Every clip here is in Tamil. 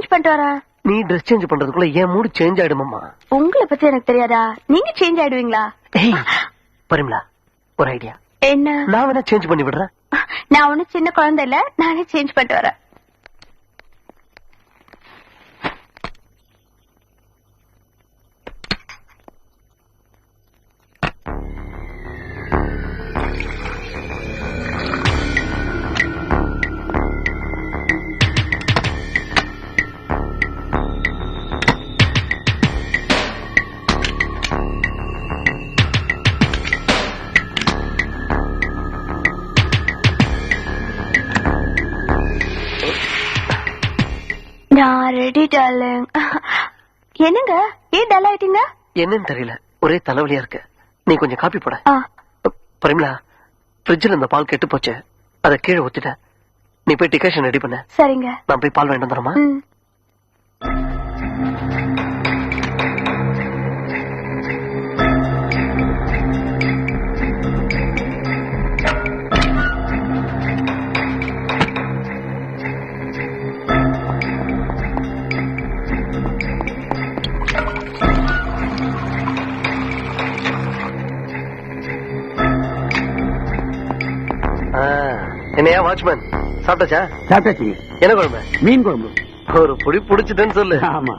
சேஞ்ச் பண்ணிட்டு வரேன். நீ ட்ரெஸ் சேஞ்ச் பண்றதுக்குள்ள என் மூடு சேஞ்ச் ஆயிடுமாமா. உங்களை பத்தி எனக்கு தெரியாதா? நீங்க சேஞ்ச் ஆயிடுவீங்களா? பரிமளா, ஒரு ஐடியா. என்ன? நான் வேணா சேஞ்ச் பண்ணி விடுறேன். நான் ஒன்னும் சின்ன குழந்தை இல்ல, நானே சேஞ்ச் பண்ணிட்டு வரேன். நான் ரெடி டார்லிங். என்னங்க ஏன் டல் ஆயிட்டீங்க? என்னன்னு தெரியல, ஒரே தலைவலியா இருக்கு. நீ கொஞ்சம் காப்பி போட. பரிமளா, ஃப்ரிட்ஜ்ல இந்த பால் கெட்டு போச்சு, அதை கீழே ஊத்திட்டேன். நீ போய் டிகாஷன் ரெடி பண்ண. சரிங்க. நான் போய் பால் வாங்கிட்டு வந்துடுறேம்மா. என்னையா வாட்ச்மேன், சாப்பிட்டாச்சா? சாப்பிட்டாச்சு. என்ன குழம்பு? மீன் குழம்பு. ஒரு பொடி புடிச்சுட்டேன்னு சொல்லு. ஆமா.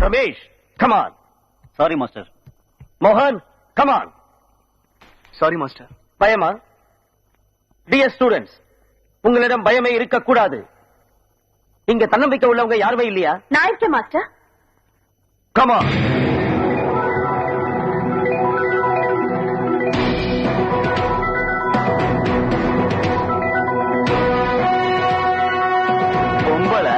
Ramesh, come on. Sorry, master. Mohan, come on. Sorry master. பயமா? Dear students, உங்களிடம் பயமே இருக்கக்கூடாது. இங்க தன்னம்பிக்கை உள்ளவங்க யாருமே இல்லையா? நான் இருக்கேன் மாஸ்டர். Come on. பொம்பளை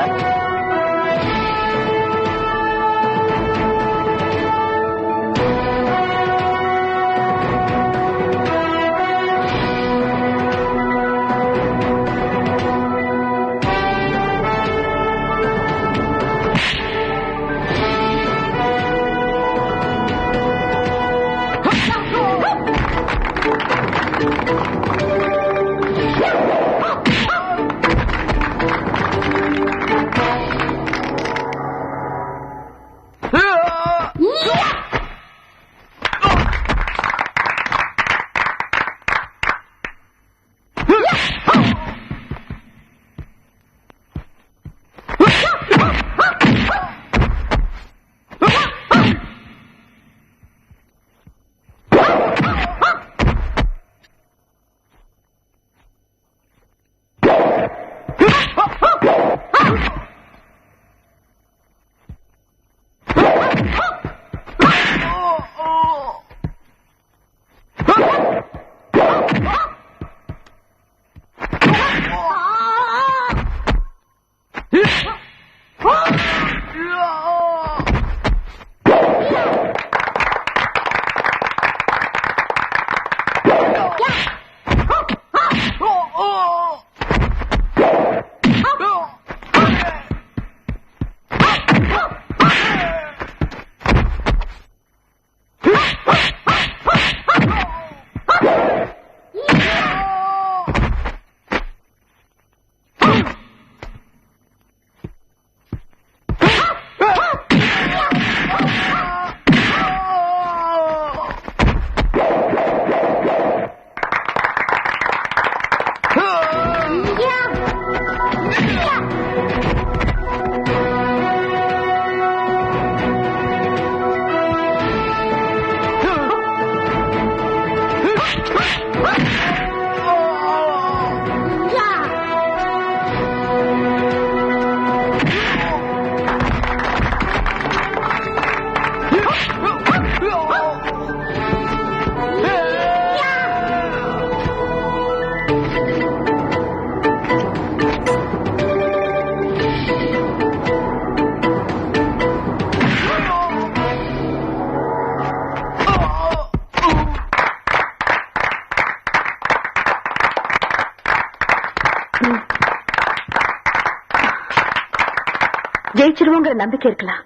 ஜெயிச்சிருவோங்கிற நம்பிக்கை இருக்கலாம்,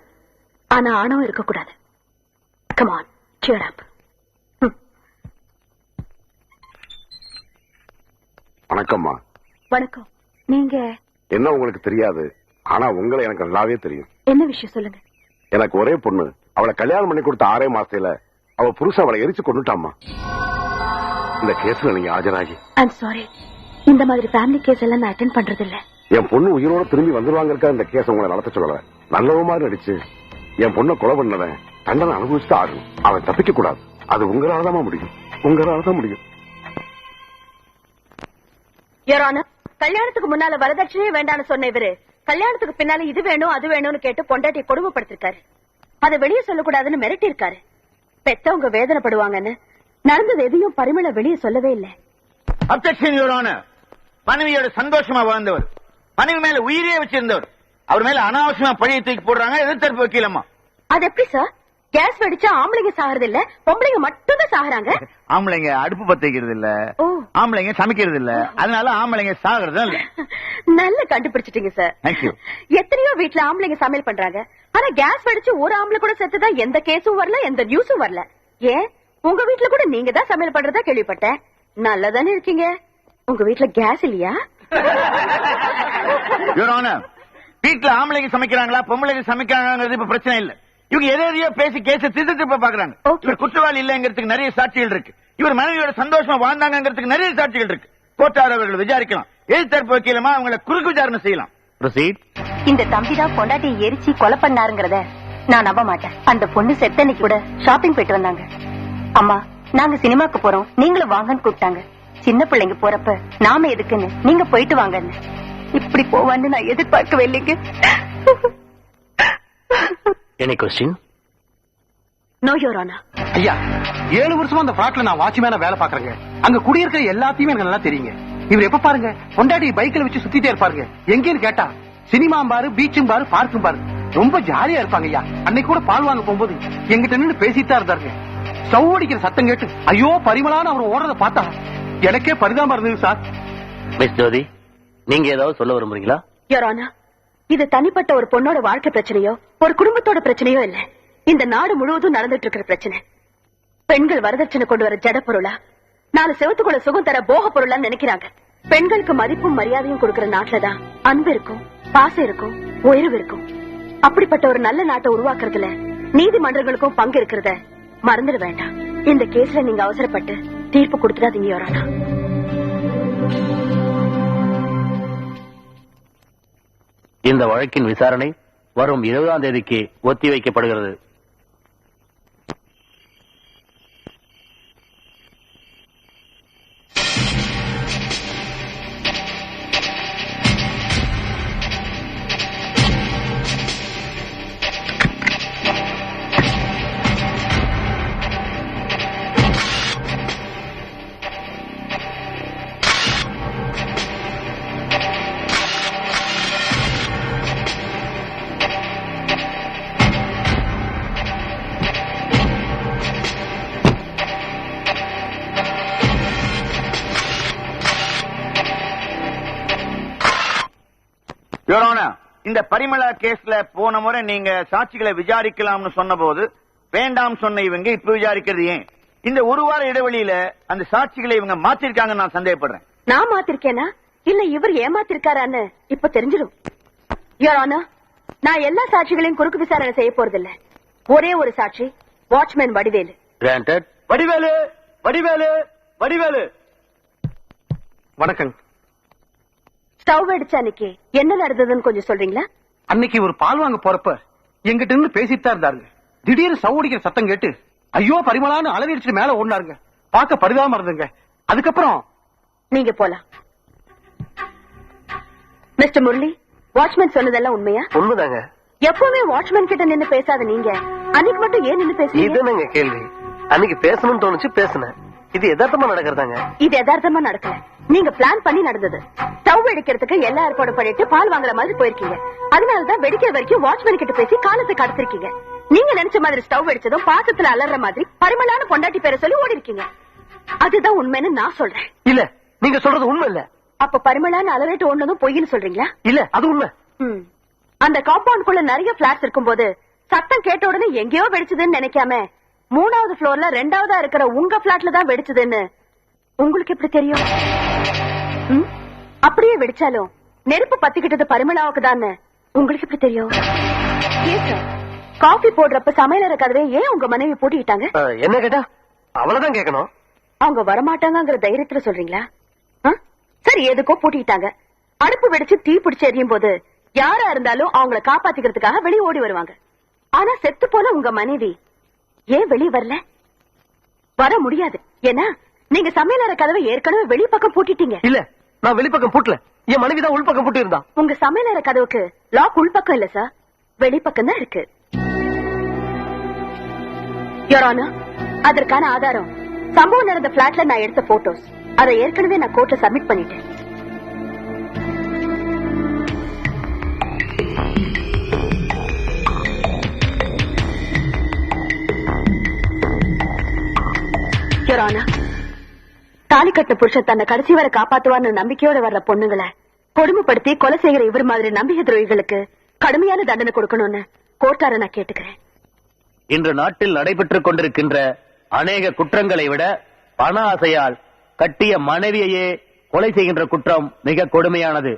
ஆனா ஆணவம் இருக்கக்கூடாது. Come on, cheer up. வணக்கம்மா. வணக்கம். நீங்க என்ன உங்களுக்கு தெரியாது, ஆனா உங்களை எனக்கு நல்லாவே தெரியும். என்ன விஷயம் சொல்லுங்க. எனக்கு ஒரே பொண்ணு, அவளை கல்யாணம் பண்ணி கொடுத்த 6 மாசத்துல அவ புருஷன் அவளை எரிச்சு கொண்டுட்டாமா. இந்த கேஸ்ல நீங்க ஆஜராகி. ஐம் சாரி, இந்த மாதிரி ஃபேமிலி கேஸ் எல்லாம் நான் அட்டெண்ட் பண்றது இல்ல. என் பொண்ணு உயிரோட திரும்பி வந்துருவாங்க இந்த கேஸ் உங்களை நடத்த சொல்லல. நல்லவ மாதிரி நடிச்சு என் பொண்ணை கொலை பண்ணவன் தண்டனை அனுபவிச்சுட்டு ஆகணும். அவன் தப்பிக்க கூடாது. அது உங்களாலதான் முடியும், உங்களாலதான் முடியும். யுவர் ஆனர், கல்யாணத்துக்கு முன்னால வரதட்சணையே வேண்டாம்னு சொன்ன இவரு கல்யாணத்துக்கு பின்னால இது வேணும் அது வேணும்னு கேட்டு பொண்டாட்டியை கொடுமைப்படுத்திருக்காரு. அதை வெளியே சொல்லக்கூடாதுன்னு மிரட்டி இருக்காரு. பெத்தவங்க வேதனைப்படுவாங்கன்னு நடந்தது எதையும் பரிமள வெளியே சொல்லவே இல்லை. Objection your honour. மனைவியோட சந்தோஷமா வாழ்ந்தவர், மனைவி மேல உயிரே வச்சிருந்தவர், அவர் மேல அனாவசியமா பழியை தூக்கி போடுறாங்க எதிர்த்தரப்பு வக்கீலம்மா. அது எப்படி சார்? கேஸ் வெடிச்சா ஆம்பளைங்க சாகிறது இல்ல, பொம்பளைங்க மட்டும் தான் சாகுறாங்க. ஆம்பளைங்க அடுப்பு பத்த வைக்கிறது இல்ல, ஓ. ஆம்பளைங்க சமைக்கிறது இல்ல, அதனால ஆம்பளைங்க சாகிறது இல்ல. நல்ல கண்டுபிடிச்சிட்டீங்க சார். தேங்க்யூ. எத்தனையோ வீட்டுல ஆம்பளைங்க சமையல் பண்றாங்க, ஆனா கேஸ் வெடிச்சு ஒரு ஆம்பளை கூட செத்துதான் எந்த கேஸும் வரல, எந்த நியூஸும் வரல. ஏன் உங்க வீட்டுல கூட நீங்க தான் சமையல் பண்றதா கேள்விப்பட்டேன். நல்லதானே இருக்கீங்க. உங்க வீட்டுல கேஸ் இல்லையா? யுவர் ஆனர், வீட்டுல ஆம்பளைங்க சமைக்கிறாங்களா பொம்பளைங்க சமைக்கிறாங்கிறது இப்ப பிரச்சனை இல்ல. இவங்க எதையோ பேசி கேஸ திருப்ப பாக்குறாங்க. இவர் குற்றவாளி இல்லங்கிறதுக்கு நிறைய சாட்சிகள் இருக்கு. இவர் மனைவியோட சந்தோஷமா வாழ்ந்தாங்கிறதுக்கு நிறைய சாட்சிகள் இருக்கு. கோர்ட்டார் அவர்கள் விசாரிக்கலாம். எதிர்த்தரப்பு வைக்கலாமா அவங்களை குறுக்கு விசாரணை செய்யலாம். ப்ரொசீட். இந்த தம்பி தான் பொண்டாட்டியை எரிச்சு கொலை பண்ணாருங்கிறத நான் நம்ப மாட்டேன். அந்த பொண்ணு செத்தனைக்கு கூட ஷாப்பிங் போயிட்டு வந்தாங்க. அம்மா, நாங்க சினிமாக்கு போறோம், நீங்களும் வாங்கன்னு கூப்பிட்டாங்க. சின்ன பிள்ளைங்க போறப்ப நாம எதுக்குன்னு நீங்க போயிட்டு வாங்கன்னு. இப்படி போவான்னு நான் எதிர்பார்க்கவே இல்லைங்க. Any question? No your honour. ஐயா, 7 வருஷமா அந்த பிளாட்ல நான் வாட்ச்மேனா வேலை பாக்குறேங்க. அங்க குடியிருக்கிற எல்லாத்தையுமே எனக்கு நல்லா தெரியுங்க. இவர் எப்ப பாருங்க பொண்டாட்டி பைக்ல வச்சு சுத்திட்டே இருப்பாருங்க. எங்கேன்னு கேட்டா சினிமா பாரு, பீச்சும் பாரு, பார்க்கும் பாரு, ரொம்ப ஜாலியா இருப்பாங்க. ஐயா, அன்னைக்கு கூட பால் வாங்க போகும்போது எங்கிட்ட நின்று பேசிட்டு இருந்தாருங்க. ஸ்டவ் அடிக்கிற சத்தம் கேட்டு ஐயோ பரிமளான்னு அவர் ஓடுறத பார்த்தா எனக்கே பரிதாபமா இருந்தது சார். மிஸ் ஜோதி, நீங்க ஏதாவது சொல்ல விரும்புறீங்களா? யுவர் ஆனர், இது தனிப்பட்ட ஒரு பொண்ணோட வாழ்க்கை பிரச்சனையோ ஒரு குடும்பத்தோட பிரச்சனையோ இல்ல. இந்த நாடு முழுவதும் நடந்துட்டு இருக்கிற பிரச்சனை. பெண்கள் வரதட்சணை கொண்டு வர ஜட பொருளா, 4 செவத்துக்குள்ள சுகம் தர போக பொருளா நினைக்கிறாங்க. பெண்களுக்கு மதிப்பும் மரியாதையும் கொடுக்கிற நாட்டுலதான் அன்பு இருக்கும், பாசம் இருக்கும், உயர்வு இருக்கும். அப்படிப்பட்ட ஒரு நல்ல நாட்டை உருவாக்குறதுல நீதிமன்றங்களுக்கும் பங்கு இருக்கிறத மறந்துட வேண்டாம். இந்த கேஸ்ல நீங்க அவசரப்பட்டு தீர்ப்பு கொடுத்துடாதீங்க யுவர் ஆனர். இந்த வழக்கின் விசாரணை வரும் 20ஆம் தேதிக்கு ஒத்திவைக்கப்படுகிறது. யுவர் ஆனர், இந்த பரிமளா கேஸ்ல போன முறை நீங்க சாட்சிகளை விசாரிக்கலாம்னு சொன்ன போது வேண்டாம் சொன்ன இவங்க இப்ப விசாரிக்கிறது ஏன்? இந்த ஒரு வார இடைவெளியில அந்த சாட்சிகளை இவங்க மாத்திருக்காங்கன்னு நான் சந்தேகப்படுறேன். நான் மாத்திருக்கேனா இல்ல இவர் ஏமாத்திருக்காரான்னு இப்ப தெரிஞ்சிடும். யுவர் ஆனர், நான் எல்லா சாட்சிகளையும் குறுக்கு விசாரணை செய்ய போறதில்ல. ஒரே ஒரு சாட்சி, வாட்ச்மேன் வடிவேலு. Granted. வடிவேலு, வடிவேலு, வடிவேலு. வணக்கம். ஸ்டவ் அடிச்ச அன்னைக்கு என்ன நடந்ததுன்னு கொஞ்சம் சொல்றீங்களா? அன்னைக்கு ஒரு பால் வாங்க போறப்ப எங்கிட்ட இருந்து பேசிட்டு தான் இருந்தாருங்க. திடீர்னு ஸ்டவ் அடிக்கிற சத்தம் கேட்டு ஐயோ பரிமளான்னு அலறி அடிச்சுட்டு மேல ஓடினாருங்க. பார்க்க பரிதாபமா இருந்துங்க. அதுக்கப்புறம் நீங்க போலாம். மிஸ்டர் முரளி, வாட்ச்மேன் சொன்னதெல்லாம் உண்மையா? உண்மைதாங்க. எப்பவுமே வாட்ச்மேன் கிட்ட நின்னு பேசாத நீங்க அன்னைக்கு மட்டும் ஏன் நின்னு இது பேசுறீங்க? என்னங்க கேள்வி? அன்னைக்கு பேசணும்னு தோணுச்சு, பேசினேன். இது யதார்த்தமா நடக்கிறதாங்க. இது யதார்த்தமா நடக்கல, நீங்க பிளான் பண்ணி நடந்தது. ஸ்டவ் வெடிக்கிறதுக்கு எல்லா ஏற்பாடு பண்ணிட்டு பால் வாங்குற மாதிரி போயிருக்கீங்க. அதனாலதான் வெடிக்கிற வரைக்கும் வாட்ச்மேன் கிட்ட பேசி காலத்தை கடத்திருக்கீங்க. நீங்க நினைச்ச மாதிரி ஸ்டவ் வெடிச்சதும் பாசத்துல அலற மாதிரி பரிமளான பொண்டாட்டி பேரை சொல்லி ஓடி இருக்கீங்க. அதுதான் உண்மைன்னு நான் சொல்றேன். இல்ல, நீங்க சொல்றது உண்மை இல்ல. அப்ப பரிமளான அலறிட்டு ஓடுனதும் பொய்ன்னு சொல்றீங்களா? இல்ல, அது உண்மை. அந்த காம்பவுண்ட்குள்ள நிறைய பிளாட்ஸ் இருக்கும்போது சத்தம் கேட்ட உடனே எங்கேயோ வெடிச்சதுன்னு நினைக்காம 3வது ஃப்ளோர்ல 2வதா இருக்கிற உங்க பிளாட்ல தான் வெடிச்சதுன்னு உங்களுக்கு எப்படி தெரியும்? அப்படியே வெடிச்சாலும் நெருப்பு பத்திக்கிட்டது பரிமளாவுக்கு தான் உங்களுக்கு எப்படி தெரியும்? காஃபி போடுறப்ப சமையலற கதவை ஏன் உங்க மனைவி பூட்டிட்டாங்க? என்ன கேட்டா அவ்வளவுதான் கேட்கணும். அவங்க வரமாட்டாங்கிற தைரியத்துல சொல்றீங்களா? சரி, எதுக்கோ பூட்டிட்டாங்க. அடுப்பு வெடிச்சு தீ பிடிச்சு எரியும் போது யாரா இருந்தாலும் அவங்கள காப்பாத்திக்கிறதுக்காக வெளியே ஓடி வருவாங்க. ஆனா செத்து போன உங்க மனைவி ஏன் வெளியே வரல? வர முடியாது. ஏன்னா நீங்க சமையலற கதவை ஏற்கனவே வெளிப்பக்கம் பூட்டிட்டீங்க. இல்ல, நான் வெளிப்பக்கம் பூட்டல. என் மனைவிதான் உள்பக்கம் பூட்டி இருந்தா. உங்க சமையலற கதவுக்கு லாக் உள்பக்கம் இல்ல சார், வெளிப்பக்கம் தான் இருக்கு. அதற்கான ஆதாரம் சம்பவம் நடந்த பிளாட்ல நான் எடுத்த போட்டோஸ். அதை ஏற்கனவே நான் கோர்ட்ல சப்மிட் பண்ணிட்டேன். தாலி கட்ட புருஷன் தன்னை கடைசி வரை காப்பாத்துவான்னு நம்பிக்கையோட வர்ற பொண்ணுங்களை கொடுமைப்படுத்தி கொலை செய்கிற இவர் மாதிரி நம்பிக்கை துரோகிகளுக்கு கடுமையான தண்டனை கொடுக்கணும்னு கோர்ட்டார நான் கேட்டுக்கிறேன். இன்று நாட்டில் நடைபெற்றுக் கொண்டிருக்கின்ற அநேக குற்றங்களை விட பண ஆசையால் கட்டிய மனைவியையே கொலை செய்கின்ற குற்றம் மிக கொடுமையானது.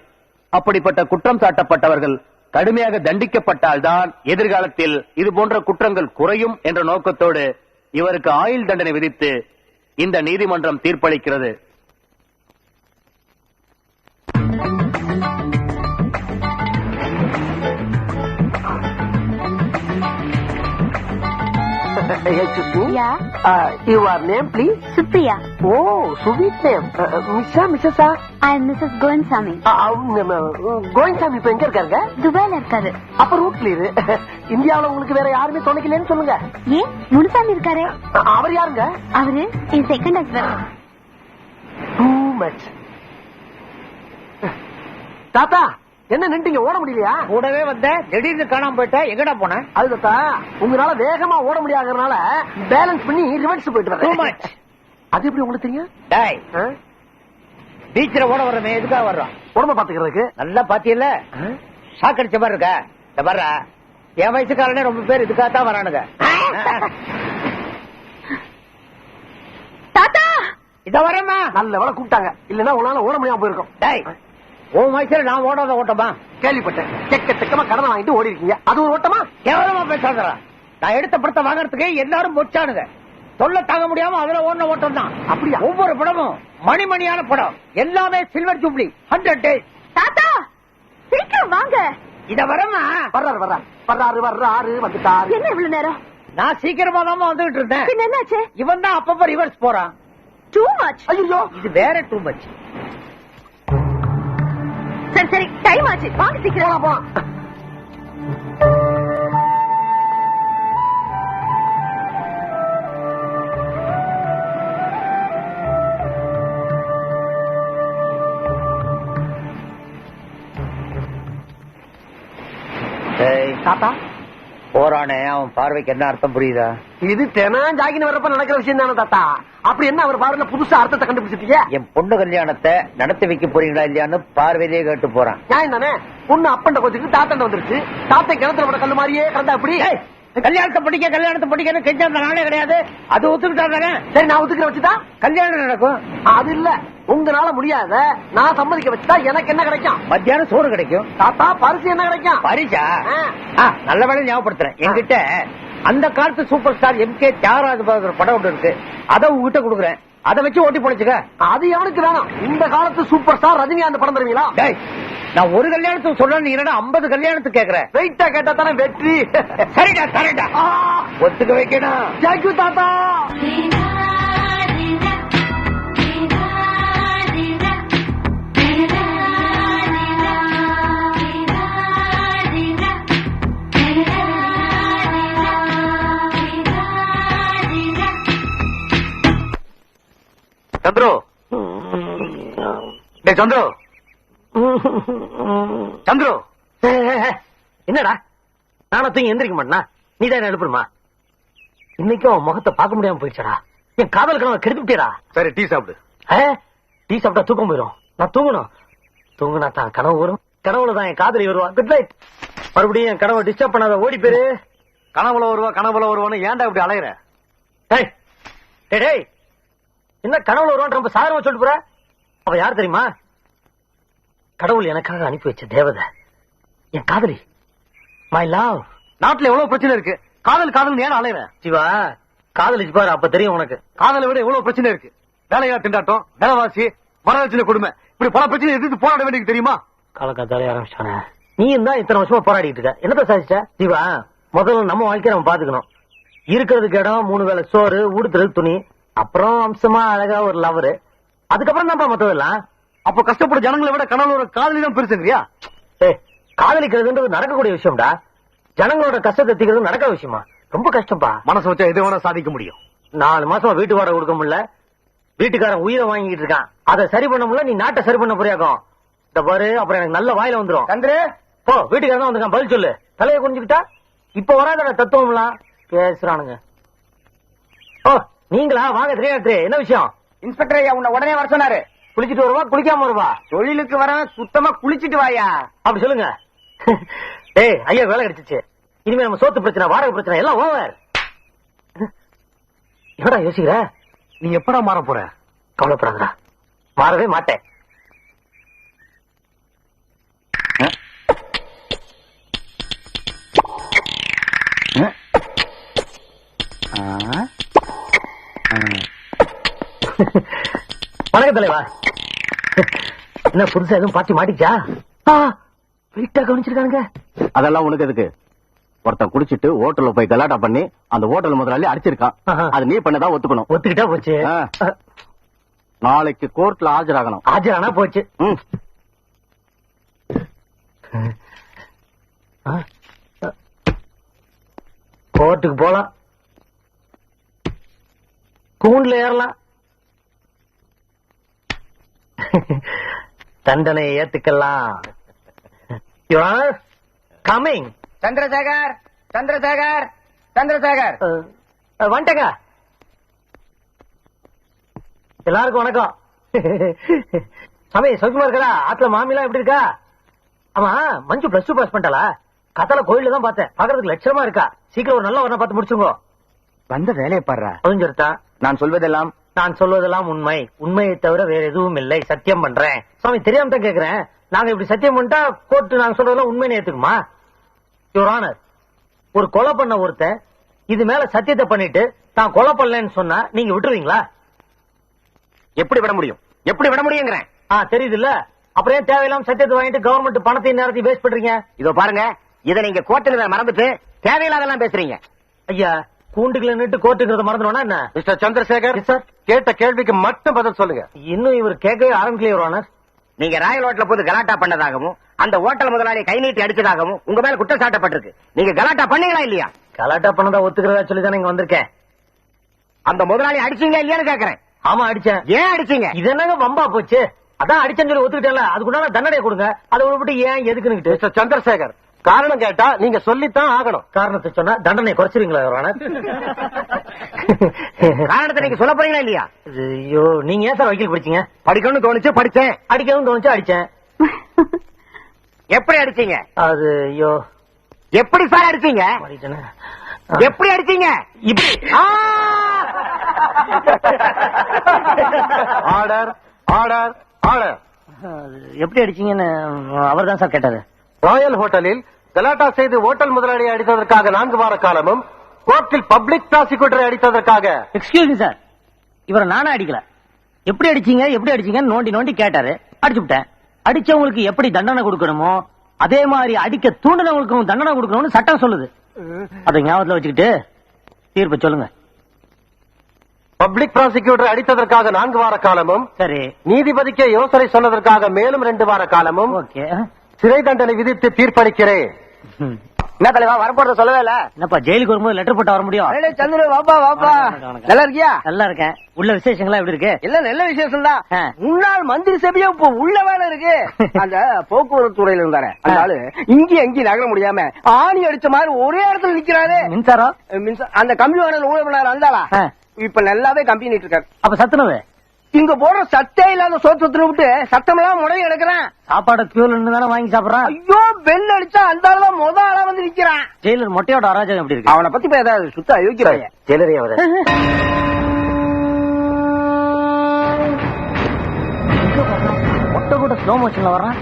அப்படிப்பட்ட குற்றம் சாட்டப்பட்டவர்கள் கடுமையாக தண்டிக்கப்பட்டால்தான் எதிர்காலத்தில் இது போன்ற குற்றங்கள் குறையும் என்ற நோக்கத்தோடு இவருக்கு ஆயுள் தண்டனை விதித்து இந்த நீதிமன்றம் தீர்ப்பளிக்கிறது. Your name, please? Supriya. Oh, sweet name. Mrs. I am Mrs. Govinsamy. Govindasamy இப்ப எங்க இருக்காருங்க? துபாயில இருக்காரு. அப்ப ரூட் கிளியர். இந்தியாவுல உங்களுக்கு வேற யாருமே துணைக்கலன்னு சொல்லுங்க. ஏன் முனுசாமி இருக்காரு? அவர் யாருங்க? அவரு என் செகண்ட் ஹஸ்பண்ட். Too much. தாத்தா, என்ன நின்றுங்க? ஓட முடியலையா? கூடவே வந்த திடீர்னு காணாம போயிட்ட, எங்கடா போன? அது தாத்தா, உங்களால வேகமா ஓட முடியாதனால பேலன்ஸ் பண்ணி ரிவர்ஸ் போயிட்டு வரேன். அது எப்படி உங்களுக்கு தெரியும்? டேய், பீச்ல ஓட வர்றமே எதுக்காக வர்றோம்? உடம்ப பாத்துக்கிறதுக்கு. நல்லா பாத்தியல்ல, ஷாக் அடிச்ச மாதிரி இருக்க. இந்த வர்ற என் வயசுக்காரனே ரொம்ப பேர் இதுக்காகத்தான் வரானுங்க. தாத்தா, இத வரமா நல்ல வேலை கூப்பிட்டாங்க, இல்லன்னா உங்களால ஓட முடியாம போயிருக்கும். டேய், உன் வயசுல நான் ஓடாத ஓட்டமா? கேள்விப்பட்டேன். செக்கமா கடனை வாங்கிட்டு ஓடி இருக்கீங்க, அது ஒரு ஓட்டமா? கேவலமா பேசாதடா. நான் எடுத்த படத்தை வாங்கறதுக்கு எல்லாரும் பொச்சானுங்க. சொல்ல தாங்க முடியாம அதுல ஓடின ஓட்டம் தான். அப்படியா? ஒவ்வொரு படமும் மணிமணியான படம், எல்லாமே சில்வர் ஜூப்ளி, 100 days. தாத்தா சீக்கிரம் வாங்க. இத வரமா வர்றாரு வந்துட்டாரு. என்ன இவ்வளவு நேரம்? நான் சீக்கிரமா தான் வந்துகிட்டு இருந்தேன். பின்ன என்னாச்சு? இவன் தான் அப்பப்ப ரிவர்ஸ் போறான். Too much. ஐயோ, இது வேற டூ மச். சரி சரி, டைம் ஆச்சு, வாங்க சீக்கிரம். போலாம். தாத்தா போறானே, அவன் பார்வைக்கு என்ன அர்த்தம் புரியுதா? இது தினம் ஜாகின்னு வரப்ப நடக்கிற விஷயம் தானே தாத்தா. அப்படி என்ன அவர் பார்வையில புதுசா அர்த்தத்தை கண்டுபிடிச்சிட்டீங்க? என் பொண்ணு கல்யாணத்தை நடத்தி வைக்க போறீங்களா இல்லையான்னு பார்வையிலேயே கேட்டு போறான். நியாயம் தானே. பொண்ணு அப்பண்ட கொஞ்சத்துக்கு தாத்தண்ட வந்துருச்சு. தாத்தை கிணத்துல விட கல்லு மாதிரியே கிடந்தா அப்படி. கல்யாணத்தை படிக்கன்னு கெஞ்ச அந்த நாளே கிடையாது. அது ஒத்துக்கிட்டா தானே? சரி, நான் ஒத்துக்கிற வச்சுதான் கல்யாணம் நடக்கும். அது இல்ல, உங்களால முடியாத நான் சம்மதிக்க வச்சுட்டா எனக்கு என்ன கிடைக்கும்? மத்தியானம் சோறு கிடைக்கும். தாத்தா, பரிசு என்ன கிடைக்கும்? பரிசா? நல்ல வேலை ஞாபகப்படுத்துறேன். என்கிட்ட அந்த காலத்து சூப்பர் ஸ்டார் எம்.கே. தியாகராஜ படம் ஒன்று இருக்கு. அதை உங்ககிட்ட கொடுக்குறேன். அதை வச்சு ஓட்டி பொழைச்சுக்க. அது எவனுக்கு வேணும்? இந்த காலத்து சூப்பர் ஸ்டார் ரஜினிகாந்த் படம் தருவீங்களா? நான் ஒரு கல்யாணத்துக்கு சொல்றேன், நீ என்னடா 50 கல்யாணத்துக்கு கேக்குறேன். வெயிட்டா கேட்டா தானே வெற்றி. சரிடா சரிடா, ஒத்துக்க வைக்கணும். தேங்க்யூ தாத்தா. சந்துரு, டேய் சந்துரு, சந்துரு, என்னடா நானா தூங்கி எந்திரிக்க மாட்டேனா? நீ தான் எழுப்புமா? இன்னைக்கும் அவன் முகத்தை பார்க்க முடியாம போயிடுச்சடா. என் காதல் கனவை கெடுத்துட்டேடா. சரி டீ சாப்பிடு. டீ சாப்பிட்டா தூக்கம் போயிடும். நான் தூங்கணும். தூங்குனா தான் கனவு வரும். கனவுல தான் என் காதலி வருவா. Good night. மறுபடியும் என் கனவை டிஸ்டர்ப் பண்ணாத, ஓடி போயிரு. கனவுல வருவான்னு ஏன்டா இப்படி அலையிற? டேய் டேய் டேய், என்ன கனவுல வருவான் ரொம்ப சாதாரணமா சொல்லிட்டு போற? அவ யார் தெரியுமா? கடவுள் எனக்காக அனுப்பி வச்ச தேவதை, என் காதலி, மை லவ். நாட்டுல எவ்வளவு பிரச்சனை இருக்கு, காதல் காதல் ஏன் அலையிற? சிவா, காதலிச்சு பாரு, அப்ப தெரியும் உனக்கு. காதலை விட எவ்வளவு பிரச்சனை இருக்கு. வேலையா திண்டாட்டம், வேலைவாசி, வரதட்சணை கொடுமை, இப்படி பல பிரச்சனை எதிர்த்து போராட வேண்டியது தெரியுமா? காலக்காத்தாலே ஆரம்பிச்சானே. நீ தான் இத்தனை வருஷமா போராடிட்டு இருக்க, என்னத்த சாதிச்ச? சிவா, முதல்ல நம்ம வாழ்க்கையை நம்ம பாத்துக்கணும். இருக்கிறதுக்கு இடம், 3 வேளை சோறு, உடுத்துறது துணி, அப்புறம் அம்சமா அழகா ஒரு லவரு, அதுக்கப்புறம் தான் மத்ததெல்லாம். அப்ப கஷ்டப்பட ஜனங்களை விட கனவுல காதலி தான் பெருசுங்கிறியா? காதலிக்கிறதுன்றது நடக்கக்கூடிய விஷயம்டா. ஜனங்களோட கஷ்டத்தை தீக்கிறது நடக்கிற விஷயமா? ரொம்ப கஷ்டப்பா. மனசு வச்சா எது வேணா சாதிக்க முடியும். 4 மாசமா வீட்டு வாடகை கொடுக்க முடியல, வீட்டுக்காரன் உயிரை வாங்கிட்டு இருக்கான். அதை சரி பண்ண முடியல, நீ நாட்டை சரி பண்ண புரியாக்கும். இந்த பாரு, அப்புறம் எனக்கு நல்ல வாயில வந்துரும். சந்திர போ, வீட்டுக்காரன் தான் வந்திருக்கான், பதில் சொல்லு. தலையை குனிஞ்சுக்கிட்டா இப்ப வராத தத்துவம்லாம் பேசுறானுங்க. ஓ நீங்களா? வாங்க தெரியாது. என்ன விஷயம்? இன்ஸ்பெக்டர் ஐயா உன்னை உடனே வர சொன்னாரு. குளிச்சிட்டு வருவா, குளிக்காம வருவா? தொழிலுக்கு வர சுத்தமா குளிச்சிட்டு வாயா அப்படி சொல்லுங்க. ஏய் ஐயா, வேலை கிடைச்சிச்சு. இனிமே நம்ம சோத்து பிரச்சனை, வாடகை பிரச்சனை எல்லாம் ஓவர். என்னடா யோசிக்கிற? நீ எப்படா மாற போற? கவலைப்படாதடா, மாறவே மாட்டேன். வணக்கம் தலைவா. என்ன புதுசா எதுவும் பாட்டி மாட்டிச்சா? வீட்டா கவனிச்சிருக்கானுங்க. அதெல்லாம் உனக்கு எதுக்கு? ஒருத்தன் குடிச்சிட்டு ஹோட்டல்ல போய் கலாட்டா பண்ணி அந்த ஹோட்டல் முதலாளி அடிச்சிருக்கான். அது நீ பண்ணதான் ஒத்துக்கணும். ஒத்துக்கிட்டா போச்சு. நாளைக்கு கோர்ட்ல ஆஜராகணும். ஆஜரானா போச்சு. கோர்ட்டுக்கு போலாம், கூண்டுல ஏறலாம், தண்டனை ஏத்துக்கலாம். கமிங். சந்திரசேகர், சந்திரசேகர், சந்திரசேகர் வந்துட்டங்க. எல்லாருக்கும் வணக்கம். சாமி சௌக்கியமா இருக்கா? ஆத்துல மாமிலாம் எப்படி இருக்கா? ஆமா, மஞ்சு +2 பாஸ் பண்ணிட்டாளா? கத்தல கோயில தான் பார்த்தேன், பாக்குறதுக்கு லட்சணமா இருக்கா. சீக்கிரம் ஒரு நல்ல ஒண்ணா பார்த்து முடிச்சுங்க. வந்த வேலையை பாடுறா. புரிஞ்சிருத்தா? நான் சொல்வதெல்லாம் உண்மை, உண்மையை தவிர வேற எதுவும் இல்லை, சத்தியம் பண்றேன். சுவாமி தெரியாம தான் கேக்குறேன். நாங்க இப்படி சத்தியம் பண்ணிட்டா கோர்ட்டு நாங்க சொல்றதெல்லாம் உண்மைன்னு ஏத்துக்குமா? யுவர் ஆனர், ஒரு கொலை பண்ண ஒருத்தன் இது மேல சத்தியத்தை பண்ணிட்டு தான் கொலை பண்ணலன்னு சொன்னா நீங்க விட்டுருவீங்களா? எப்படி விட முடியும்? எப்படி விட முடியுங்கிறேன். தெரியுது இல்ல, அப்புறம் ஏன் தேவையில்லாம சத்தியத்தை வாங்கிட்டு கவர்மெண்ட் பணத்தையும் நேரத்தையும் வேஸ்ட் பண்றீங்க? இதோ பாருங்க, இதை நீங்க கோர்ட்டுல மறந்துட்டு தேவையில்லாதெல்லாம் பேசுறீங்க. ஐயா, கூண்டுக்குள்ள நின்று கோர்ட்டுங்கிறத மறந்துடுவோம்னா என்ன? மிஸ்டர் சந்திரசேகர் சார், கேட்ட கேள்விக்கு மட்டும் பதில் சொல்லுங்க. இன்னும் இவர் கேட்கவே ஆரம்பிக்கல யுவர் ஆனர். நீங்க ராயல் ஹோட்டல போது கலாட்டா பண்ணதாகவும் அந்த ஹோட்டல் முதலாளி கை நீட்டி அடிச்சதாகவும் உங்க மேல குற்றம் சாட்டப்பட்டிருக்கு. நீங்க கலாட்டா பண்ணீங்களா இல்லையா? கலாட்டா பண்ணதா ஒத்துக்கிறதா சொல்லி தான் இங்க வந்திருக்கேன். அந்த முதலாளி அடிச்சீங்களா இல்லையான்னு கேக்குறேன். ஆமா அடிச்சேன். ஏன் அடிச்சீங்க? இது என்னங்க வம்பா போச்சு? அதான் அடிச்சேன்னு சொல்லி ஒத்துக்கிட்டேன்ல, அதுக்குண்டான தண்டனை கொடுங்க. அதை விட்டு ஏன் எதுக்குன்னு? மிஸ்டர் சந்திரசேகர், காரணம் கேட்டா நீங்க சொல்லித்தான் ஆகணும். காரணத்தை சொன்னா தண்டனை குறைச்சிருங்களா யுவர் ஆனர்? காரணத்தை நீங்க சொல்ல போறீங்களா இல்லையா? ஐயோ, நீங்க ஏன் சார் வக்கீல் படிச்சீங்க? படிக்கணும்னு தோணுச்சு, படிச்சேன். அடிக்கணும்னு தோணுச்சு, அடிச்சேன். எப்படி அடிச்சீங்க? அது ஐயோ, எப்படி சார் அடிச்சீங்க? எப்படி அடிச்சீங்க? இப்படி. Order, order, order. எப்படி அடிச்சீங்கன்னு அவர் தான் சார் கேட்டாரு. ராயல் ஹோட்டலில் கலாட்டா செய்து ஹோட்டல் முதலாளியை அடித்ததற்காக 4 வார காலமும், கோர்ட்டில் பப்ளிக் ப்ராசிக்யூட்டரை அடித்ததற்காக. எக்ஸ்கியூஸ் மீ சார், இவரை நானே அடிக்கல. எப்படி அடிச்சீங்க எப்படி அடிச்சீங்கன்னு நோண்டி நோண்டி கேட்டாரு, அடிச்சு விட்டேன். அடிச்சவங்களுக்கு எப்படி தண்டனை கொடுக்கணுமோ அதே மாதிரி அடிக்க தூண்டினவங்களுக்கும் தண்டனை கொடுக்கணும்னு சட்டம் சொல்லுது. அதை ஞாபகத்துல வச்சுக்கிட்டு தீர்ப்பு சொல்லுங்க. பப்ளிக் ப்ராசிக்யூட்டரை அடித்ததற்காக 4 வார காலமும், சரி, நீதிபதிக்கு யோசனை சொன்னதற்காக மேலும் 2 வார காலமும் ஓகே, சிறை தண்டனை விதித்து தீர்ப்பளிக்கிறேன். என்ன தலைவா வரப்போறத சொல்லவே இல்ல? என்னப்பா ஜெயிலுக்கு வரும்போது லெட்டர் போட்டு வர முடியும்? சந்திர வாப்பா வாப்பா, நல்லா இருக்கியா? நல்லா இருக்கேன். உள்ள விசேஷங்களா எப்படி இருக்கு? இல்ல நல்ல விசேஷம் தான். முன்னாள் மந்திரி சபையும் இப்ப உள்ள வேலை இருக்கு. அந்த போக்குவரத்து துறையில இருந்தாரு அந்த ஆளு, இங்கேயும் எங்கேயும் நகர முடியாம ஆணி அடிச்ச மாதிரி ஒரே இடத்துல நிக்கிறாரு. மின்சாரம் அந்த கம்பி வாடகை ஊழல் பண்ணாரு, அந்தாளா இப்ப நல்லாவே கம்பி நிட்டு இருக்காரு. அப்ப சத்துனது இங்க போடுற சத்தே இல்லாத சோத்துல விட்டு சத்தமெல்லாம் முடங்கி எடுக்கிறான். சாப்பாடு கியூல இருந்து தானே வாங்கி சாப்பிடறான். ஐயோ பெல் அடிச்சா அந்த ஆளுதான் முத ஆளா வந்து நிக்கிறான். ஜெயிலர் மொட்டையோட அராஜகம் எப்படி இருக்கு? அவனை பத்தி ஏதாவது சுத்த யோசிக்கிறாங்க. ஜெயிலரே அவரு மொட்டை கூட ஸ்லோ மோஷன்ல வர்றான்.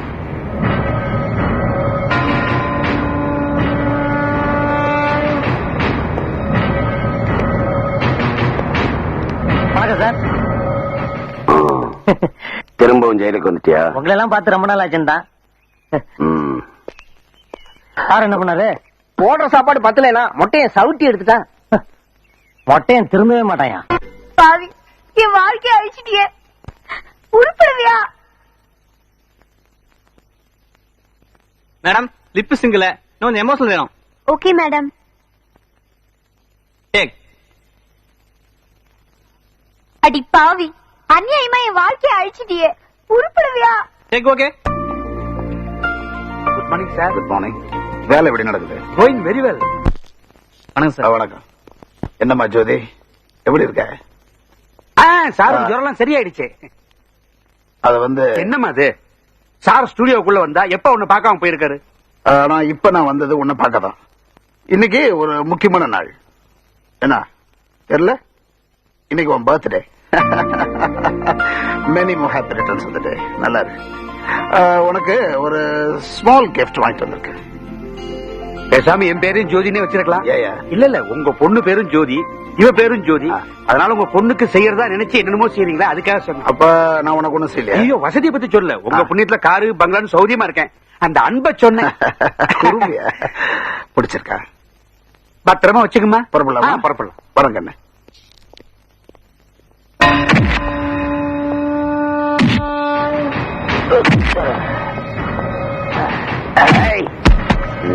வணக்கம் சார். திரும்பவும் ஜெயிலுக்கு வந்துட்டியா? உங்களை எல்லாம் பார்த்து ரொம்ப நாள் ஆச்சுன்னு தான். சார் என்ன பண்ணாரு? போடுற சாப்பாடு பத்தலைனா மொட்டையை சவுட்டி எடுத்துட்டான். மொட்டையன் திரும்பவே மாட்டாயா? பாவி, என் வாழ்க்கைய அழிச்சிட்டியே, உருப்படுவியா? மேடம் லிப் சிங்கிள் இன்னும் எமோஷனல் வேணும். Okay madam. டேக். அடி பாவி, அநியாயமா என் வாழ்க்கைய அழிச்சிட்டியே, உருப்படுவியா? Take okay. Good morning sir. Good morning. வேலை எப்படி நடக்குது? Going very well. வணக்கம் சார். வணக்கம். என்னம்மா ஜோதி, எப்படி இருக்க? சார் ஜுரம் சரியாயிடுச்சு. அது வந்து என்னமா அது? சார் ஸ்டுடியோக்குள்ள வந்தா எப்ப ஒண்ணு பார்க்காம போயிருக்காரு? நான் வந்தது உன்னை பார்க்கதான். இன்னைக்கு ஒரு முக்கியமான நாள். என்ன தெரியல? இன்னைக்கு உன் birthday. Many more happy returns of the day. நல்லா இருக்கு. உனக்கு ஒரு ஸ்மால் கிஃப்ட் வாங்கிட்டு வந்திருக்கேன். பேசாம என் பேரும் ஜோதினே வச்சிருக்கலாம். ஏயா? இல்ல இல்ல, உங்க பொண்ணு பேரும் ஜோதி, இவ பேரும் ஜோதி. அதனால உங்க பொண்ணுக்கு செய்யறதா நினைச்சு என்னென்னமோ செய்றீங்களா, அதுக்காக சொன்னேன். அப்ப நான் உனக்கு ஒண்ணும் செய்யல. ஐயோ, வசதியை பத்தி சொல்ல. உங்க புண்ணியத்துல காரு பங்களான்னு சௌரியமா இருக்கேன். அந்த அன்பை சொன்னேன். பிடிச்சிருக்கா? பத்திரமா வச்சுக்கமா. புறப்படலாமா? புறப்படலாம். வரங்க என்ன?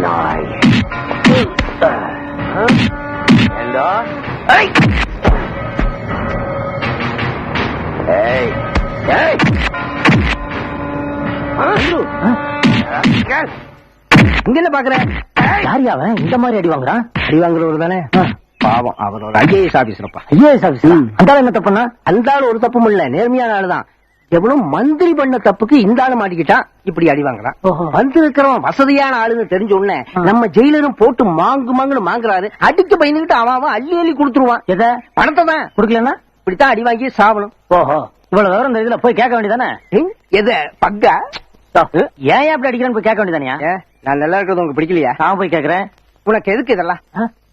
நாய். ஏண்டா? ஏய் ஏய் ஏய் இங்க என்ன பாக்குற? யாரியா அவன் இந்த மாதிரி அடி வாங்குறான்? அடி வாங்குறவர் தானே பாவம். அவரோட ஐஏஎஸ் ஆபீசரப்பா. IAS officer. அந்த ஆளு என்ன தப்புனா? அந்த ஆளு ஒரு தப்பும் இல்ல, நேர்மையான ஆளுதான். எவ்வளவு மந்திரி பண்ண தப்புக்கு இந்த ஆளு மாட்டிக்கிட்டான், இப்படி அடி வாங்குறான். வந்து இருக்கிறவன் வசதியான ஆளுன்னு தெரிஞ்ச உடனே நம்ம ஜெயிலரும் போட்டு மாங்கு மாங்குன்னு மாங்குறாரு. அடிக்க பயந்துகிட்டு அவன் அள்ளி அள்ளி கொடுத்துருவான். எதை? பணத்தை தான். குடுக்கலன்னா இப்படித்தான் அடி வாங்கி சாவணும். ஓஹோ, இவ்வளவு விவரம் இந்த இதுல போய் கேட்க வேண்டியதானே? எத பக்கா? ஏன் அப்படி அடிக்கிறான்னு போய் கேட்க வேண்டியதானியா? நான் நல்லா இருக்கிறது உங்களுக்கு பிடிக்கலையா? நான் போய் கேக்குறேன். உனக்கு எதுக்கு இதெல்லாம்?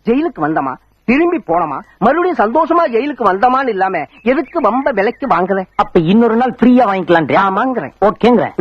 ஜெயிலுக்கு வந்தமா, திரும்பி போனமா, மறுபடியும் சந்தோஷமா ஜெயிலுக்கு வந்தமான்னு இல்லாம எதுக்கு வம்ப விலைக்கு வாங்குறேன்? அப்ப இன்னொரு நாள் ஃப்ரீயா வாங்கிக்கலாம். ஆமாங்கிறேன். ஓகேங்கிறேன்.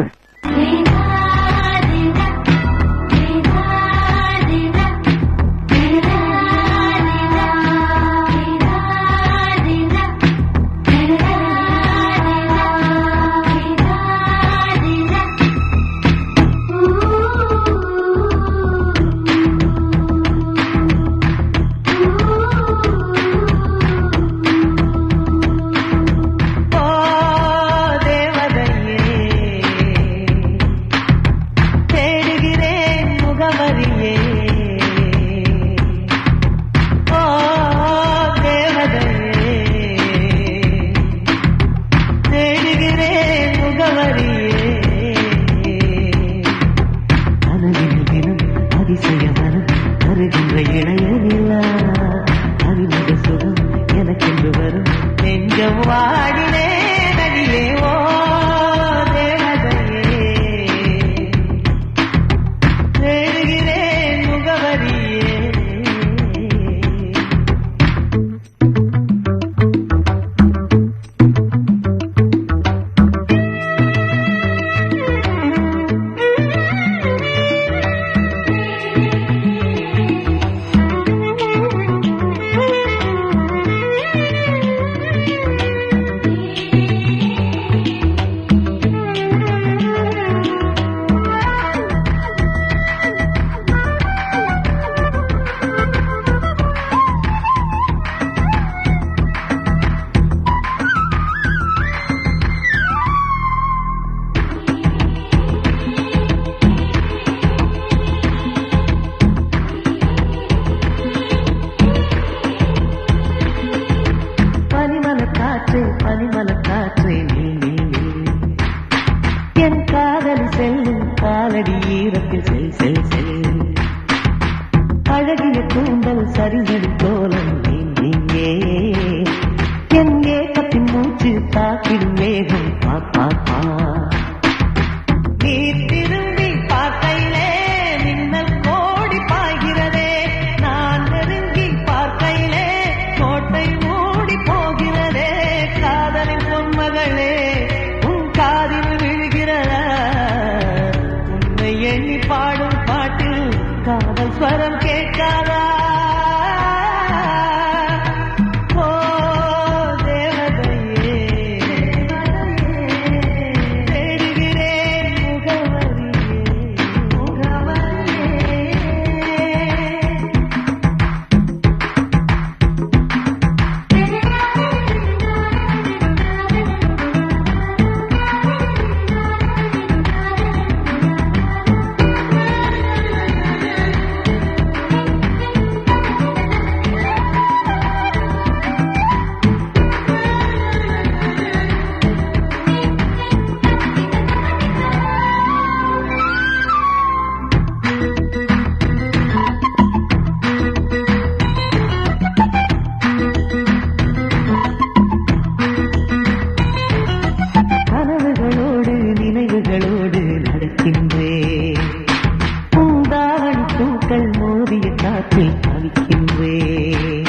பறக்கின்றேன்,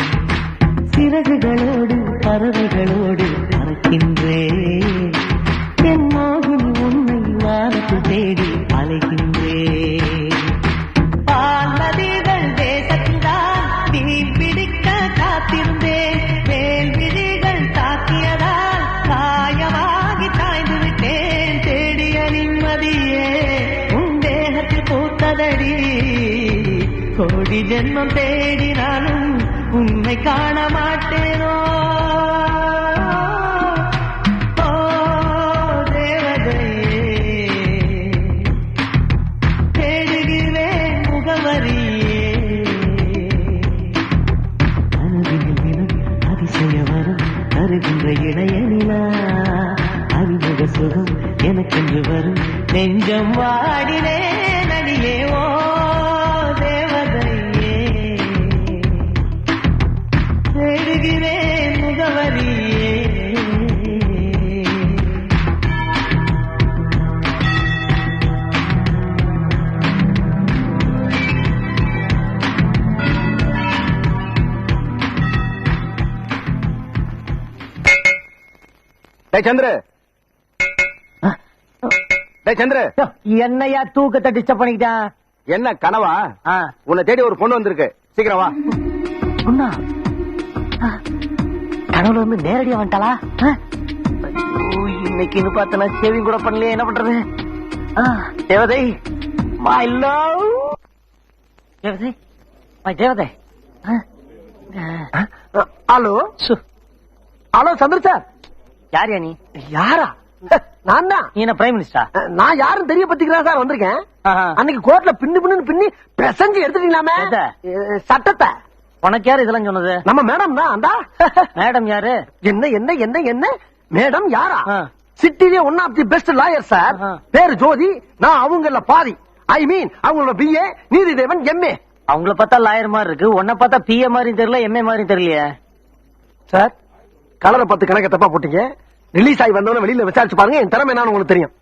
சிறகுகளோடு பறவைகளோடு பறக்கின்றேன், என் மோகினி உன்னை வானத்தில் தேடி அலைகின்றேன். பால் நதிகள் தேசத்தில்தான் மீன் பிடிக்க காத்திருந்தேன், மேல் விதிகள் தாக்கியதால் காயமாகி தாய்ந்து விட்டேன். தேடிய நிம்மதியே உன் தேகத்தில் பூத்ததடி, கோடி ஜென்மம் தேடினாலும் உன்னை காண மாட்டேனோ. ஓ தேவதையே, தேடுகிறேன் முகவரியே. அனுதினம் தினம் அதிசய வரும் தருகின்ற இணைய நிலா, அறிமுக சுகம் எனக்கென்று வரும் நெஞ்சம் வாடினேன் அடியே. ஓ தேவதையே, தேடுகிறேன் முகவரியே. சந்திர, சந்திர, என்னையா தூக்கத்தை டிஸ்டர்ப் பண்ணிக்கிட்டான்? என்ன கனவா? உன்னை தேடி ஒரு பொண்ணு வந்திருக்கு, சீக்கிரம் வா. பொண்ணா? கனவுல வந்து நேரடியா வந்துட்டாளா? இன்னைக்கு பார்த்தனா சேவிங் கூட பண்ணலையே, என்ன பண்றது? தேவதை, மை லவ் தேவதை, மை தேவதை. ஹலோ ஹலோ சந்திர சார். யாரியா நீ? யாரா? நான் தான். நீ என்ன பிரைம் மினிஸ்டரா? நான் யாரும் தெரிய பத்திக்கிறேன் சார் வந்திருக்கேன். அன்னைக்கு கோர்ட்ல பின்னு பிரசஞ்சு எடுத்துட்டீங்களாமே சட்டத்தை. உனக்கு யாரு இதெல்லாம் சொன்னது? நம்ம மேடம் தான். அந்த மேடம் யாரு? என்ன என்ன என்ன என்ன மேடம் யாரா? சிட்டிலே one of the best lawyer sir. பேரு ஜோதி. நான் அவங்கள பாதி. ஐ மீன் அவங்களோட பிஏ, நீதிதேவன் எம்ஏ. அவங்கள பார்த்தா லாயர் மாதிரி இருக்கு, உன்னை பார்த்தா பிஏ மாதிரி தெரியல, எம்ஏ மாதிரி தெரியலையே சார். கலரை 10 கணக்க தப்பா போட்டீங்க. ரிலீஸ் ஆகி வந்தவன வெளியில விசாரிச்சு பாருங்க, என் திறமை என்னன்னு உங்களுக்கு தெரியும்.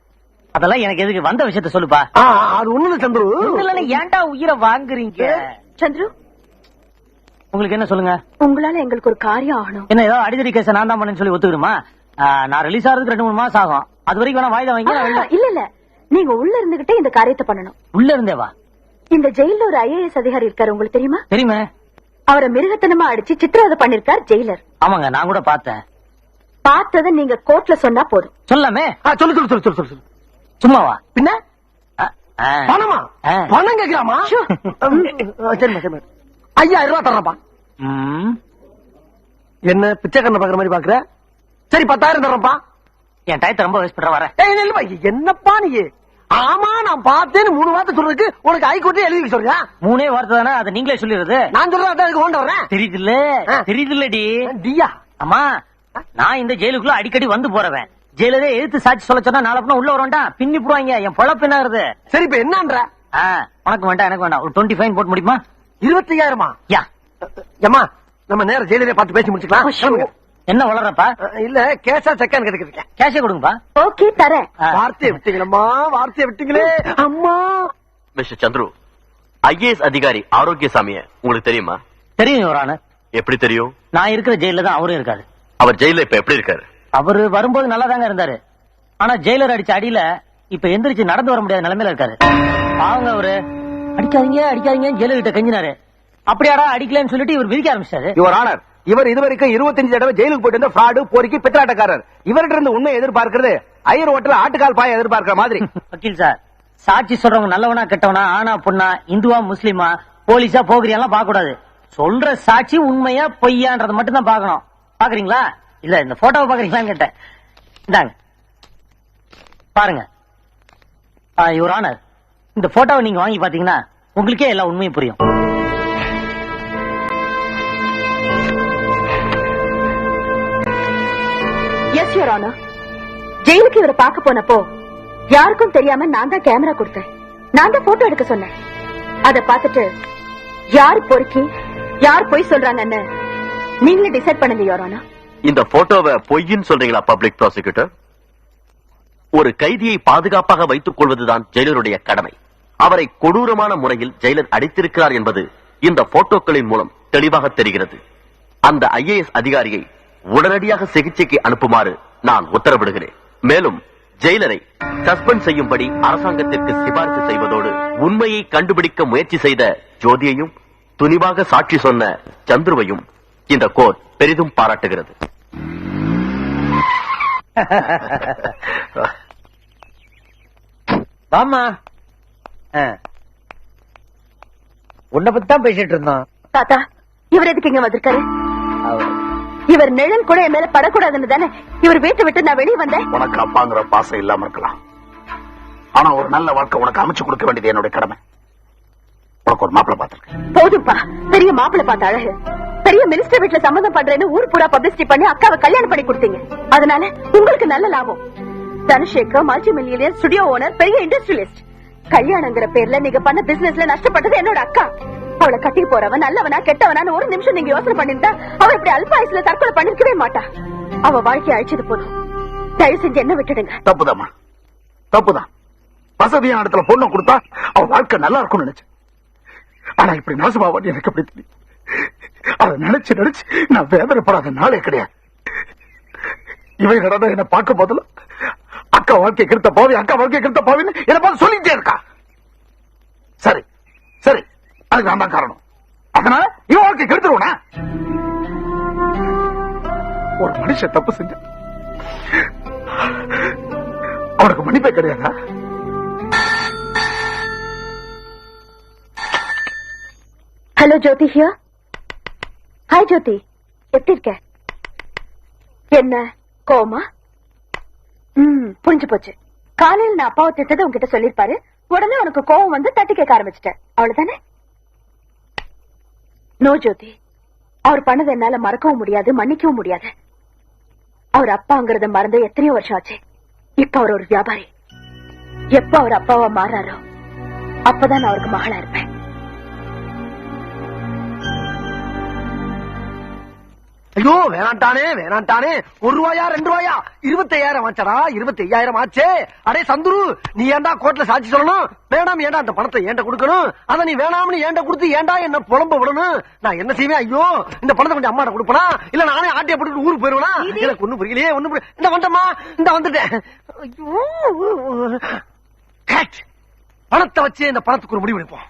அதெல்லாம் எனக்கு எதுக்கு, வந்த விஷயத்த சொல்லுப்பா. அது ஒண்ணு சந்துரு. ஏன்டா உயிரை வாங்குறீங்க? சந்துரு, உங்களுக்கு என்ன சொல்லுங்க? உங்களால எங்களுக்கு ஒரு காரியம் ஆகணும். என்ன ஏதோ அடிதடி கேஸ் நான் தான் பண்ணேன்னு சொல்லி ஒத்துக்கணுமா? நான் ரிலீஸ் ஆகிறதுக்கு 2-3 மாசம் ஆகும். அது வரைக்கும் வேணா வாய்தா வாங்கி. இல்ல இல்ல, நீங்க உள்ள இருந்துகிட்டே இந்த காரியத்தை பண்ணணும். உள்ள இருந்தேவா? இந்த ஜெயில ஒரு IAS அதிகாரி இருக்காரு, உங்களுக்கு தெரியுமா? தெரியுமே. அவரை மிருகத்தனமா அடிச்சு சித்திரவதை பண்ணிருக்கார் ஜெயிலர். ஆமாங்க, நான் கூட பார்த்தேன். பார்த்தத நீங்க கோர்ட்ல சொன்னா போதும். சொல்லாமே. சொல்லு சொல்லு சொல்லு சொல்லு சொல்லு. சும்மாவா? பின்ன பணமா? பணம் கேட்கலாமா? சரி, 5000 ரூபாய் தர்றப்பா. என்ன பிச்சைக்காரனை பாக்குற மாதிரி பாக்குற? சரி 10,000 தர்றப்பா. என் டயத்தை ரொம்ப வேஸ்ட் பண்ற. வர என்னப்பா நீ? ஆமா நான் பார்த்தேன்னு 3 வார்த்தை சொல்றதுக்கு உனக்கு ஹைகோர்ட்டே எழுதி சொல்றியா? 3 வார்த்தை தானே, அதை நீங்களே சொல்லிடுறது. நான் சொல்றேன் அதுக்கு கொண்டு வரேன். தெரியுதுல்ல? தெரியுதுல்லடி டியா? ஆமா, நான் இந்த ஜெயிலுக்குள்ள அடிக்கடி வந்து போறவன். ஜெயிலே எதிர்த்து சாட்சி சொல்ல சொன்னா நாளை உள்ள வரண்டா பின்னி போடுவாங்க. என் பொழப்பு என்ன ஆகுது? சரி இப்ப என்னன்ற? உனக்கு வேண்டாம் எனக்கு வேண்டாம். ஒரு 20 ஃபைன் போட்டு முடியுமா? 25,000? யா ஏமா, நம்ம நேரம் ஜெயிலே பார்த்து பேசி முடிச்சுக்கலாம். என்ன வளர்றப்பா? இல்ல கேஷா செக்கான்னு கேட்டுக்கிட்டு. கேஷே கொடுங்கப்பா. ஓகே தரேன். வார்த்தையை விட்டீங்களம்மா, வார்த்தையை விட்டீங்களே அம்மா. மிஸ்டர் சந்துரு, IAS அதிகாரி ஆரோக்கியசாமிய உங்களுக்கு தெரியுமா? தெரியும் யுவர். எப்படி தெரியும்? நான் இருக்கிற ஜெயில தான் அவரும் இருக்காரு. அவர் ஜெயில இப்ப எப்படி இருக்காரு? அவரு வரும்போது நல்லா தாங்க இருந்தாரு. ஆனா ஜெயிலர் அடிச்ச அடியில இப்ப எந்திரிச்சு நடந்து வர முடியாத நிலைமையில இருக்காரு. அவங்க அவரு அடிக்காதீங்க அடிக்காதீங்க ஜெயிலர் கிட்ட கெஞ்சினாரு. அப்படியாடா அடிக்கலன்னு சொல்லிட்டு இவர் விதிக்க ஆரம்பிச்சாரு. யுவர் ஆனர், இவர் இதுவரைக்கும் 25 தடவை ஜெயிலுக்கு போயிட்டு இருந்த ஃப்ராடு, போரிக்கி, பித்தலாட்டக்காரர். இவர்கிட்ட இருந்து உண்மை எதிர்பார்க்கிறது ஐயர் ஹோட்டல் ஆட்டுக்கால் பாய எதிர்பார்க்கிற மாதிரி. வக்கீல் சார், சாட்சி சொல்றவங்க நல்லவனா கெட்டவனா, ஆனா பொண்ணா, இந்துவா முஸ்லிமா, போலீஸா போகிறியெல்லாம் பார்க்க கூடாது. சொல்ற சாட்சி உண்மையா பொய்யான்றத மட்டும் தான் பார்க்கணும். பாக்குறீங்களா? இல்ல இந்த போட்டோவை பாக்குறீங்களான்னு கேட்டேன். இந்தாங்க பாருங்க. யுவர் ஆனர், இந்த போட்டோவை நீங்க வாங்கி பாத்தீங்கன்னா உங்களுக்கே எல்லா உண்மையும் புரியும். எஸ் யுவர் ஆனர், ஜெயிலுக்கு இவரை பார்க்க போனப்போ யாருக்கும் தெரியாம நான் தான் கேமரா கொடுத்தேன். நான் தான் போட்டோ எடுக்க சொன்னேன். அத பார்த்துட்டு யார் பொறுக்கி யார் பொய் சொல்றாங்கன்னு நீங்களே டிசைட் பண்ணுங்க யுவர் ஆனர். இந்த போட்டோவை பொய்ன்னு சொல்றீங்களா பப்ளிக் ப்ராசிக்யூட்டர்? ஒரு கைதியை பாதுகாப்பாக வைத்துக் கொள்வதுதான் ஜெயிலருடைய கடமை. அவரை கொடூரமான முறையில் ஜெயிலர் அடித்திருக்கிறார் என்பது இந்த போட்டோக்களின் மூலம் தெளிவாக தெரிகிறது. அந்த IAS அதிகாரியை உடனடியாக சிகிச்சைக்கு அனுப்புமாறு நான் உத்தரவிடுகிறேன். மேலும் ஜெயிலரை சஸ்பெண்ட் செய்யும்படி அரசாங்கத்திற்கு சிபாரிசு செய்வதோடு உண்மையை கண்டுபிடிக்க முயற்சி செய்த ஜோதியையும் துணிவாக சாட்சி சொன்ன சந்துருவையும் இந்த கோர்ட் பெரிதும் பாராட்டுகிறது. வாமா, உன்னை பத்தி தான் பேசிட்டு இருந்தோம். தாத்தா, இவர் எதுக்கு இங்க வந்திருக்காரு? இவர் நிழல் கூட என் மேல படக்கூடாதுன்னு தானே இவர் வீட்டை விட்டு நான் வெளியே வந்தேன். உனக்கு அப்பாங்கிற பாசம் இல்லாம இருக்கலாம், ஆனா ஒரு நல்ல வாழ்க்கை உனக்கு அமைச்சு கொடுக்க வேண்டியது என்னுடைய கடமை. உனக்கு ஒரு மாப்பிள்ளை பார்த்திருக்கேன். போதும்பா, பெரிய மாப்பிள்ளை பார்த்த அழகு. பெரிய மினிஸ்டர் வீட்டுல சம்மதம் பண்றேன்னு ஊர் பூரா பப்ளிசிட்டி பண்ணி அக்காவை கல்யாணம் பண்ணி கொடுத்தீங்க. அதனால உங்களுக்கு நல்ல லாபம். Dhanushekar multi million studio owner, பெரிய இண்டஸ்ட்ரியலிஸ்ட். கல்யாணங்கிற பேர்ல நீங்க பண்ண பிசினஸ்ல நஷ்டப்பட்டது என்னோட அக்கா. அவளை கட்டி போறவன் நல்லவனா கெட்டவனான்னு ஒரு நிமிஷம் நீங்க யோசனை பண்ணிருந்தா அவ இப்படி அல்பாயுசுல தற்கொலை பண்ணிருக்கவே மாட்டா. அவ வாழ்க்கையை அழிச்சது போதும். தயவு செஞ்சு என்ன விட்டுடுங்க. தப்புதாம்மா, தப்புதான். வசதியான இடத்துல பொண்ணை கொடுத்தா அவ வாழ்க்கை நல்லா இருக்கும்னு நினைச்சு, ஆனா இப்படி நாசமாவான்னு எனக்கு எப்படி தெரியும்? அதை நினைச்சு நினைச்சு நான் வேதனைப்படாத நாளே கிடையாது. இவை நடந்த என்ன பார்க்க போதில்ல, அக்கா வாழ்க்கை கிருத்த பாவி, அக்கா வாழ்க்கை கிருத்த பாவின்னு என்ன பார்த்து சொல்லிட்டே இருக்கா. சரி சரி, அதுக்கு நான் தான் காரணம். அதனால இவன் வாழ்க்கை கெடுத்துருவனா? ஒரு மனுஷன் தப்பு செஞ்ச அவனுக்கு மன்னிப்பே கிடையாதா? Hello Jyothi here. Hi Jyothi, எப்படி இருக்க? என்ன கோமா? புரிஞ்சு போச்சு. காலையில் நான் அப்பாவை திட்டத்தை உங்ககிட்ட சொல்லிருப்பாரு. உடனே உனக்கு கோவம் வந்து தட்டி கேட்க ஆரம்பிச்சிட்டேன், அவ்வளவுதானே? நோ ஜோதி, அவர் பண்ணதை என்னால மறக்கவும் முடியாது, மன்னிக்கவும் முடியாது. அவர் அப்பாங்கிறத மறந்து எத்தனையோ வருஷம் ஆச்சு. இப்ப அவர் ஒரு வியாபாரி. எப்ப அவர் அப்பாவா மாறாரோ அப்பதான் நான் அவருக்கு மகளா இருப்பேன். ஐயோ வேணாண்டானே வேணாண்டானே. 1 ரூபாயா 2 ரூபாயா 25,000 ஆச்சடா. 25,000 ஆச்சே. அடே சந்துரு, நீ ஏன்டா கோர்ட்ல சாட்சி சொல்லணும்? வேணாம், ஏன்டா அந்த பணத்தை ஏன்ட கொடுக்கணும்? அத நீ வேணாம்னு ஏன்ட கொடுத்து ஏன்டா என்ன புலம்ப விடணும்? நான் என்ன செய்வேன்? ஐயோ, இந்த பணத்தை கொஞ்சம் அம்மாட்ட கொடுப்பனா இல்ல நானே ஆட்டிய போட்டு ஊருக்கு போயிருவனா? எனக்கு ஒண்ணும் புரியலையே, ஒண்ணும் இந்த வந்தமா, இந்த வந்துட்டேன். ஐயோ, பணத்தை வச்சு இந்த பணத்துக்கு ஒரு முடிவு எடுப்போம்.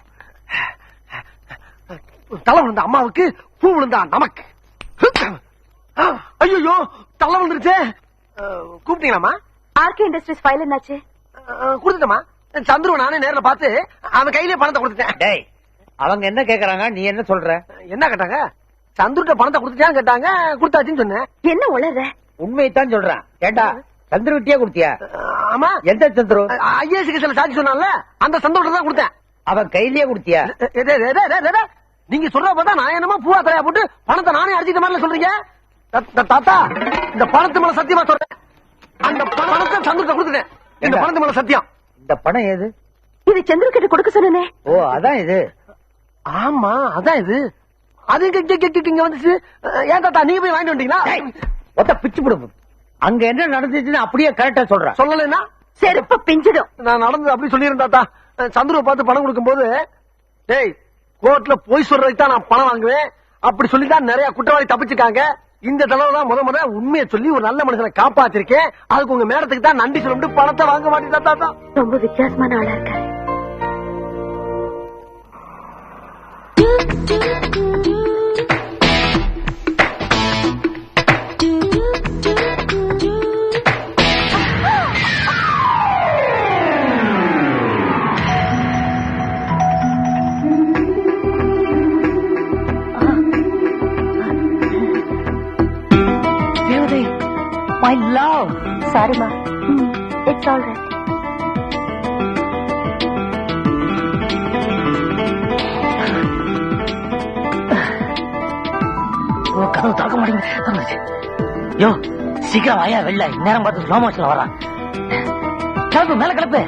தலை விழுந்த அம்மாவுக்கு பூ விழுந்தா நமக்கு. ஐயோ, தலை வந்துருச்சே. கூப்பிட்டீங்களாமா? ஆர்கே இண்டஸ்ட்ரீஸ் ஃபைல் என்னாச்சு? கொடுத்துட்டமா. சந்துரு நானே நேர்ல பார்த்து அவன் கையிலே பணத்தை கொடுத்துட்டேன். டேய், அவங்க என்ன கேக்குறாங்க, நீ என்ன சொல்ற? என்ன கேட்டாங்க? சந்துருட்ட பணத்தை கொடுத்துட்டான்னு கேட்டாங்க. கொடுத்தாச்சுன்னு சொன்னேன். என்ன உளற? உண்மையைத்தான் சொல்றான். ஏண்டா சந்துரு விட்டியா கொடுத்தியா? ஆமா. எந்த சந்துரு? IAS கேஸ்ல சாட்சி சொன்னான்ல, அந்த சந்தோஷம் தான் கொடுத்தேன். அவன் கையிலேயே கொடுத்தியா? நீங்க சொல்ற பார்த்தா நான் என்னமா பூவா தலையா போட்டு பணத்தை நானே அடிச்சிட்ட மாதிரி சொல்றீங்க. தாத்தா, இந்த பணத்து மேல சத்தியமா சொல்றேன், அந்த பணத்தை சந்துருட்ட கொடுத்துட்டேன். இந்த பணத்து மேல சத்தியம். இந்த பணம் ஏது? இது சந்திர கிட்ட கொடுக்க சொன்னே. ஓ, அதான் இது. ஆமா, அதான் இது. அது இங்க வந்துச்சு. ஏன் தாத்தா நீங்க போய் வாங்கிட்டு வந்தீங்களா? ஒத்த பிச்சு போடு. அங்க என்ன நடந்துச்சுன்னு அப்படியே கரெக்டா சொல்றேன். சொல்லலைன்னா செருப்பு பிஞ்சிடும். நான் நடந்தது அப்படி சொல்லிருந்தேன் தாத்தா. சந்துருவை பார்த்து பணம் கொடுக்கும் போது, டேய் கோர்ட்ல போய் சொல்றதுக்கு தான் நான் பணம் வாங்குவேன் அப்படி சொல்லிதான் நிறைய குற்றவாளி தப்பிச்சிருக்காங்க. இந்த தடவை தான் முத உண்மையை சொல்லி ஒரு நல்ல மனுஷனை காப்பாத்திருக்கேன். அதுக்கு உங்க மேடத்துக்கு தான் நன்றி சொல்லிட்டு பணத்தை வாங்க மாட்டேன் தாத்தா. ரொம்ப வித்தியாசமான ஆளா இருக்காரு. My love. Sorry, ma. It's all right. கதவு திறக்க மாட்டேங்குது. யோ, சீக்கிரம் வாயா வெளில. நேரம் பார்த்து ஸ்லோ மோஷன்ல வரான். கிளப்பு, மேல கிளப்பு.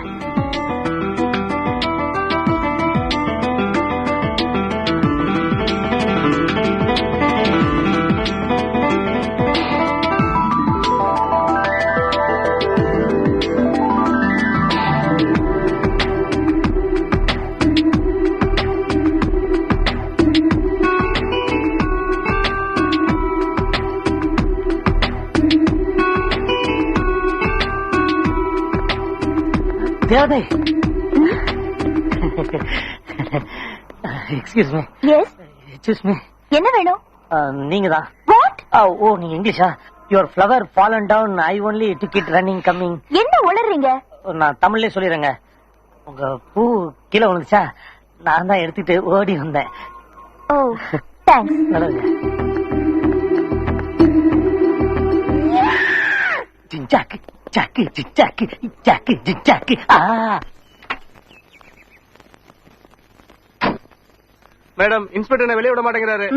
தேவதை excuse me. Yes, excuse me. என்ன வேணும்? நீங்க தான். வாட்? ஓ, நீங்க இங்கிலீஷா? Your flower fallen down, I only took it running coming. என்ன உளறீங்க? நான் தமிழ்லயே சொல்லிடுறேங்க. உங்க பூ கீழே விழுந்துச்சா, நான் தான் எடுத்துட்டு ஓடி வந்தேன். ஓ, தேங்க்ஸ். நல்லது. ஜிஞ்சாக்கு ஜாக்கு ஜிஞ்சாக்கு ஜாக்கு ஜிஞ்சாக்கு. மேடம், இன்ஸ்பெக்டர் வெளியே விட மாட்டேங்கிறாரு.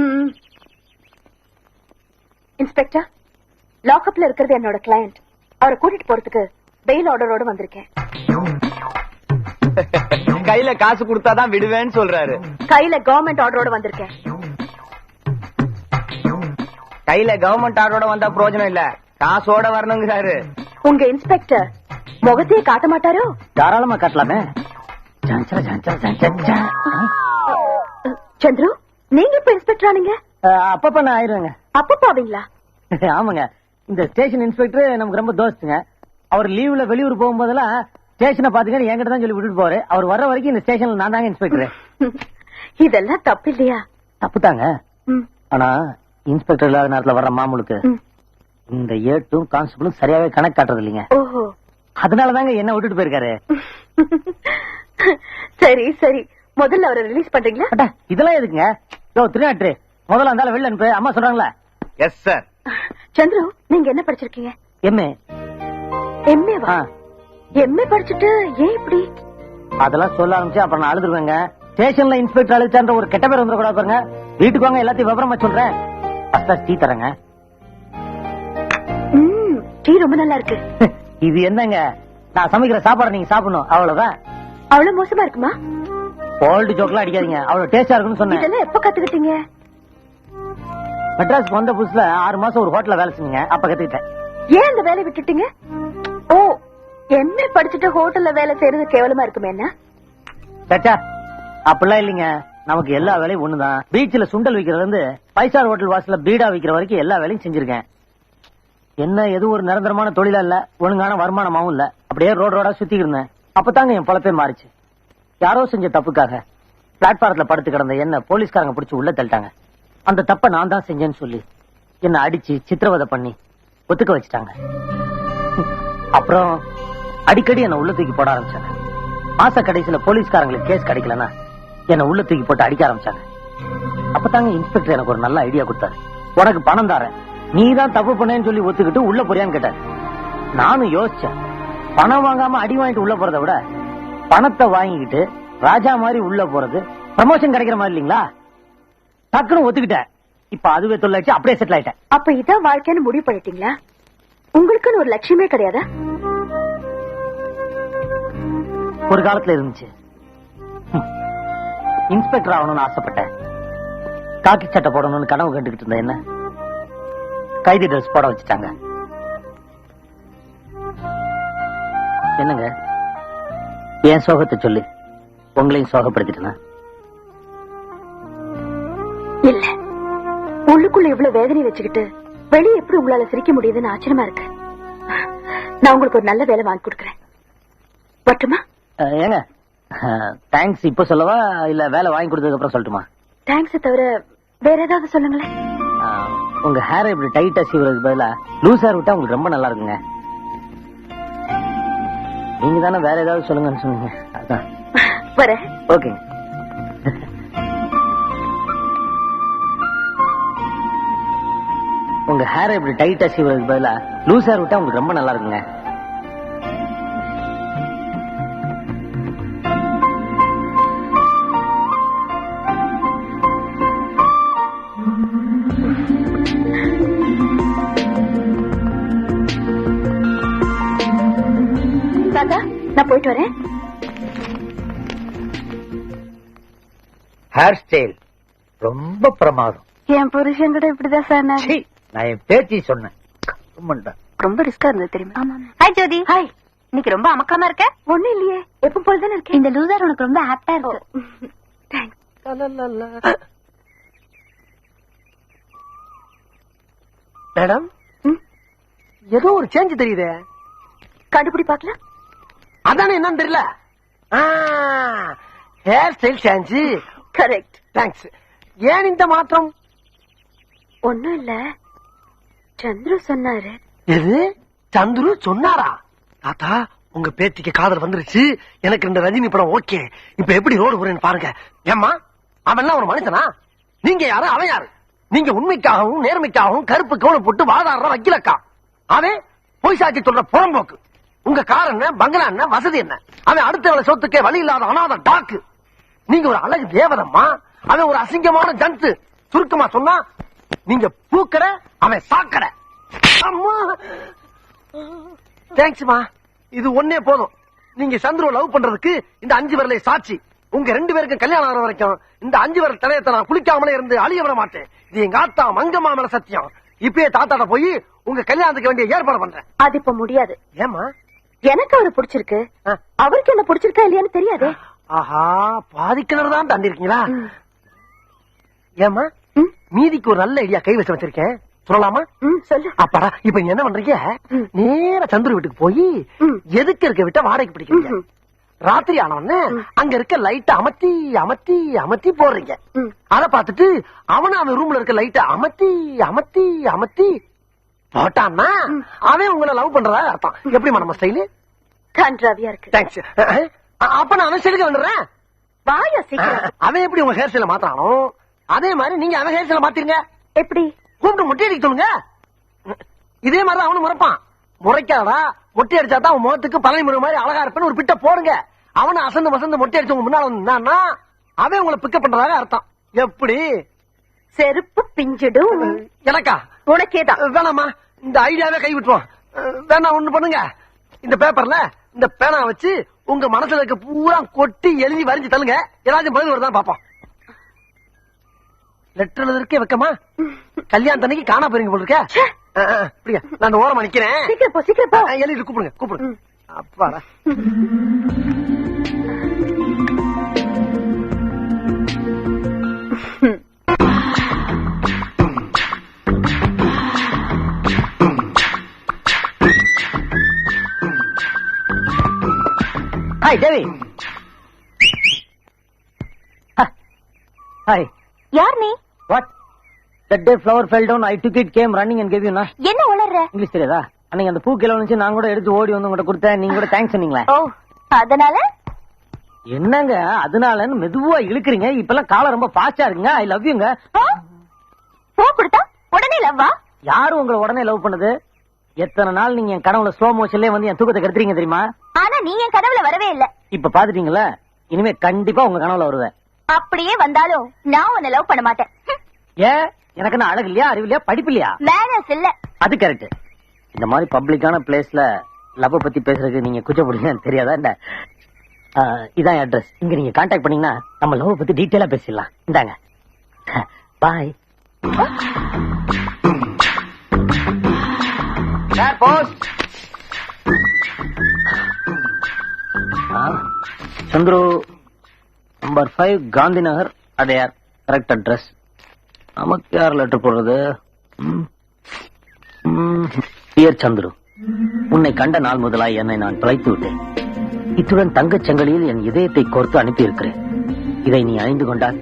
இன்ஸ்பெக்டர், லாக்அப்ல இருக்கிறது என்னோட கிளையண்ட். அவரை கூட்டிட்டு போறதுக்கு பெயில் ஆர்டரோட வந்திருக்கேன். கையில காசு கொடுத்தாதான் விடுவேன்னு சொல்றாரு. கையில கவர்மெண்ட் ஆர்டரோட வந்திருக்கேன். கையில கவர்மெண்ட் ஆர்டரோட வந்தா பிரயோஜனம் இல்ல, காசோட வரணுங்கிறாரு. உங்க இன்ஸ்பெக்டர் முகத்தையே காட்ட மாட்டாரோ? தாராளமா காட்டலாமே. சந்துரு, நீங்க இப்ப இன்ஸ்பெக்டர் ஆனீங்க? அப்பப்ப நான் ஆயிருவேங்க. அப்பப்பாவீங்களா? ஆமாங்க. இந்த ஸ்டேஷன் இன்ஸ்பெக்டர் நமக்கு ரொம்ப தோஸ்துங்க. அவர் லீவ்ல வெளியூர் போகும்போதெல்லாம் ஸ்டேஷனை பாத்துக்க என்கிட்ட தான் சொல்லி விட்டுட்டு போறாரு. அவர் வர்ற வரைக்கும் இந்த ஸ்டேஷன்ல நான் தாங்க இன்ஸ்பெக்டர். இதெல்லாம் தப்பு இல்லையா? தப்பு தாங்க. ஆனா இன்ஸ்பெக்டர் இல்லாத நேரத்துல வர்ற மாமூலுக்கு இந்த ஏட்டும் கான்ஸ்டபிளும் சரியாவே கணக்கு காட்டுறது இல்லைங்க. ஓஹோ, அதனாலதாங்க என்ன விட்டுட்டு போயிருக்காரு. சரி சரி, முதல்ல அவரை ரிலீஸ் பண்றீங்களா? இதெல்லாம் எதுக்குங்க? திருநாட்டு முதல்ல அந்த வெளில அனுப்பு, அம்மா சொல்றாங்களா? Yes sir. சந்துரு, நீங்க என்ன படிச்சிருக்கீங்க? எம்ஏ. எம்ஏவா? எம்ஏ படிச்சுட்டு ஏன் இப்படி? அதெல்லாம் சொல்ல ஆரம்பிச்சு அப்புறம் நான் அழுதுருவேங்க. ஸ்டேஷன்ல இன்ஸ்பெக்டர் அழுத்தான்ற ஒரு கெட்ட பேர் வந்துடக்கூடாது பாருங்க. வீட்டுக்கு வாங்க, எல்லாத்தையும் விவரமா சொல்றேன். டீ தரங்க. டீ ரொம்ப நல்லா இருக்கு. இது என்னங்க, நான் சமைக்கிற சாப்பாடு நீங்க சாப்பிடணும், அவ்வளவுதான். அவ்வளவு மோசமா இருக்குமா? ஓல்டு ஜோக்லாம் அடிக்காதீங்க, அவ்வளவு டேஸ்டா இருக்குன்னு சொன்னேன். இதெல்லாம் எப்ப கத்துக்கிட்டீங்க? மெட்ராஸ்க்கு வந்த புதுசுல 6 மாசம் ஒரு ஹோட்டல்ல வேலை செஞ்சீங்க, அப்ப கத்துக்கிட்டேன். ஏன் அந்த வேலையை விட்டுட்டீங்க? ஓ, எம்ஏ படிச்சுட்டு ஹோட்டல்ல வேலை செய்யறது கேவலமா இருக்குமே. என்ன சச்சா, அப்படிலாம் இல்லைங்க. நமக்கு எல்லா வேலையும் ஒண்ணுதான். பீச்ல சுண்டல் விக்கிறதுல இருந்து 5 ஸ்டார் ஹோட்டல் வாசல்ல பீடா விக்கிற வரைக்கும் எல்லா வேலையும் செஞ்சிருக்கேன். என்ன எதுவும் ஒரு நிரந்தரமான தொழிலா இல்ல, ஒழுங்கான வருமானமாவும் இல்ல. அப்படியே ரோடா சுத்தி இருந்தேன். அப்பதாங்க என் பொழப்பே மாறிச்சு. யாரோ செஞ்ச தப்புக்காக பிளாட்பாரத்துல படுத்து கிடந்த என்ன போலீஸ்காரங்க பிடிச்சு உள்ள தள்ளிட்டாங்க. அந்த தப்ப நான் தான் செஞ்சேன்னு சொல்லி என்ன அடிச்சு சித்திரவதை பண்ணி ஒத்துக்க வச்சுட்டாங்க. அப்புறம் அடிக்கடி என்ன உள்ள தூக்கி போட ஆரம்பிச்சாங்க. மாச கடைசியில போலீஸ்காரங்களுக்கு கேஸ் கிடைக்கலன்னா என்ன உள்ள தூக்கி போட்டு அடிக்க ஆரம்பிச்சாங்க. அப்பதாங்க இன்ஸ்பெக்டர் எனக்கு ஒரு நல்ல ஐடியா கொடுத்தாரு. உனக்கு பணம் தாரேன், நீ தான் தப்பு பண்ணேன்னு சொல்லி ஒத்துக்கிட்டு உள்ள போறியான்னு கேட்டாரு. நானும் யோசிச்சேன், பணம் வாங்காம அடி வாங்கிட்டு உள்ள போறதை விட பணத்தை வாங்கிக்கிட்டு ராஜா மாதிரி உள்ள போறது ப்ரமோஷன் கிடைக்கிற மாதிரி இல்லீங்களா? டக்குன்னு ஒத்துக்கிட்டேன். இப்ப அதுவே தொல்லாச்சு, அப்படியே செட்டில் ஆயிட்டேன். அப்ப இதான் வாழ்க்கைன்னு முடிவு பண்ணிட்டீங்களா? உங்களுக்குன்னு ஒரு லட்சியமே கிடையாதா? ஒரு காலத்துல இருந்துச்சு. இன்ஸ்பெக்டர் ஆகணும்னு ஆசைப்பட்டேன். காக்கி சட்டை போடணும்னு கனவு கண்டுகிட்டு இருந்த என்ன கைதி ட்ரெஸ் போட வச்சுட்டாங்க. என்னங்க, என் சோகத்தை சொல்லி உங்களையும் சோகப்படுத்திட்டேனா? இல்ல, உள்ளுக்குள்ள இவ்வளவு வேதனை வச்சுக்கிட்டு வெளியே எப்படி உங்களால சிரிக்க முடியுதுன்னு ஆச்சரியமா இருக்கு. நான் உங்களுக்கு ஒரு நல்ல வேலை வாங்கி கொடுக்கறேன். பட்டுமா? ஏங்க, தேங்க்ஸ் இப்ப சொல்லவா இல்ல வேலை வாங்கி கொடுத்ததுக்கு அப்புறம் சொல்லட்டுமா? தேங்க்ஸ் தவிர வேற ஏதாவது சொல்லுங்களேன். உங்க ஹேரை இப்படி டைட்டா சீவுறதுக்கு பதிலா லூஸ் ஹேர் விட்டா உங்களுக்கு ரொம்ப நல்லா இருக்குங்க. நீங்க தானே வேற ஏதாவது சொல்லுங்கன்னு சொன்னீங்க, அதான். வர ஓகே. உங்க ஹேரை இப்படி டைட்டா சீவுறதுக்கு பதிலா லூஸ் ஹேர் விட்டா உங்களுக்கு ரொம்ப நல்லா இருக்குங்க. தாத்தா, நான் போயிட்டு வரேன். ஹேர் ஸ்டைல் ரொம்ப பிரமாதம். என் புருஷன் கூட இப்படிதான் சார். நான் என் பேச்சு சொன்னேன். ரொம்ப ரிஸ்கா இருந்தது தெரியுமா? ஹாய் ஜோதி. ஹாய். இன்னைக்கு ரொம்ப அமக்காம இருக்க. ஒண்ணு இல்லையே, எப்ப போலதானே இருக்கேன். இந்த லூசர் உனக்கு ரொம்ப ஆப்டா இருக்கு. மேடம், ஏதோ ஒரு சேஞ்ச் தெரியுதே. கண்டுபிடி பாக்கலாம். அதானே என்னன்னு தெரியல. Hair style change. Correct. Thanks. ஏன் இந்த மாற்றம்? ஒண்ணும் இல்ல, சந்துரு சொன்னாரு. எது? சந்துரு சொன்னாரா? தாத்தா, உங்க பேத்திக்கு காதல் வந்துருச்சு. எனக்கு இந்த ரஜினி படம் ஓகே. இப்ப எப்படி ரோடு போறேன்னு பாருங்க. ஏம்மா, அவன் ஒரு மனுஷனா? நீங்க யாரு, அவன் யாரு? நீங்க உண்மைக்காகவும் நேர்மைக்காகவும் கருப்பு கவுன போட்டு வாதாடுற வக்கீலக்கா. அவன் பொய் சாட்சி சொல்ற புறம்போக்கு. உங்க கார் என்ன, பங்களா என்ன, வசதி என்ன? அவன் அடுத்த வேலை சொத்துக்கே வழி இல்லாத அனாத டாக்கு. நீங்க ஒரு அழகு தேவதம்மா, அவன் ஒரு அசிங்கமான ஜந்து. சுருக்கமா சொன்னா நீங்க பூக்கற, அவன் சாக்கற. அம்மா, தேங்க்ஸ்மா. இது ஒன்னே போதும். நீங்க சந்துரு லவ் பண்றதுக்கு இந்த 5 விரலை சாட்சி. உங்க 2 பேருக்கு கல்யாணம் ஆகிற வரைக்கும் இந்த 5 விரல் தலையத்தை நான் குளிக்காமலே இருந்து அழிய விட மாட்டேன். இது எங்க ஆத்தா மங்கம்மா மேல சத்தியம். இப்பயே தாத்தாட்ட போய் உங்க கல்யாணத்துக்கு வேண்டிய ஏற்பாடு பண்றேன். அது இப்ப முடியாது. ஏமா? எனக்கு அவரு பிடிச்சிருக்கு, அவருக்கு என்ன பிடிச்சிருக்கா இல்லையான்னு தெரியாது. ஆஹா, பாதிக்கிணறு தான் தாண்டி இருக்கீங்களா? ஏமா, மீதிக்கு ஒரு நல்ல ஐடியா கை வச்சு வச்சிருக்கேன், சொல்லலாமா? சொல்லு. அப்பாடா, இப்ப நீ என்ன பண்றீங்க? நேர சந்துரு வீட்டுக்கு போய் எதுக்கு இருக்க விட்ட வாடகைக்கு பிடிக்கிறீங்க. ராத்திரி ஆனவொன்னு அங்க இருக்க லைட்ட அமர்த்தி அமர்த்தி அமர்த்தி போடுறீங்க. அத பாத்துட்டு அவன் ரூம்ல இருக்க லைட்ட அமர்த்தி அமர்த்தி அமர்த்தி போட்டான்னா அவன் உங்களை லவ் பண்றதா அர்த்தம். எப்படிமா நம்ம ஸ்டைலு? கன்றாவியா இருக்கு. தேங்க்ஸ். அப்ப நான் அவன் ஸ்டைலுக்கு வந்துடுறேன். வாயா சீக்கிரம். அவன் எப்படி உங்க ஹேர் ஸ்டைல மாத்தானோ அதே மாதிரி நீங்க அவன் ஹேர் ஸ்டைல மாத்திருங்க. எப்படி? கூப்பிட்டு மொட்டை அடிக்க சொல்லுங்க. இதே மாதிரி அவனு முறைப்பான். முறைக்காதா, மொட்டை அடிச்சா தான் முகத்துக்கு பழனி முறை மாதிரி அழகா இருப்பேன்னு ஒரு பிட்ட போடுங்க. அவனை அசந்து மசந்து மொட்டை அடிச்சவங்க முன்னால வந்தான்னா அவன் உங்களை பிக்கப் பண்றதாக அர்த்தம். எப்படி? செருப்பு பிஞ்சிடும். எனக்கா? உனக்கேதான். வேணாமா, இந்த ஐடியாவே கை விட்டுருவோம். வேணா, ஒண்ணு பண்ணுங்க. இந்த பேப்பர்ல இந்த பேனா வச்சு உங்க மனசுல இருக்க பூரா கொட்டி எழுதி வரைஞ்சு தள்ளுங்க. ஏதாச்சும் பதில் வருதான் பாப்போம். லெட்டர் எழுதுறதுக்கே வைக்கமா? கல்யாணத்தன்னைக்கு காணா போறீங்க போல இருக்க. நான் அந்த ஓரமா நிக்கிறேன். சீக்கிரம் போ, சீக்கிரம் போ. எழுதி கூப்பிடுங்க, கூப்பிடுங்க. அப்பாடா. Hi, Devi. Hi. யார் நீ? What? That day flower fell down, I took it, came running and gave you, na? என்ன உளறற? இங்கிலீஷ் தெரியாதா? அன்னைக்கு அந்த பூ கிலோ வந்துச்சு, நான் கூட எடுத்து ஓடி வந்து உங்கள்ட்ட கொடுத்தேன். நீங்க கூட தேங்க்ஸ் சொன்னீங்களா? ஓ, அதனால? என்னங்க அதனாலன்னு மெதுவா இழுக்கிறீங்க. இப்பெல்லாம் காலம் ரொம்ப பாஸ்டா இருக்குங்க. ஐ லவ் யூங்க. பூ கொடுத்தா உடனே லவ்வா? யாரும் உங்களை உடனே லவ் பண்ணுது? எத்தனை நாள் நீங்க என் கனவுல ஸ்லோ மோஷன்லயே வந்து என் தூக்கத்தை கெடுத்துறீங்க தெரியுமா? ஆனா நீ என் கனவுல வரவே இல்ல. இப்ப பாத்துட்டீங்களா? இனிமே கண்டிப்பா உங்க கனவுல வருவேன். அப்படியே வந்தாலும் நான் உன்னை லவ் பண்ண மாட்டேன். ஏன்? எனக்கு என்ன அழகு இல்லையா, அறிவு இல்லையா, படிப்பு இல்லையா? மேனர்ஸ் இல்ல. அது கரெக்ட். இந்த மாதிரி பப்ளிக்கான பிளேஸ்ல லவ் பத்தி பேசுறதுக்கு நீங்க கூச்சப்படுவீங்கன்னு தெரியாதா? இதான் அட்ரஸ். இங்க நீங்க கான்டாக்ட் பண்ணீங்கன்னா நம்ம லவ் பத்தி டீட்டெயிலா பேசிடலாம். இந்தாங்க. Bye. Chandru, number 5 Gandhi Nagar, Adyar. Correct address. நமக்கு யார் லெட்டர் போடுறது? டியர் சந்துரு, உன்னை கண்ட நாள் முதலாய் என்னை நான் தொலைத்து விட்டேன். இத்துடன் தங்கச் சங்கிலியில் என் இதயத்தை கோர்த்து அனுப்பியிருக்கிறேன். இதை நீ அணிந்து கொண்டால்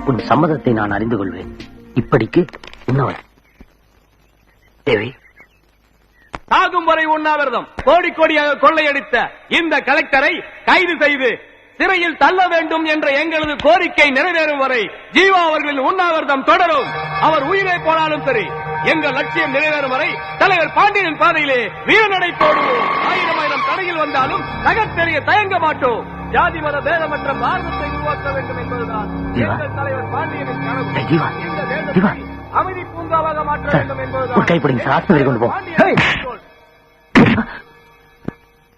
உன் சம்மதத்தை நான் அறிந்து கொள்வேன். இப்படிக்கு உன்னவன். தேவி. சாகும் வரை உண்ணாவிரதம் கோடி கோடியாக கொள்ளையடித்த இந்த கலெக்டரை கைது செய்து சிறையில் தள்ள வேண்டும் என்ற எங்களது கோரிக்கை நிறைவேறும் வரை ஜீவா அவர்களின் உண்ணாவிரதம் தொடரும். அவர் உயிரை போனாலும் சரி, எங்கள் லட்சியம் நிறைவேறும் வரை தலைவர் பாண்டியன் பாதையிலே வீரநடை போடுவோம். 1000 தடையில் வந்தாலும் நகர்த்தெறிய தயங்க மாட்டோம். ஜாதி மத பேதமற்ற பாரதத்தை உருவாக்க வேண்டும் என்பதுதான் எங்கள் தலைவர் பாண்டியனின் கனவு. இந்த தேசத்தை அமைதி பூங்காவாக மாற்ற வேண்டும் என்பதுதான். கைப்பிடிங்க சார், ஆஸ்பத்திரி கொண்டு போ.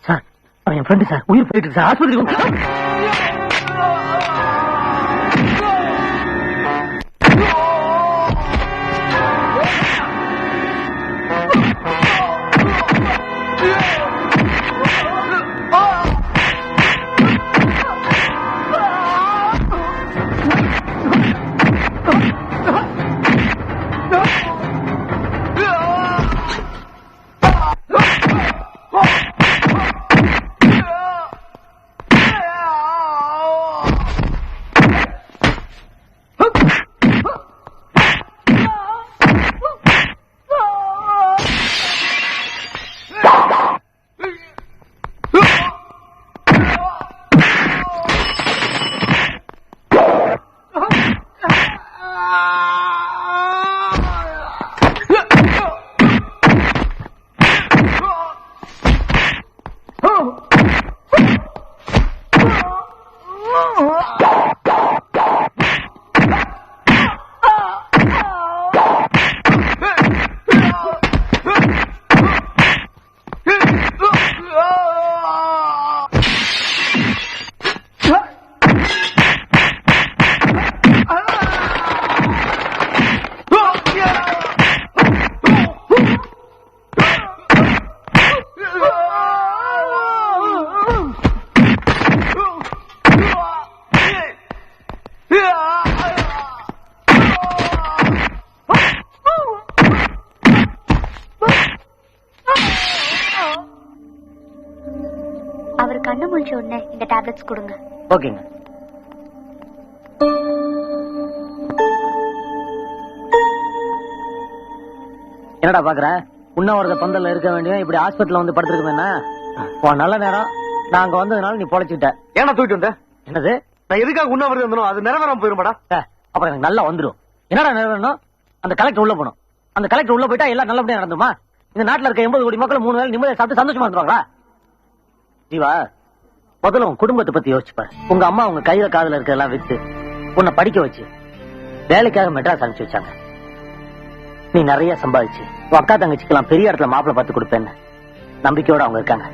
சார், அவன் என் ஃப்ரெண்டு சார், உயிர் போயிட்டு சார், ஆஸ்பத்திரி கொண்டு போ. முழிச்ச உடனே இந்த டேப்லெட்ஸ் கொடுங்க. ஓகேங்க. என்னடா பாக்குற? உண்ணாவிரத பந்தல்ல இருக்க வேண்டிய இப்படி ஹாஸ்பிட்டல்ல வந்து படுத்திருக்கேன்னா உன் நல்ல நேரம். நான் அங்க வந்ததுனால நீ பொழைச்சுக்கிட்ட. ஏன்னா தூக்கிட்டு வந்த? என்னது? நான் எதுக்காக உண்ணாவிரதம் இருந்தோம்? அது நிறைவேறாம போயிருமாடா. அப்புறம் எனக்கு நல்லா வந்துடும். என்னடா நிறைவேறணும்? அந்த கலெக்டர் உள்ள போகணும். அந்த கலெக்டர் உள்ள போயிட்டா எல்லாம் நல்லபடியா நடந்துமா? இந்த நாட்டுல இருக்க 80 கோடி மக்கள் 3 வேளை நிம்மதியா சாப்பிட்டு சந்தோஷமா இருந்துருவாங்களா? ஜீவா, முதல்ல உன் குடும்பத்தை பத்தி யோசிச்சுப்பாரு. உங்க அம்மா உங்க கையில காதுல இருக்கிறதெல்லாம் வித்து உன்னை படிக்க வச்சு வேலைக்காக மெட்ராஸ் அனுப்பிச்சு வச்சாங்க. நீ நிறைய சம்பாதிச்சு உன் அக்கா தங்கச்சிக்கெல்லாம் பெரிய இடத்துல மாப்பிள்ளை பார்த்து கொடுப்பேன்னு நம்பிக்கையோட அவங்க இருக்காங்க.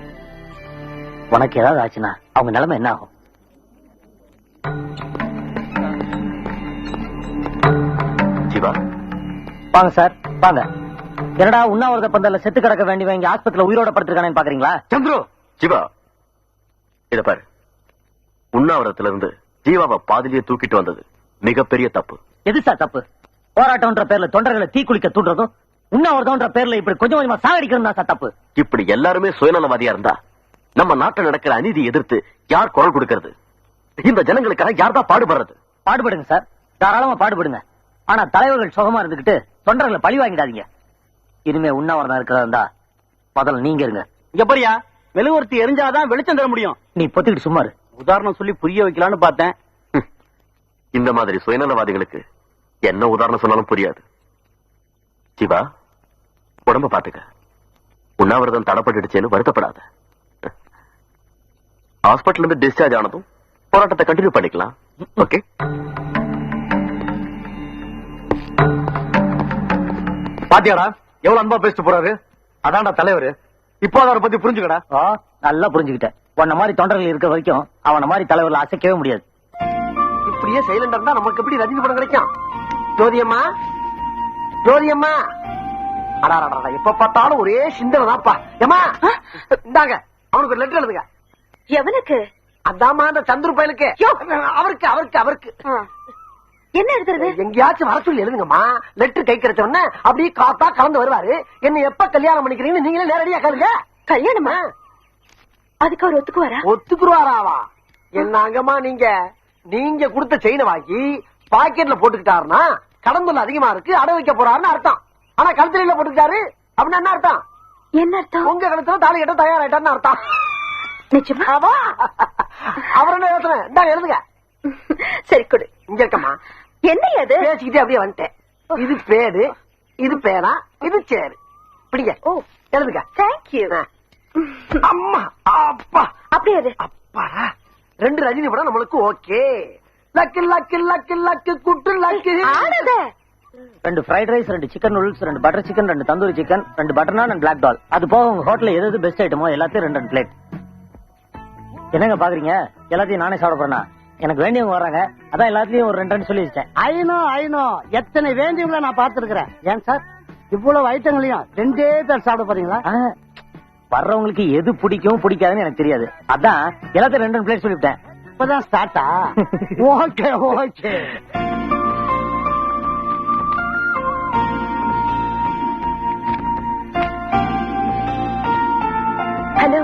உனக்கு ஏதாவது ஆச்சுன்னா அவங்க நிலைமை என்ன ஆகும்? ஜீவா, வாங்க சார், வாங்க. என்னடா உண்ணாவிரத பந்தல்ல செத்து கிடக்க வேண்டியவன் இங்க ஆஸ்பத்திரியில உயிரோட படுத்திருக்கானு பாக்குறீங்களா? சந்துரு, ஜீவா இத பாரு. உண்ணாவிரதத்துல இருந்து ஜீவாவை பாதிலேயே தூக்கிட்டு வந்தது மிகப்பெரிய தப்பு. எது சார் தப்பு? போராட்டம்ன்ற பேர்ல தொண்டர்களை தீக்குளிக்க தூண்டுறதும் உண்ணாவிரதம்ன்ற பேர்ல இப்படி கொஞ்சம் கொஞ்சமா சாகடிக்கிறது தான் சார் தப்பு. இப்படி எல்லாருமே சுயநலவாதியா இருந்தா நம்ம நாட்டில் நடக்கிற அநீதி எதிர்த்து யார் குரல் கொடுக்கிறது? இந்த ஜனங்களுக்காக யார் தான் பாடுபடுறது? பாடுபடுங்க சார், தாராளமா பாடுபடுங்க. ஆனா தலைவர்கள் சுகமா இருந்துகிட்டு தொண்டர்களை பழி வாங்கிடாதீங்க. இனிமே உண்ணாவிரதம் இருக்கிறதா இருந்தா முதல்ல நீங்க இருங்க. இங்க பாரியா, மெழுகுவர்த்தி எரிஞ்சாதான் வெளிச்சம் தர முடியும். நீ பொத்திக்கிட்டு சும்மா இரு. உதாரணம் சொல்லி புரிய வைக்கலான்னு பார்த்தேன். இந்த மாதிரி சுயநலவாதிகளுக்கு என்ன உதாரணம் சொன்னாலும் புரியாது. ஜீவா, உடம்ப பாத்துக்க. உண்ணாவிரதம் தடப்பட்டுடுச்சேன்னு வருத்தப்படாத. ஹாஸ்பிட்டல் இருந்து டிஸ்சார்ஜ் ஆனதும் போராட்டத்தை கண்டினியூ பண்ணிக்கலாம். ஓகே? பாத்தியாடா எவ்வளவு அன்பா பேசிட்டு போறாரு? அதான்டா தலைவர். இப்போ அவரை பத்தி புரிஞ்சுக்கடா. நல்லா புரிஞ்சுக்கிட்டேன். உன்ன மாதிரி தொண்டர்கள் இருக்க வரைக்கும் அவன மாதிரி தலைவர்கள் அசைக்கவே முடியாது. இப்படியே சைலண்டா இருந்தா நமக்கு எப்படி ரஜினி படம் கிடைக்கும்? ஜோதியம்மா, ஜோதியம்மா, அடாடா எப்ப பார்த்தாலும் ஒரே சிந்தனை தான்ப்பா. ஏமா இந்தாங்க, அவனுக்கு ஒரு லெட்டர் எழுதுங்க. எவனுக்கு? அதாமா அந்த சந்துரு பயலுக்கு. அவருக்கு அவருக்கு அவருக்கு என்ன எழுதுறது? எங்கேயாச்சும் வர சொல்லி எழுதுங்கம்மா. லெட்டர் கை கிடைச்ச உடனே அப்படியே காத்தா கலந்து வருவாரு. என்ன எப்ப கல்யாணம் பண்ணிக்கிறீங்கன்னு நீங்களே நேரடியா கேளுங்க. கல்யாணமா? அதுக்கு அவர் ஒத்துக்குவாரா? ஒத்துக்குருவாராவா? என்னங்கம்மா நீங்க நீங்க கொடுத்த செயினை வாங்கி பாக்கெட்ல போட்டுக்கிட்டாருன்னா கடம்புல அதிகமா இருக்கு, அடை வைக்க போறாருன்னு அர்த்தம். ஆனா கழுத்துல போட்டுக்கிட்டாரு அப்படின்னா என்ன அர்த்தம்? என்ன அர்த்தம்? உங்க கழுத்துல தாலி கட்ட தயாராயிட்டான்னு அர்த்தம். நிச்சயமா? அவர் என்ன யோசனை? இந்தாங்க எழுதுங்க. சரி கொடு. இங்க இருக்கம்மா. என்ன அது? பேசிக்கிட்டே அப்படியே வந்துட்டேன். இது பேடு, இது பேனா, இது சேரு. பிடிங்க. ஓ, எழுதுங்க. தேங்க்யூ. அம்மா, அப்பா, அப்படியே அது. அப்பா, 2 ரஜினி படம் நம்மளுக்கு okay. Luck luck luck luck good luck. 2 fried rice, 2 chicken noodles, 2 butter chicken, 2 tandoori chicken, 2 butter naan, 2 black டால். அது போக உங்க ஹோட்டல்ல எது பெஸ்ட் ஐட்டமோ எல்லாத்தையும் 2 பிளேட். என்னங்க பாக்குறீங்க? எல்லாத்தையும் நானே சாப்பிட போறேனா? எனக்கு வேண்டியவங்க வர்றாங்க, அதான் எல்லாத்தையும் ஒரு 2 சொல்லி வச்சேன். ஐநோ எத்தனை வேண்டியவங்கள நான் பாத்துருக்கிறேன். ஏன் சார் இவ்வளவு ஐட்டங்களையும் 2 பேர் சாப்பிட போறீங்களா? வர்றவங்களுக்கு எது பிடிக்கும் பிடிக்காதுன்னு எனக்கு தெரியாது, அதான் எல்லாத்தையும் 2 பிளேட் சொல்லிவிட்டேன். இப்பதான் ஸ்டார்ட்டா? Okay okay. ஹலோ.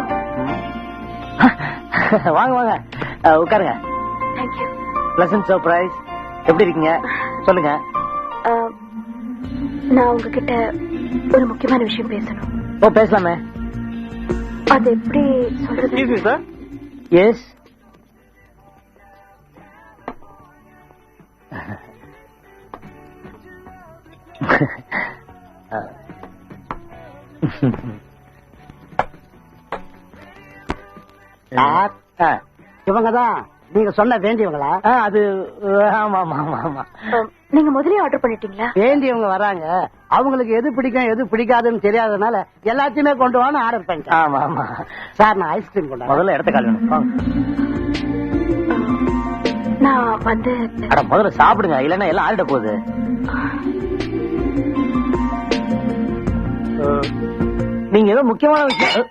வாங்க வாங்க, உட்காருங்க. தேங்க்யூ. Pleasant surprise. எப்படி இருக்கீங்க? சொல்லுங்க. நான் உங்ககிட்ட ஒரு முக்கியமான விஷயம் பேசணும். ஓ, பேசலாமே. அது எப்படி சொல்றது? சார். எஸ். இவங்கதான் நீங்க சொன்ன வேண்டியவங்களா? அது ஆமா ஆமா ஆமா. நீங்க முதலே ஆர்டர் பண்ணிட்டீங்களா? வேண்டியவங்க வராங்க, அவங்களுக்கு எது பிடிக்கும் எது பிடிக்காதுன்னு தெரியாதனால எல்லாத்தையுமே கொண்டு வான்னு ஆர்டர் பண்ணிட்டேன். ஆமா ஆமா சார், நான் ஐஸ்கிரீம் கொண்டு முதல்ல இடத்த கால். நான் வந்து முதல்ல சாப்பிடுங்க, இல்லன்னா எல்லாம் ஆறிட போகுது. நீங்க ஏதோ முக்கியமான விஷயம்.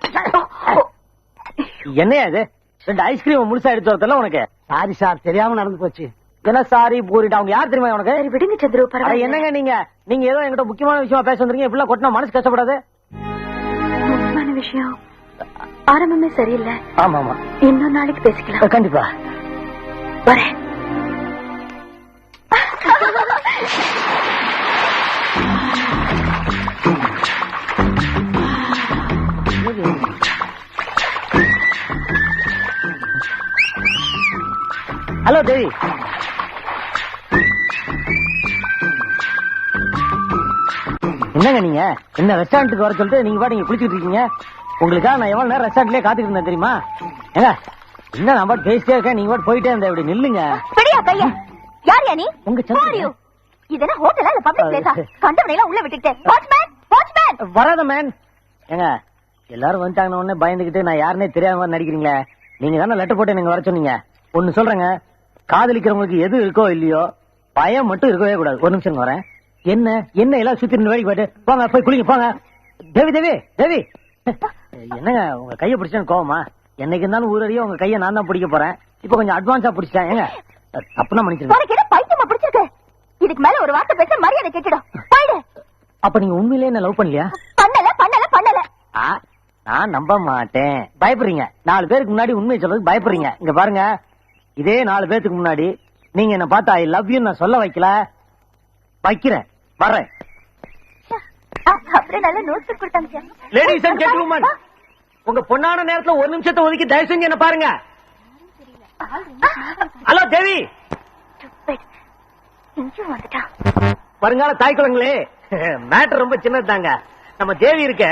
என்னையா இது? 2 ஐஸ்கிரீம் முழுசா எடுத்து வரல உனக்கு? சாரி சார், தெரியாம நடந்து போச்சு. என்ன சாரி போரிட்டு? அவங்க யார் தெரியுமா உனக்கு? விடுங்க சந்திரு, பரவாயில்லை. என்னங்க நீங்க ஏதோ என்கிட்ட முக்கியமான விஷயமா பேச வந்தீங்க, இப்படிலாம் கொட்டினா மனசு கஷ்டப்படாது? முக்கியமான விஷயம் ஆரம்பமே சரியில்லை. ஆமா ஆமா, இன்னொரு நாளைக்கு பேசிக்கலாம். கண்டிப்பா வரேன். ஹலோ தேவி. என்னங்க நீங்க என்ன ரெஸ்டாரண்ட்டுக்கு வர சொல்லிட்டு நீங்க பாட்டு குளிச்சுட்டு இருக்கீங்க? உங்களுக்காக நான் எவ்வளவு நேரம் ரெஸ்டாரண்ட்லயே காத்துட்டு இருந்தேன் தெரியுமா? ஏங்க என்ன நான் பாட்டு பேசிட்டே இருக்கேன், நீங்க பாட்டு போயிட்டே இருந்த. இப்படி நில்லுங்க. பெரியா கையா யார் யா நீ? உங்க சந்திரன். இதெல்லாம் ஹோட்டலா இல்ல பப்ளிக் பிளேஸா? கண்டவனையெல்லாம் உள்ள விட்டுட்டேன். வாட்ச்மேன் வராத மேன். ஏங்க எல்லாரும் வந்துட்டாங்க உடனே பயந்துகிட்டு நான் யாருன்னே தெரியாம நடிக்கிறீங்களே. நீங்க தானே லெட்டர் போட்டு நீங்க வர சொன்னீங்க. ஒன்னு சொல்றேங்க, காதலிக்கிறவங்களுக்கு எது இருக்கோ இல்லையோ பயம் மட்டும் இருக்கவே கூடாது. ஒரு நிமிஷம் வரேன். என்ன என்ன எல்லாம் சுத்தி வேடிக்கை போயிட்டு போங்க, போய் குளிங்க போங்க. தேவி தேவி தேவி என்னங்க உங்க கையை பிடிச்சேன்னு கோவமா? என்னைக்கு இருந்தாலும் ஊரறிய உங்க கையை நான் தான் பிடிக்க போறேன். இப்ப கொஞ்சம் அட்வான்ஸா பிடிச்சிட்டேன். ஏங்க தப்புனா மன்னிச்சிருங்க. பைத்தியமா பிடிச்சிருக்கு. இதுக்கு மேல ஒரு வார்த்தை பேச மரியாதை கேட்டுடும். போயிடு. அப்ப நீங்க உண்மையிலேயே என்ன லவ் பண்ணலையா? பண்ணல. நான் நம்ப மாட்டேன். பயப்படுறீங்க. 4 பேருக்கு முன்னாடி உண்மையை சொல்றதுக்கு பயப்படுறீங்க. இங்க பாருங்க, இதே 4 பேருக்கு முன்னாடி நீங்க என்ன பார்த்தா ஐ லவ் யூ நான் சொல்ல வைக்கிறேன். வர்றேன். அப்படியே நல்ல நோட்ஸ் கொடுத்தாங்க. லேடிஸ் அண்ட் ஜென்டில்மேன், உங்க பொண்ணான நேரத்துல ஒரு நிமிஷத்தை ஒதுக்கி தயவு செஞ்சு என்ன பாருங்க. ஹலோ தேவி. வருங்கால தாய் குழந்தைங்களே, மேட்டர் ரொம்ப சின்னதாங்க. நம்ம தேவி இருக்க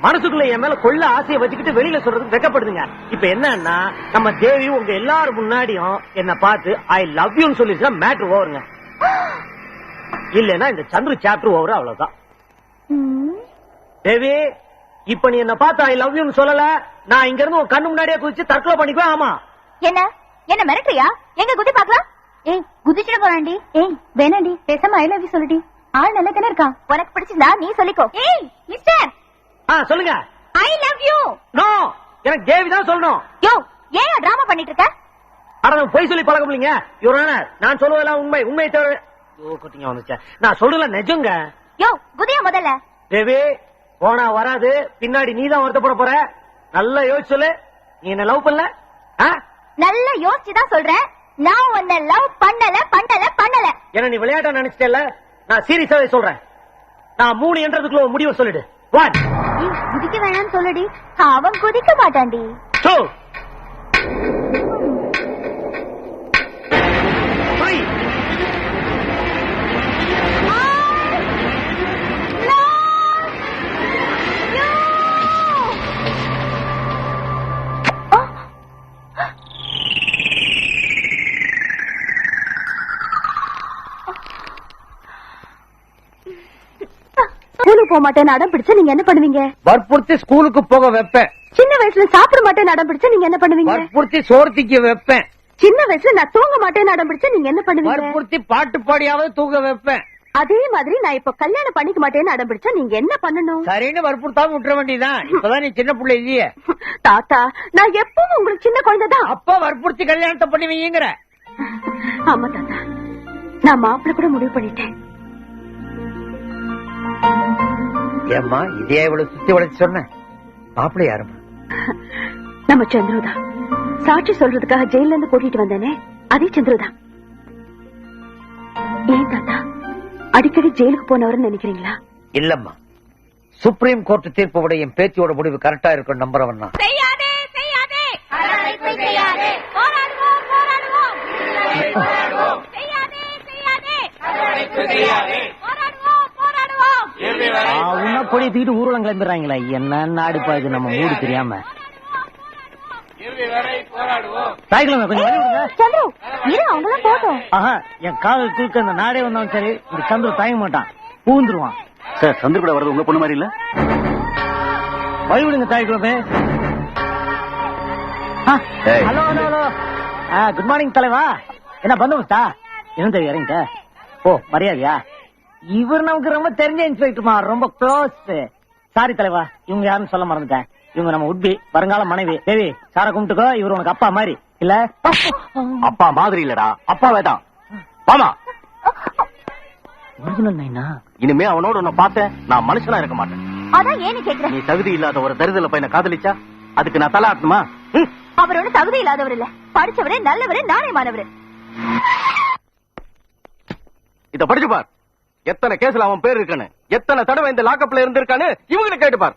மனசுக்குள்ள என் மேல கொள்ள ஆசையை வச்சுக்கிட்டு வெளியில சொல்றதுக்கு வெக்கப்படுதுங்க. இப்ப என்னன்னா நம்ம தேவி உங்க எல்லாரும் முன்னாடியும் என்ன பார்த்து ஐ லவ் யூன்னு சொல்லிருச்சா மேட்டர் ஓவருங்க. இல்லன்னா இந்த சந்துரு சாப்டர் ஓவர், அவ்வளவுதான். தேவி, இப்ப நீ என்ன பார்த்து ஐ லவ் யூன்னு சொல்லல, நான் இங்க இருந்து உன் கண்ணு முன்னாடியே குதிச்சு தற்கொலை பண்ணிக்குவேன். ஆமா. என்ன மிரட்டுறியா? எங்க குதி பாக்கலாம். ஏய் குதிச்சிட போறாண்டி. ஏய் வேணாண்டி, பேசாம ஐ லவ் யூ சொல்லுடி. ஆள் நல்ல தானே இருக்கான். உனக்கு பிடிச்சிருந்தா நீ சொல்லிக்கோ. ஏய் மிஸ்டர். சொல்லுங்க. I love you. நோ, எனக்கு தேவி தான் சொல்லணும். யோ ஏன் டிராமா பண்ணிட்டு இருக்க? அட போய் சொல்லி பழக முடியலங்க. யுவரானர், நான் சொல்லுவதெல்லாம் உண்மை தவிர. யோ குட்டிங்க வந்துச்சா, நான் சொல்றதுல நிஜங்க. யோ குதியா முதல்ல. தேவி போனா வராது, பின்னாடி நீ தான் வருத்தப்பட போற. நல்லா யோசிச்சு சொல்லு. நீ என்ன லவ் பண்ணல? நல்லா யோசிச்சுதான் சொல்றேன். நான் உன்னை லவ் பண்ணல. என்ன நீ விளையாட்ட நினைச்சிட்டல? நான் சீரியஸாவே சொல்றேன். நான் 3 என்றதுக்குள்ள முடிவு சொல்லிடு. 1. குதிக்க வேணாம்னு சொல்லுடி. அவன் குதிக்க மாட்டான்டி. 2. 3. ஸ்கூலுக்கு போக மாட்டேன்னு அடம் பிடிச்சா நீங்க என்ன பண்ணுவீங்க? வற்புறுத்தி ஸ்கூலுக்கு போக வைப்பேன். சின்ன வயசுல சாப்பிட மாட்டேன்னு அடம் பிடிச்சா நீங்க என்ன பண்ணுவீங்க? வற்புறுத்தி சோர்த்திக்க வைப்பேன். சின்ன வயசுல நான் தூங்க மாட்டேன்னு அடம் பிடிச்சா நீங்க என்ன பண்ணுவீங்க? வற்புறுத்தி பாட்டு பாடியாவது தூங்க வைப்பேன். அதே மாதிரி நான் இப்ப கல்யாணம் பண்ணிக்க மாட்டேன்னு அடம் பிடிச்சா நீங்க என்ன பண்ணணும்? சரின்னு வற்புறுத்தாம விட்டுற வேண்டியதான். இப்பதான் நீ சின்ன பிள்ளை இல்லையே. தாத்தா, நான் எப்பவும் உங்களுக்கு சின்ன குழந்தைதான். அப்பா வற்புறுத்தி கல்யாணத்தை பண்ணுவீங்கிற. ஆமா தாத்தா, நான் மாப்பிள்ள கூட முடிவு பண்ணிட்டேன். ஏம்மா இதே இவ்வளவு சுத்தி வளைச்சு சொன்ன? மாப்பிள்ளை யாருமா? நம்ம சந்திரதான். சாட்சி சொல்றதுக்காக ஜெயில இருந்து கூட்டிட்டு வந்தேனே, அதே சந்திரதான். ஏன் தாத்தா அடிக்கடி ஜெயிலுக்கு போனவர்னு நினைக்கிறீங்களா? இல்லம்மா, சுப்ரீம் கோர்ட் தீர்ப்பு விட என் பேத்தியோட முடிவு கரெக்டா இருக்கும் நம்புறவன் தான். கொடி தூக்கிட்டு ஊர்வலம் கிளம்பிடுறாங்களா? என்ன நாடு பாது நம்ம மூடு தெரியாம. என் காதல் தூக்க அந்த நாடே வந்தாலும் சரி, இந்த சந்திர தயங்க மாட்டான், பூந்துருவான். சார், சந்திர கூட வர்றது உங்க பொண்ணு மாதிரி இல்ல? வழிவிடுங்க தாய்க்குள்ளமே. Hello hello hello, good morning தலைவா. என்ன பந்தோபஸ்தா? என்ன தெரியும் இறங்கிட்ட? ஓ மரியாதையா? இவர் நமக்கு ரொம்ப தெரிஞ்ச இன்ஸ்பெக்டர்மா, ரொம்ப க்ளோஸ். சாரி தலைவா, இவங்க யாருன்னு சொல்ல மறந்துட்டேன். இவங்க நம்ம உட்பி வருங்கால மனைவி. தேவி, சார கும்பிட்டுக்கோ. இவர் உனக்கு அப்பா மாதிரி இல்ல? அப்பா மாதிரி இல்லடா, அப்பாவே தான். ஆமா, இனிமே அவனோட உன்னை பார்த்தேன் நான் மனுஷனா இருக்க மாட்டேன். அதான் ஏன்னு கேக்குறேன். நீ தகுதி இல்லாத ஒரு தருதல பையனை காதலிச்சா அதுக்கு நான் தலை ஆட்டணுமா? அவரோட தகுதி இல்லாதவர் இல்ல, படிச்சவரே, நல்லவரே, நாணயமானவரு. இத படிச்சு பார். எத்தனை கேஸ்ல அவன் பேர் இருக்கானு, எத்தனை தடவை இந்த லாக்கப்ல இருந்திருக்கானு இவங்களை கேட்டு பார்.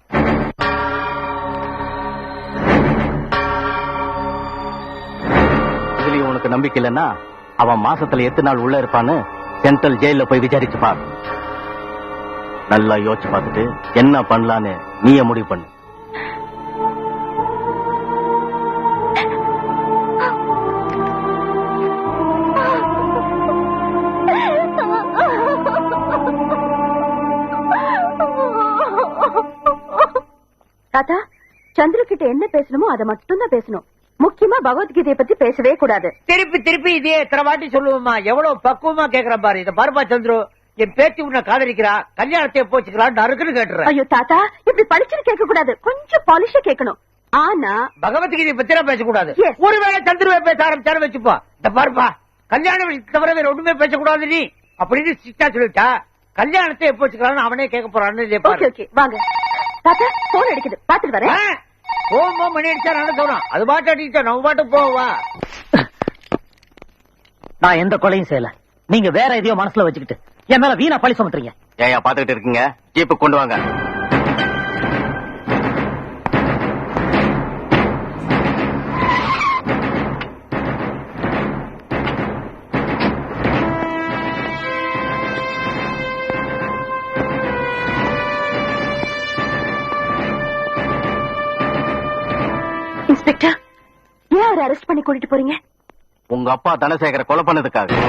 இதுலயும் உனக்கு நம்பிக்கை இல்லைன்னா அவன் மாசத்துல எத்தனை நாள் உள்ள இருப்பான்னு சென்ட்ரல் ஜெயில போய் விசாரிச்சு பார். நல்லா யோசிச்சு பார்த்துட்டு என்ன பண்ணலான்னு நீயே முடிவு பண்ணு. தாத்தா, சந்திர கிட்ட என்ன பேசணுமோ அதை மட்டும் தான் பேசணும். முக்கியமா பகவத்கீதையை பத்தி பேசவே கூடாது. திருப்பி திருப்பி இதே எத்தனை வாட்டி சொல்லுவோமா? எவ்வளவு பக்குவமா கேக்குற பாரு. இத பாருப்பா சந்துரு, என் பேத்தி உன்னை காதலிக்கிறா, கல்யாணத்தை போச்சுக்கிறான் நறுக்குன்னு கேட்டுறேன். ஐயோ தாத்தா, இப்படி படிச்சுன்னு கேட்க கூடாது, கொஞ்சம் பாலிஷா கேட்கணும். ஆனா பகவத்கீதை பத்தி பேசக்கூடாது. ஒருவேளை சந்துருவை பேச ஆரம்பிச்சாரு வச்சுப்பா. இந்த பாருப்பா, கல்யாணம் தவிர வேற ஒண்ணுமே பேசக்கூடாது நீ அப்படின்னு சிட்டா சொல்லிட்டா, கல்யாணத்தை எப்போ வச்சுக்கிறான்னு அவனே கேட்க போறான்னு. வாங்க தாத்தா, போன் அடிக்குது, பாத்துட்டு வரேன். போகும்போ மணி அடிச்சா நல்ல தோணும். அது பாட்டு அடிச்சா நம்ம பாட்டு போவா. நான் எந்த கொலையும் செய்யல. நீங்க வேற எதையோ மனசுல வச்சுக்கிட்டு என் மேல வீணா பழி சுமத்துறீங்க. ஏயா பாத்துக்கிட்டு இருக்கீங்க? ஜீப்பு கொண்டு வாங்க. இன்ஸ்பெக்டர், ஏன் அவரை அரெஸ்ட் பண்ணி கூட்டிட்டு போறீங்க? உங்க அப்பா தனசேகர கொலை பண்ணதுக்காக.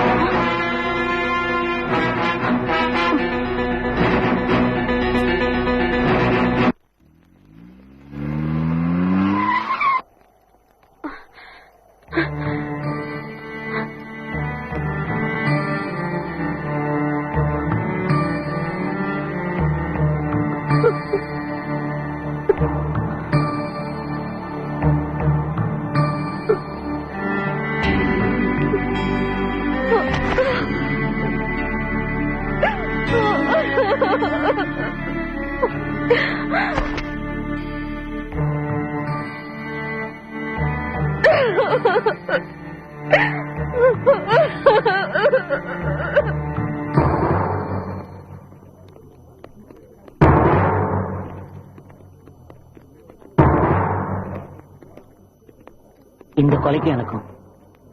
இந்த கொலைக்கு எனக்கும்.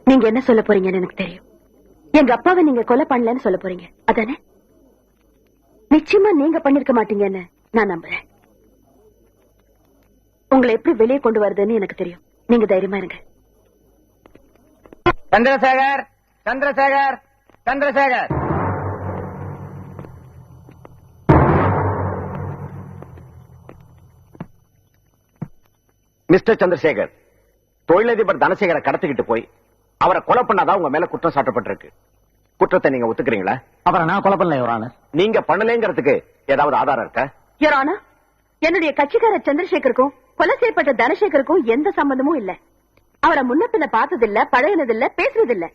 நீங்க என்ன சொல்ல போறீங்கன்னு எனக்கு தெரியும். எங்க அப்பாவை நீங்க கொலை பண்ணலன்னு சொல்ல போறீங்க, அதானே? நிச்சயமா நீங்க பண்ணிருக்க மாட்டீங்கன்னு நான் நம்புறேன். உங்களை எப்படி வெளியே கொண்டு வருதுன்னு எனக்கு தெரியும். நீங்க தைரியமா இருங்க. சந்திரசேகர், சந்திரசேகர், சந்திரசேகர். மிஸ்டர் சந்திரசேகர், தொழிலதிபர் தனசேகரை கடத்திக்கிட்டு போய் அவரை கொலை பண்ணாதான் உங்க மேல குற்றம் சாட்டப்பட்டிருக்கு. குற்றத்தை நீங்க ஒத்துக்கிறீங்களா? அவரை நான் கொலை பண்ணல யுவர் ஆனர். நீங்க பண்ணலங்கிறதுக்கு ஏதாவது ஆதாரம் இருக்கா? யுவர் ஆனர், என்னுடைய கட்சிக்காரர் சந்திரசேகருக்கும் கொலை செய்யப்பட்ட தனசேகருக்கும் எந்த சம்பந்தமும் இல்ல. அவரை முன்ன பின்ன பார்த்ததில்ல, பழகினதில்ல, பேசுறதில்ல.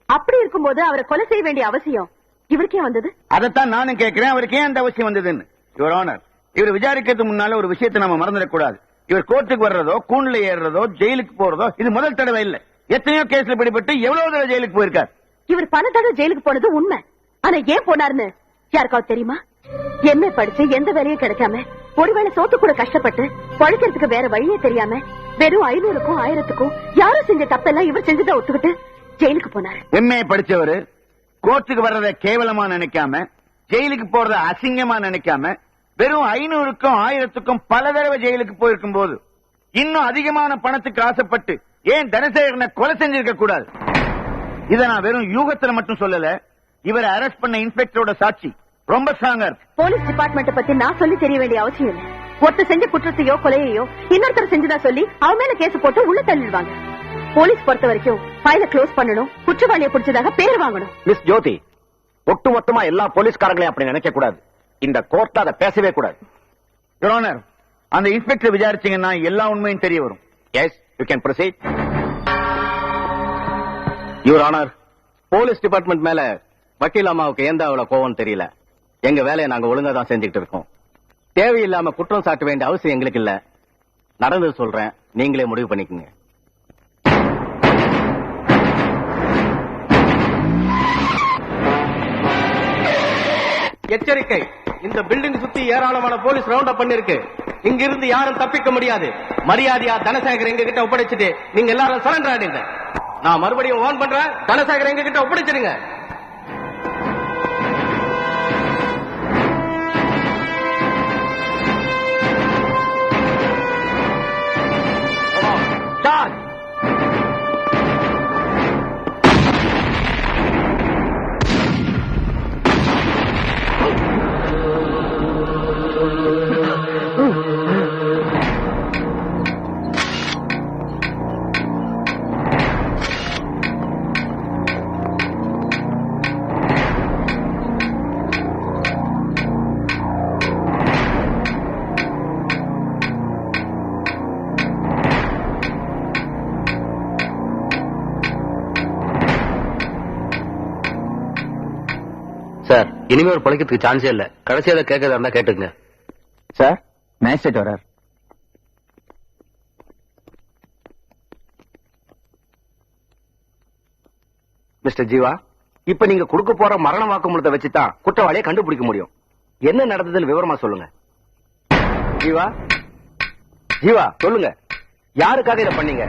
அப்படி இருக்கும்போது அவரை கொலை செய்ய வேண்டிய அவசியம் இவருக்கே வந்தது? அதைத்தான் நானும் கேட்கிறேன், அவருக்கு ஏன் அந்த அவசியம் வந்ததுன்னு. யுவர் ஆனர், இவர் விசாரிக்கிறதுக்கு முன்னால ஒரு விஷயத்தை நம்ம மறந்துடக்கூடாது. இவர் கோர்ட்டுக்கு வர்றதோ, கூண்டுல ஏறுறதோ, ஜெயிலுக்கு போறதோ இது முதல் தடவை இல்ல. எத்தனையோ கேஸ்ல பிடிபட்டு எவ்வளவு தடவை ஜெயிலுக்கு போயிருக்கார். இவர் பல தடவை ஜெயிலுக்கு போனது உண்மை. ஆனா ஏன் போனாருன்னு யாருக்காவது தெரியுமா? எம்ஏ படிச்சு எந்த வேலையும் கிடைக்காம, ஒருவேளை சோத்து கூட கஷ்டப்பட்டு பழிக்கிறதுக்கு வேற வழியே தெரியாம, வெறும் 500க்கும் 1000க்கும் யாரும் செஞ்ச தப்பெல்லாம் இவர் செஞ்சுதான் ஒத்துக்கிட்டு ஜெயிலுக்கு போனாரு. எம்ஏ படிச்சவரு கோர்ட்டுக்கு வர்றத கேவலமா நினைக்காம, ஜெயிலுக்கு போறத அசிங்கமா நினைக்காம, வெறும் 500க்கும் 1000க்கும் பல தடவை ஜெயிலுக்கு போயிருக்கும் போது இன்னும் அதிகமான பணத்துக்கு ஆசைப்பட்டு ஏன் தனசேகரனை கொலை செஞ்சிருக்க கூடாது? இத நான் வெறும் யூகத்துல மட்டும் சொல்லல. இவரை அரெஸ்ட் பண்ண இன்ஸ்பெக்டரோட சாட்சி ரொம்ப ஸ்ட்ராங்கா இருக்கு. போலீஸ் டிபார்ட்மெண்ட் பத்தி நான் சொல்லி தெரிய வேண்டிய அவசியம் இல்லை. ஒருத்தர் செஞ்ச குற்றத்தையோ கொலையையோ இன்னொருத்தர் செஞ்சதா சொல்லி அவன் மேல கேஸ் போட்டு உள்ள தள்ளிடுவாங்க. போலீஸ் பொறுத்த வரைக்கும் ஃபைல க்ளோஸ் பண்ணணும், குற்றவாளியை பிடிச்சதாக பேர் வாங்கணும். மிஸ் ஜோதி, ஒட்டு மொத்தமா எல்லா போலீஸ்காரங்களையும் அப்படி நினைக்க கூடாது. இந்த கோர்ட்ல அதை பேசவே கூடாது. யுவர் ஆனர், அந்த இன்ஸ்பெக்டர் விசாரிச்சீங்கன்னா எல்லா உண்மையும் தெரிய வரும். Yes, you can proceed. Your honour, police department மேல வக்கீல் அம்மாவுக்கு எந்த அவ்வளவு கோவம் தெரியல. எங்க வேலையை நாங்க ஒழுங்கா தான் செஞ்சுக்கிட்டு இருக்கோம். தேவையில்லாம குற்றம் சாட்ட வேண்டிய அவசியம் எங்களுக்கு இல்ல. நடந்தது சொல்றேன், நீங்களே முடிவு பண்ணிக்கங்க. எச்சரிக்கை, இந்த பில்டிங் சுத்தி ஏராளமான போலீஸ் ரவுண்ட் அப் பண்ணிருக்கு. இங்கிருந்து யாரும் தப்பிக்க முடியாது. மரியாதையா தனசேகர் எங்க கிட்ட ஒப்படைச்சிட்டு நீங்க எல்லாரும் சரண்டர் ஆயிடுங்க. நான் மறுபடியும் வார்ன் பண்றேன், தனசேகர் எங்க கிட்ட ஒப்படைச்சிருங்க. சார், இனிமே ஒரு பழைக்கிறதுக்கு சான்ஸே இல்ல. கடைசியா கேட்கறதா இருந்தா கேட்டுங்க. சார், மேஜிஸ்ட்ரேட் வரார். மிஸ்டர் ஜீவா, இப்ப நீங்க கொடுக்க போற மரண வாக்குமூலத்தை வச்சுதான் குற்றவாளியை கண்டுபிடிக்க முடியும். என்ன நடந்ததுன்னு விவரமா சொல்லுங்க. ஜீவா, ஜீவா சொல்லுங்க. யாருக்காக இதை பண்ணீங்க?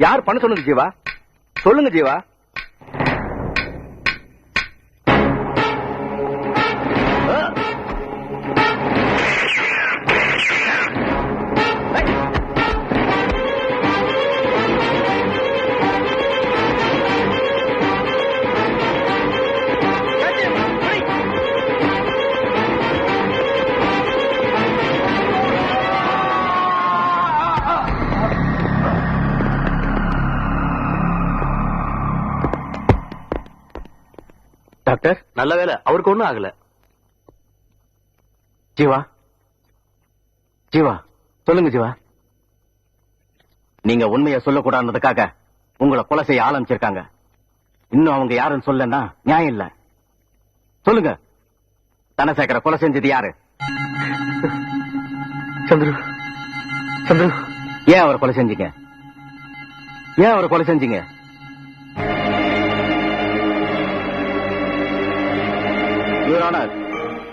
யார் பண்ண சொன்னது? ஜீவா சொல்லுங்க. ஜீவா, டாக்டர் நல்ல வேலை, அவருக்கு ஒண்ணும் ஆகல. ஜீவா, ஜீவா சொல்லுங்க. ஜீவா, நீங்க உண்மையை சொல்லக்கூடாதுக்காக உங்களை கொலை செய்ய ஆரம்பிச்சிருக்காங்க. இன்னும் அவங்க யாருன்னு சொல்லனா நியாயம் இல்ல. சொல்லுங்க, தனசேகர கொலை செஞ்சது யாரு? சந்துரு. சந்துரு, ஏன் அவரை கொலை செஞ்சீங்க? ஏன் அவரை கொலை செஞ்சீங்க? யுவர் ஆனர்,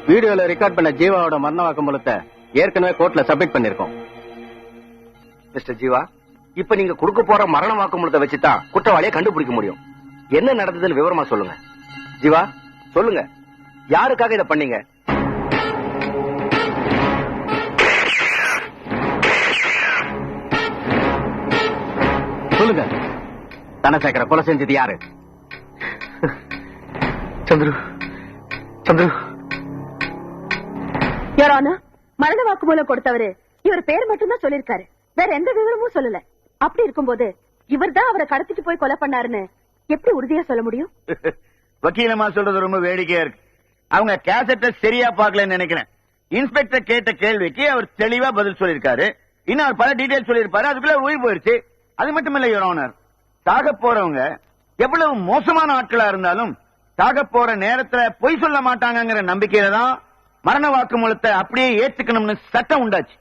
வீடியோல ரெக்கார்ட் பண்ண ஜீவாவோட மரண வாக்குமூலத்தை ஏற்கனவே கோர்ட்ல சப்மிட் பண்ணிருக்கோம். மிஸ்டர் ஜீவா, இப்ப நீங்க கொடுக்க போற மரண வாக்குமூலத்தை வச்சுதான் குற்றவாளியை கண்டுபிடிக்க முடியும். என்ன நடந்ததுன்னு விவரமா சொல்லுங்க. ஜீவா சொல்லுங்க. யாருக்காக இதை பண்ணீங்க? சொல்லுங்க. தனசேகர கொலை செஞ்சது யாரு? சந்துரு. சந்துரு. யாரான மரண வாக்குமூலம் கொடுத்தவரு இவர் பேர் மட்டும்தான் சொல்லிருக்காரு. வேற எந்த விவரமும் சொல்லல. அப்படி இருக்கும்போது இவர் தான் அவரை கடத்திட்டு போய் கொலை பண்ணாருன்னு எப்படி உறுதியா சொல்ல முடியும்? வக்கீலமா சொல்றது ரொம்ப வேடிக்கையா இருக்கு. அவங்க கேசட்டை சரியா பாக்கலன்னு நினைக்கிறேன். இன்ஸ்பெக்டர் கேட்ட கேள்விக்கு அவர் தெளிவா பதில் சொல்லிருக்காரு. இன்னும் அவர் பல டீடைல் சொல்லிருப்பாரு. அதுக்குள்ள உயிர் போயிருச்சு. அது மட்டும் இல்ல யுவர் ஆனர், சாக போறவங்க எவ்வளவு மோசமான ஆட்களா இருந்தாலும் சாக போற நேரத்துல பொய் சொல்ல மாட்டாங்கிற நம்பிக்கையில தான் மரண வாக்குமூலத்தை அப்படியே ஏத்துக்கணும்னு சட்டம் உண்டாச்சு.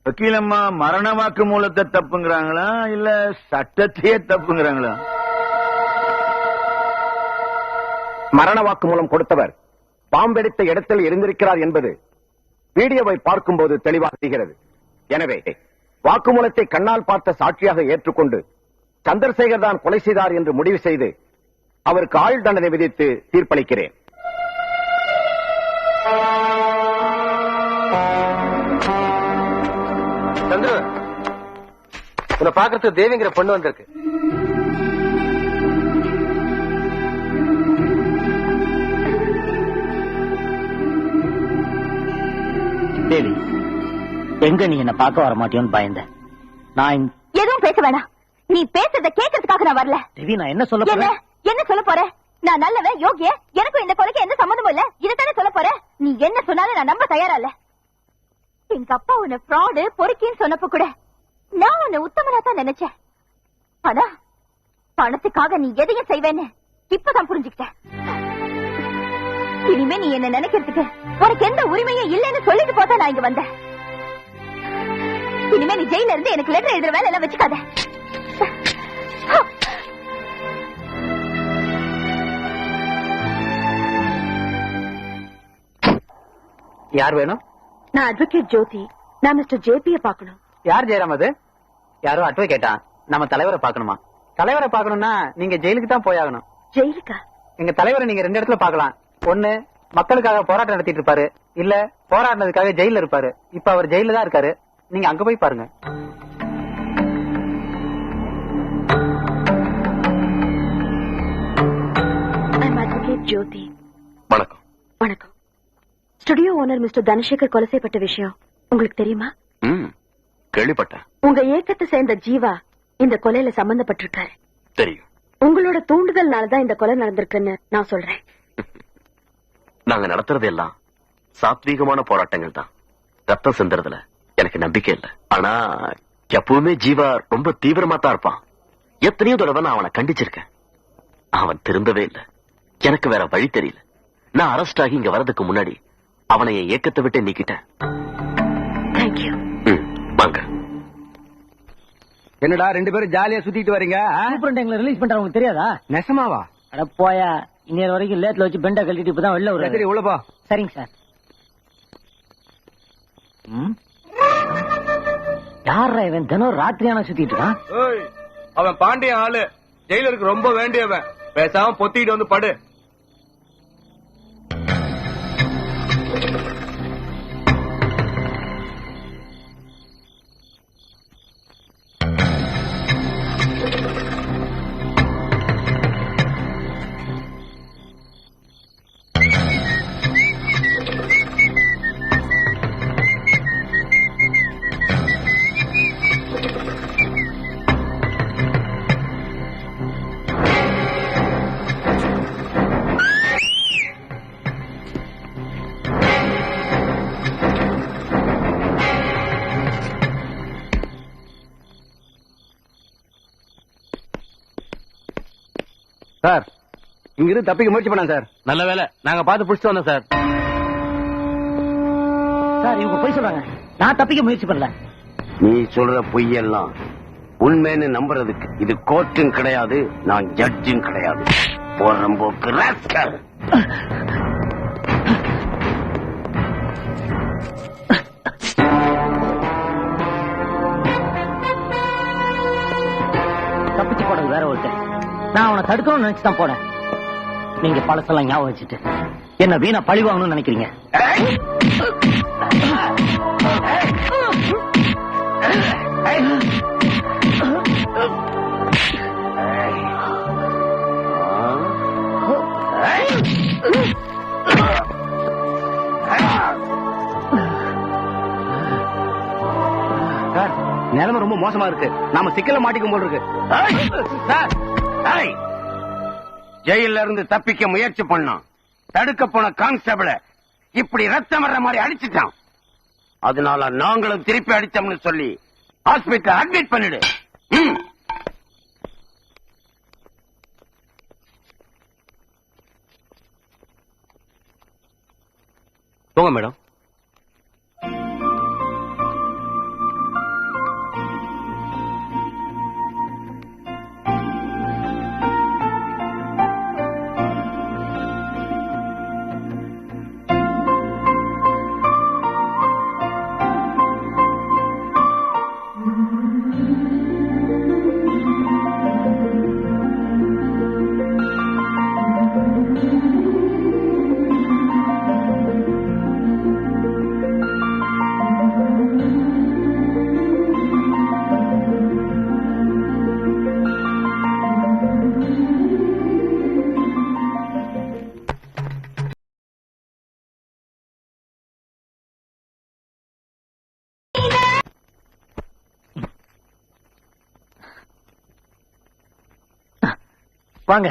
வக்கீலம்மா மரண வாக்குமூலத்தை தப்புங்கிறாங்களா இல்ல சட்டத்தையே தப்புங்கிறாங்களா? மரண வாக்குமூலம் கொடுத்தவர் பாம்பெடுத்த இடத்தில் இருந்திருக்கிறார் என்பது வீடியோவை பார்க்கும்போது தெளிவாக தெரிகிறது. எனவே வாக்குமூலத்தை கண்ணால் பார்த்த சாட்சியாக ஏற்றுக்கொண்டு சந்திரசேகர் தான் கொலை செய்தார் என்று முடிவு செய்து அவருக்கு ஆயுள் தண்டனை விதித்து தீர்ப்பளிக்கிறேன். சந்திர, உன்னை பாக்குறதுக்கு தேவிங்கிற பொண்ணு வந்திருக்கு. தேவி, எங்க நீ என்ன பார்க்க வர மாட்டியோன்னு பயந்த. நான் எதுவும் பேச வேணாம். நீ பேசுறத கேட்கறதுக்காக நான் வரல. தேவி, நான் என்ன சொல்ல போறேன்? என்ன சொல்ல போற? நான் நல்லவன், யோகிய, எனக்கும் இந்த கொலைக்கு எந்த சம்மந்தமும் இல்ல. இதைத்தானே சொல்ல போற? நீ என்ன சொன்னாலும் நான் நம்ப தயாரா இல்ல. எங்க அப்பா உன்னை ஃப்ராடு பொறுக்கின்னு சொன்னப்ப கூட நான் உன்னை உத்தமனா தான் நினைச்சேன். ஆனா பணத்துக்காக நீ எதையும் செய்வேன்னு இப்பதான் புரிஞ்சுக்கிட்டேன். இனிமே நீ என்ன நினைக்கிறதுக்கு உனக்கு எந்த உரிமையும் இல்லைன்னு சொல்லிட்டு போதான் நான் இங்க வந்தேன். இனிமே நீ ஜெயில இருந்து எனக்கு லெட்டர் எழுதுற வேலை எல்லாம் வச்சுக்காத. யார் வேணும்? நான் அட்வொகேட் ஜோதி. நான் மிஸ்டர் ஜேபியை பார்க்கணும். யார் ஜெயராம் அது? யாரோ அட்வொகேட்டா? நம்ம தலைவரை பார்க்கணுமா? தலைவரை பார்க்கணும்னா நீங்க ஜெயிலுக்கு தான் போயாகணும். ஜெயிலுக்கா? எங்க தலைவரை நீங்க 2 இடத்துல பார்க்கலாம். ஒண்ணு, மக்களுக்காக போராட்டம் நடத்திட்டு இருப்பாரு. இல்ல, போராடினதுக்காக ஜெயில இருப்பாரு. இப்ப அவர் ஜெயில தான் இருக்காரு. நீங்க அங்க போய் பாருங்க. அட்வொகேட் ஜோதி. வணக்கம். வணக்கம். ஸ்டுடியோ ஓனர் மிஸ்டர் தனசேகர் கொலை செய்யப்பட்ட விஷயம் உங்களுக்கு தெரியுமா? கேள்விப்பட்டேன். உங்க இயக்கத்தை சேர்ந்த ஜீவா இந்த கொலையில சம்பந்தப்பட்டிருக்காரு. தெரியும். உங்களோட தூண்டுதல்னாலதான் இந்த கொலை நடந்திருக்குன்னு நான் சொல்றேன். நாங்க நடத்துறது எல்லாம் சாத்வீகமான போராட்டங்கள் தான். ரத்தம் சிந்துறதுல எனக்கு நம்பிக்கை இல்லை. ஆனா எப்பவுமே ஜீவா ரொம்ப தீவிரமா தான் இருப்பான். எத்தனையோ தடவை நான் அவனை கண்டிச்சிருக்கேன். அவன் திரும்பவே இல்லை. எனக்கு வேற வழி தெரியல. நான் அரெஸ்ட் ஆகி இங்க வரதுக்கு முன்னாடி அவனை என் இயக்கத்தை விட்டு நீக்கிட்டேன். தேங்க்யூ. வாங்க. என்னடா 2 பேரும் ஜாலியா சுத்திட்டு வரீங்க? எங்களை ரிலீஸ் பண்ற உங்களுக்கு தெரியாதா? நெசமாவா? அட போயா, இன்னொரு வரைக்கும் லேட்ல வச்சு பெண்டா கழட்டிட்டு இப்பதான் வெளில வரும். சரி, உள்ள போ. சரிங்க சார். யாரா இவன் தினம் ராத்திரியான சுத்திட்டு இருக்கான்? அவன் பாண்டிய ஆளு, ஜெயிலருக்கு ரொம்ப வேண்டியவன். பேசாம பொத்திட்டு வந்து படு. சார், இங்கிருந்து தப்பிக்க முயற்சி பண்ண சார். நல்ல வேலை, நாங்க பார்த்து புடிச்சு வந்தோம் சார். சார், இவங்க போய் சொல்றாங்க. நான் தப்பிக்க முயற்சி பண்ணல. நீ சொல்ற பொய்யெல்லாம் உண்மைன்னு நம்புறதுக்கு இது கோர்ட்டும் கிடையாது, நான் ஜட்ஜும் கிடையாது. போறம்போக்கு ராஸ்கல். தப்பிச்சு போனது வேற ஒருத்தர். நான் அவனை தடுக்கணும்னு நினைச்சுதான் போனேன். நீங்க பழசெல்லாம் ஞாபகம் வச்சுட்டு என்ன வீணா பழி வாங்கணும்னு நினைக்கிறீங்க. சார், நிலைமை ரொம்ப மோசமா இருக்கு. நாம சிக்கல மாட்டிக்கும் போல் இருக்கு. சார், ஜெயில இருந்து தப்பிக்க முயற்சி பண்ணோம். தடுக்க போன கான்ஸ்டபிள இப்படி ரத்தம் வர்ற மாதிரி அடிச்சுட்டான். அதனால நாங்களும் திருப்பி அடிச்சோம்னு சொல்லி ஹாஸ்பிட்டல் அட்மிட் பண்ணிடு. போங்க மேடம். வாங்க.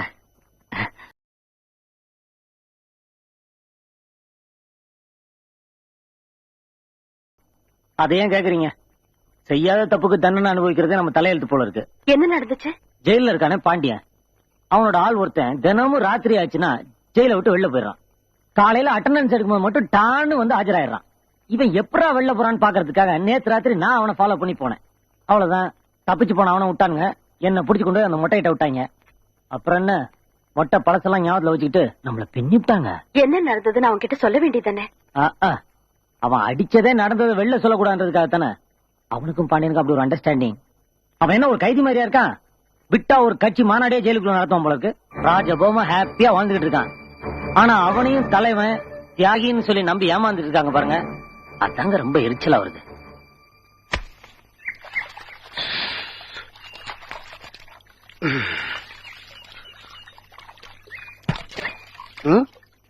அதை ஏன் கேக்குறீங்க? செய்யாத தப்புக்கு தண்டனை அனுபவிக்கிறதே நம்ம தலையெழுத்து போல இருக்கு. என்ன நடந்துச்சு? ஜெயில இருக்கானே பாண்டியன், அவனோட ஆள் ஒருத்தன் தினமும் ராத்திரி ஆச்சுன்னா ஜெயில விட்டு வெளில போயிடறான். காலையில அட்டண்டன்ஸ் எடுக்கும்போது மட்டும் டான்னு வந்து ஆஜராயிடுறான். இவன் எப்படா வெளில போறான்னு பாக்குறதுக்காக நேத்து ராத்திரி நான் அவனை ஃபாலோ பண்ணி போனேன். அவ்வளவுதான், தப்பிச்சு போன அவனை விட்டானுங்க, என்ன புடிச்சு கொண்டு போய் அந்த மொட்டையிட்ட விட்டாங்க. அப்புறம் என்ன, மொட்டை பழசெல்லாம் ஞாபகத்துல வச்சுக்கிட்டு நம்மள பின்னிவிட்டாங்க. என்ன நடந்ததுன்னு அவன் கிட்ட சொல்ல வேண்டியதானே? அவன் அடிச்சதே நடந்ததை வெளில சொல்லக்கூடாதுன்றதுக்காக தானே. அவனுக்கும் பாண்டியனுக்கும் அப்படி ஒரு அண்டர்ஸ்டாண்டிங். அவன் என்ன ஒரு கைதி மாதிரியா இருக்கான்? விட்டா ஒரு கட்சி மாநாடே ஜெயிலுக்குள்ள நடத்துவான் போலக்கு. ராஜபோமா ஹாப்பியா வாழ்ந்துகிட்டு இருக்கான். ஆனா அவனையும் தலைவன் தியாகின்னு சொல்லி நம்பி ஏமாந்துட்டு இருக்காங்க பாருங்க. அதாங்க ரொம்ப எரிச்சலா வருது.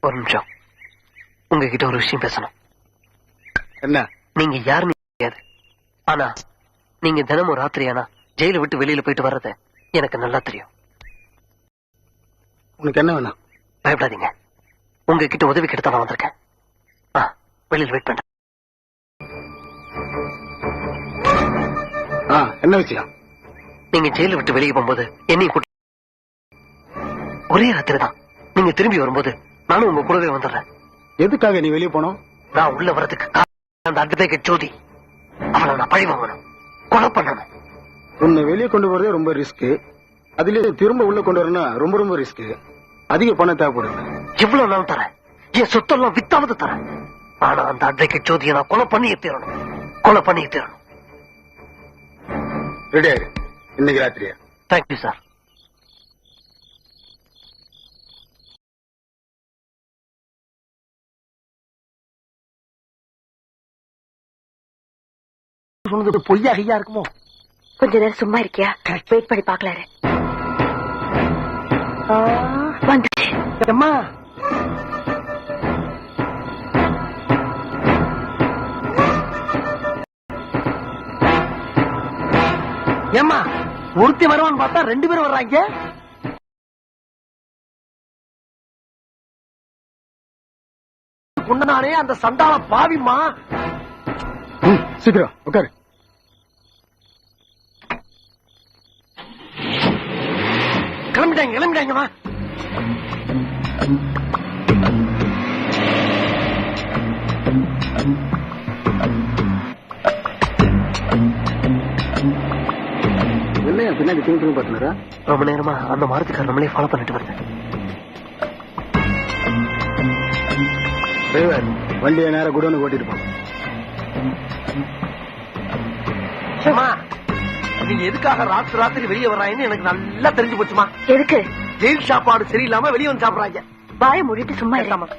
ஒரு நிமிஷம், உங்ககிட்ட ஒரு விஷயம் பேசணும். என்ன? நீங்க யாருன்னு தெரியாது, ஆனா நீங்க தினமும் ராத்திரி ஆனா ஜெயில விட்டு வெளியில போயிட்டு வர்றது எனக்கு நல்லா தெரியும். உனக்கு என்ன வேணும்? பயப்படாதீங்க, உங்ககிட்ட உதவி கிட்ட நான் வந்திருக்கேன். வெளியில் வெயிட் பண்றேன். என்ன விஷயம்? நீங்க ஜெயில விட்டு வெளியே போகும்போது என்னையும் கூட்டி ஒரே ராத்திரி தான். நீங்க திரும்பி வரும்போது நானும் உங்க கூடவே வந்துடுறேன். எதுக்காக நீ வெளியே போனோம்? நான் உள்ள வரதுக்கு அந்த அட்வொகேட் ஜோதி, அவளை நான் பழி வாங்கணும், கொலை பண்ணணும். உன்னை வெளியே கொண்டு போறதே ரொம்ப ரிஸ்க். அதுல திரும்ப உள்ள கொண்டு வரணும்னா ரொம்ப ரொம்ப ரிஸ்க். அதிக பணம் தேவைப்படுது. எவ்வளவு நாள் தரேன், என் சொத்தெல்லாம் வித்தாவது தரேன். ஆனா அந்த அட்வொகேட் ஜோதியை நான் கொலை பண்ணியே தீரணும், கொலை பண்ணியே தீரணும். ரெடி ஆயிரு, இன்னைக்கு ராத்திரியா? Thank you sir. சொன்னது பொய்யா ஐயா இருக்குமோ? கொஞ்ச நேரம் சும்மா இருக்கியா? வெயிட் பண்ணி பாக்கலாரு. வந்துச்சு. அம்மா ஏம்மா, ஒருத்தி வருவான்னு பார்த்தா 2 பேரும் வர்றாங்க. குண்டனானே அந்த சண்டால பாவிமா. சீக்கிரம் உட்காரு. கிளம்பிட்டாங்கம்மா. என்ன பின்னாடி திரும்பி பாத்துனாரா? ரொம்ப நேரமா அந்த மாரத்துக்கார நம்மளே ஃபாலோ பண்ணிட்டு வருது. டிரைவர், வண்டியை நேரம் குடோனு ஓட்டிட்டு போங்க. நீங்க எதுக்காக ராத்திரி வெளியே வர்றாங்கன்னு எனக்கு நல்லா தெரிஞ்சு போச்சுமா. எதுக்கு? ஜெயில் சாப்பாடு சரியில்லாம வெளியே வந்து சாப்பிடுறாங்க. வாயை மூடிட்டு சும்மா இருக்காம.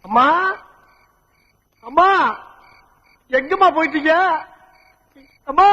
அம்மா, அம்மா, எங்கம்மா போயிட்டீங்க? அம்மா,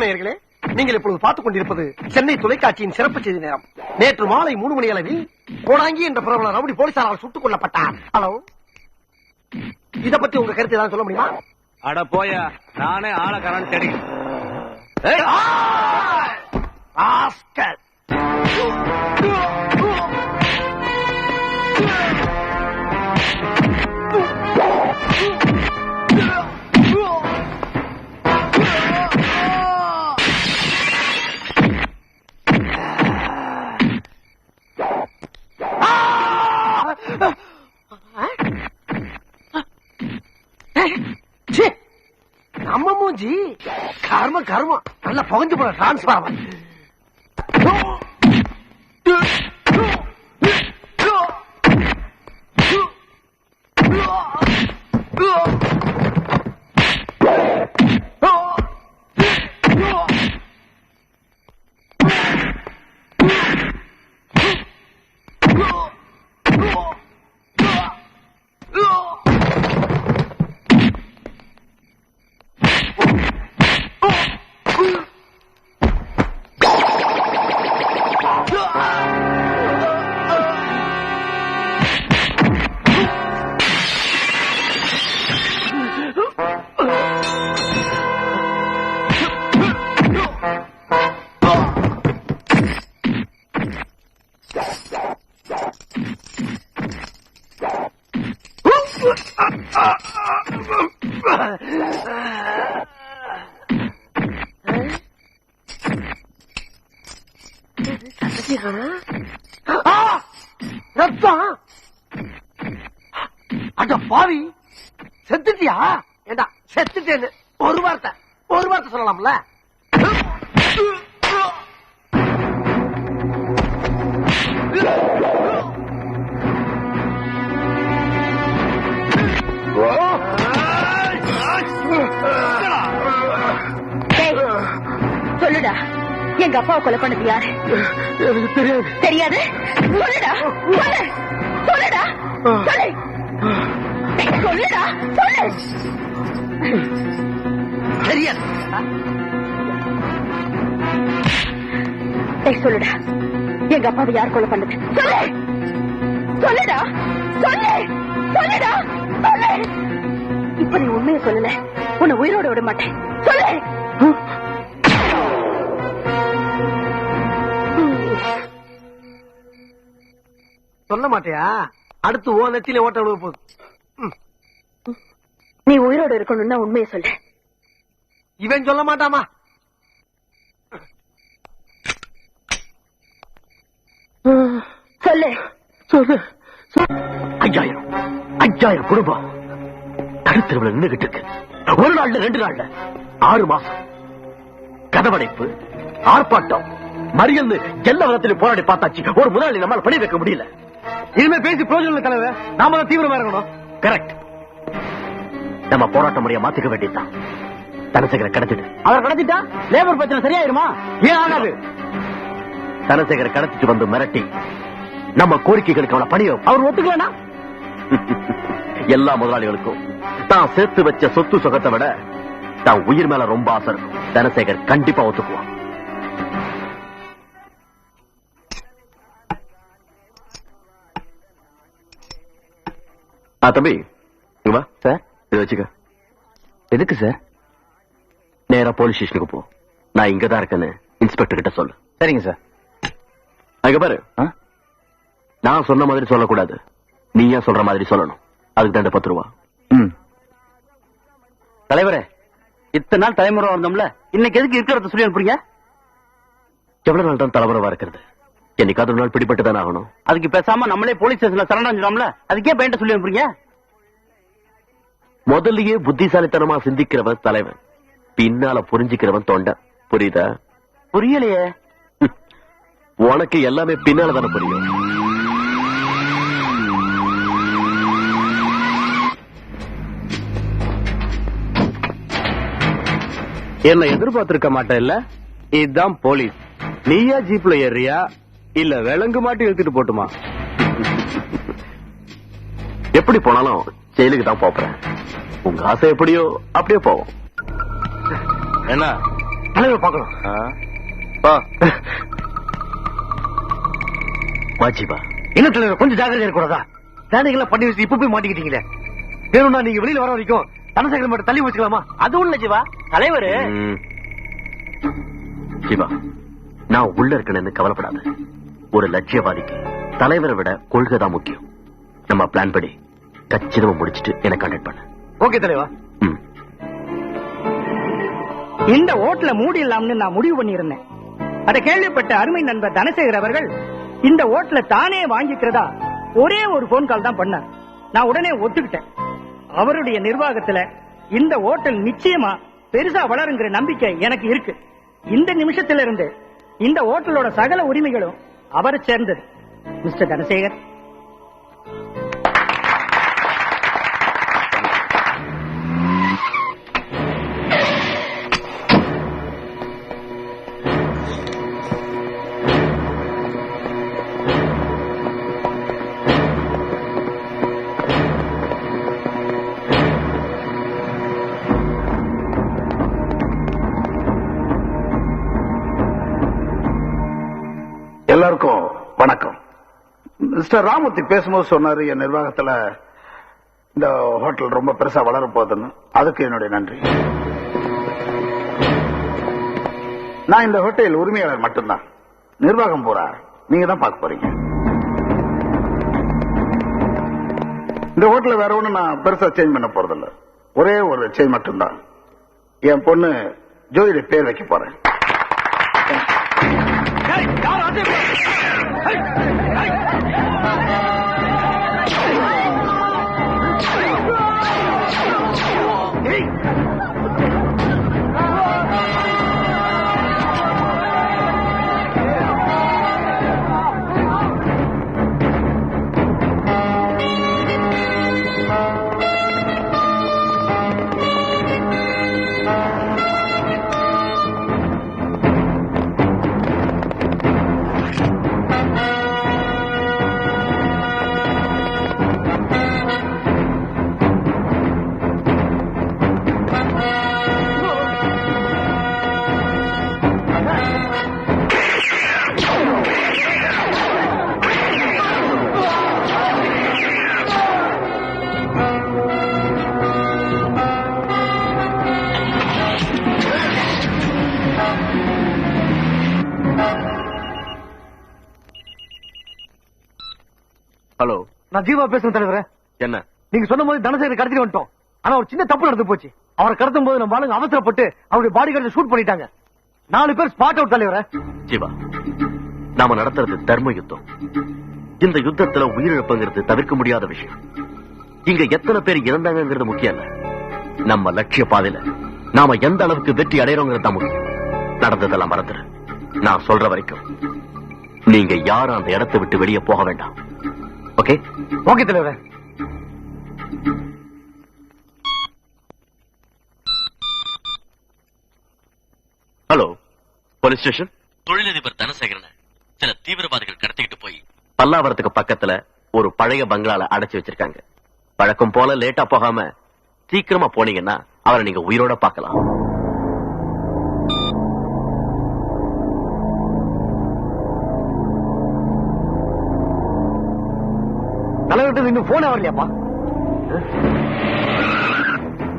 வணக்கம் நேயர்களே. நீங்கள் இப்பொழுது பார்த்துக் கொண்டிருப்பது சென்னை தொலைக்காட்சியின் சிறப்பு செய்தி நேரம். நேற்று மாலை 3 மணி அளவில் கோடாங்கி என்ற பிரபல ரவுடி போலீசாரால் சுட்டுக் கொல்லப்பட்டார். ஹலோ, இத பத்தி உங்க கருத்து ஏதாவது சொல்ல முடியுமா? அட போயா, நானே ஆள கரண்ட் கிடைக்கும். நம்ம மூஞ்சி கர்ம கர்மம் நல்லா புகஞ்சு போற டிரான்ஸ்பார்மர். அட பாவி, செத்துட்டியா? ஏண்டா செத்துட்டேன்னு ஒரு வார்த்தை சொல்லலாம்ல? சொல்லுடா, எங்க அப்பாவை கொலை பண்ணது யாரு? தெரியாது. சொல்லுடா, சொல்லுடா, சொல்லு, சொல்லுடா, சொல்லு. தெரியாது. சொல்லுடா, எங்க அப்பாவை யார் கொலை பண்ணது? சொல்லு, சொல்லுடா, சொல்லு, சொல்லுடா, சொல்லு. இப்ப நீ உண்மையை சொல்லல, உன்னை உயிரோட விட மாட்டேன். சொல்லு. சொல்ல மாட்டியா? அடுத்து ஓ நெத்தியில ஓட்ட விழுவ போகுது. நீ உயிரோடு இருக்கணும்னா உண்மையை சொல்லு. இவன் சொல்ல மாட்டாமா? சொல்லு, சொல்லு. 5000 குடும்பம் கருத்தருவில் நின்றுகிட்டு இருக்கு. ஒரு நாள்ல 2 நாள்ல 6 மாசம் கதவடைப்பு, ஆர்ப்பாட்டம், மறியல் எல்லா விதத்திலும் போராடி பார்த்தாச்சு. ஒரு முதலாளி நம்மால் பணி வைக்க முடியல. இனிமே பேசி பிரயோஜனம் தலைவர், நாம தான் தீவிரமா இருக்கணும். கரெக்ட். நம்ம போராட்ட முறையை மாத்திக்க வேண்டியதுதான். தனசேகரை கடத்திட்டு அவர் கடத்திட்டா லேபர் பிரச்சனை சரியாயிருமா? ஏன் ஆகாது? தனசேகரை கடத்திட்டு வந்து மிரட்டி நம்ம கோரிக்கைகளுக்கு அவளை பணியோ அவர் ஒத்துக்கலனா எல்லா முதலாளிகளுக்கும் தான் சேர்த்து வச்ச சொத்து சுகத்தை விட தான் உயிர் மேல ரொம்ப ஆசை இருக்கும். தனசேகர் கண்டிப்பா ஒத்துக்குவான். தம்பி வா சார், இதை வச்சுக்க. எதுக்கு சார்? நேரா போலீஸ் ஸ்டேஷனுக்கு போ. நான் இங்கதான் இருக்கேன்னு இன்ஸ்பெக்டர் கிட்ட சொல்லு. சரிங்க சார். அங்க பாரு, நான் சொன்ன மாதிரி சொல்லக்கூடாது, நீயா சொல்ற மாதிரி சொல்லணும். அதுக்கு தான் 10 ரூபா. தலைவரே, இத்தனை நாள் தலைமுறை வந்தோம்ல, இன்னைக்கு எதுக்கு இருக்கிறத சொல்லி அனுப்புறீங்க? எவ்வளவு நாள் தான் தலைமுறைவா இருக்கிறது? என்னைக்காவது ஒரு நாள் பிடிபட்டு தானே ஆகணும். அதுக்கு பேசாம நம்மளே போலீஸ் ஸ்டேஷன்ல சரணடைஞ்சிடலாம்ல, அதுக்கே பையன் சொல்லி அனுப்புறீங்க? முதல்லயே புத்திசாலித்தனமா சிந்திக்கிறவன் தலைவன், பின்னால புரிஞ்சுக்கிறவன் தொண்டன். புரியுதா? புரியலையே. உனக்கு எல்லாமே பின்னால தானே புரியும். என்ன எதிர்பார்த்திருக்க மாட்டேன் இல்ல? இதுதான் போலீஸ். நீயா ஜீப்ல ஏறியா இல்ல விலங்கு மாட்டி எடுத்துட்டு போட்டுமா? எப்படி போனாலும் ஜெயிலுக்கு தான் போறேன். உங்க ஆசை எப்படியோ அப்படியே போவோம். என்ன தலைவர் பார்க்கணும். வாஜிபா என்ன தலைவர் கொஞ்சம் ஜாக்கிரதையா இருக்கக்கூடாதா? வேலைகளை பண்ணி வச்சு இப்ப போய் மாட்டிக்கிட்டீங்களே. வேணும்னா நீங்க வெளியில வர வரைக்கும் தனசேகரன் மட்டும் தள்ளி வச்சுக்கலாமா? அது ஒண்ணு ஜீவா. தலைவர் ஜீவா, நான் உள்ள இருக்கணும்னு கவலைப்படாத. ஒரு லட்சியவாதிக்கு தலைவரை விட கொள்கை தான் முக்கியம். நம்ம பிளான் படி கச்சிதமா முடிச்சிட்டு என்ன கான்டாக்ட் பண்ண. ஓகே தலைவா. இந்த ஓட்டல மூடிடலாம்னு நான் முடிவு பண்ணியிருந்தேன். அதை கேள்விப்பட்ட அருமை நண்பர் தனசேகர் அவர்கள் இந்த ஓட்டல தானே வாங்கிக்கிறதா ஒரே ஒரு போன் கால் தான் பண்ணார். நான் உடனே ஒத்துக்கிட்டேன். அவருடைய நிர்வாகத்துல இந்த ஓட்டல் நிச்சயமா பெருசா வளருங்கிற நம்பிக்கை எனக்கு இருக்கு. இந்த நிமிஷத்துல இருந்து இந்த ஓட்டலோட சகல உரிமைகளும் அவரை சேர்ந்தது. மிஸ்டர் தனசேகர், எல்லாருக்கும் வணக்கம். மிஸ்டர் ராமூர்த்தி பேசும்போது சொன்னாரு, என் நிர்வாகத்துல இந்த ஹோட்டல் ரொம்ப பெருசா வளர போகுதுன்னு. அதுக்கு என்னுடைய நன்றி. நான் இந்த ஹோட்டல் உரிமையாளர் மட்டும்தான். நிர்வாகம் பூரா நீங்க தான் பார்க்க போறீங்க. இந்த ஹோட்டல வேற ஒண்ணு நான் பெருசா சேஞ்ச் பண்ண போறதில்ல. ஒரே ஒரு சேஞ்ச் மட்டும்தான். என் பொண்ணு ஜோதிட பேர் வைக்க போறேன். ஹலோ, நான் ஜீவா பேசுறேன் தலைவரே. என்ன? நீங்க சொன்ன போது தனசேகர் கடத்திட்டு வந்துட்டோம். ஆனா ஒரு சின்ன தப்பு நடந்து போச்சு. அவரை கடத்தும் போது நம்ம ஆளுங்க அவசரப்பட்டு அவருடைய பாடி கார்டை ஷூட் பண்ணிட்டாங்க. 4 பேர் ஸ்பாட் அவுட் தலைவரே. ஜீவா, நாம நடத்துறது தர்ம யுத்தம். இந்த யுத்தத்துல உயிரிழப்புங்கிறது தவிர்க்க முடியாத விஷயம். இங்க எத்தனை பேர் இறந்தாங்கிறது முக்கியம் இல்ல. நம்ம லட்சிய பாதையில நாம எந்த அளவுக்கு வெற்றி அடைறோங்கிறது தான் முக்கியம். நடந்ததெல்லாம் மறந்துரு. நான் சொல்ற வரைக்கும் நீங்க யாரும் அந்த இடத்தை விட்டு வெளியே போக வேண்டாம். ஓகே? ஓகே தலைவரே. Hello, police station. தொழிலதிபர் தனசேகரனை சில தீவிரவாதிகள் கடத்திக்கிட்டு போய் பல்லாவரத்துக்கு பக்கத்துல ஒரு பழைய பங்களால அடைச்சு வச்சிருக்காங்க. வழக்கம் போல லேட்டா போகாம சீக்கிரமா போனீங்கன்னா அவரை நீங்க உயிரோட பார்க்கலாம். தலைவர்கிட்ட இன்னும் போன் வரலையாப்பா?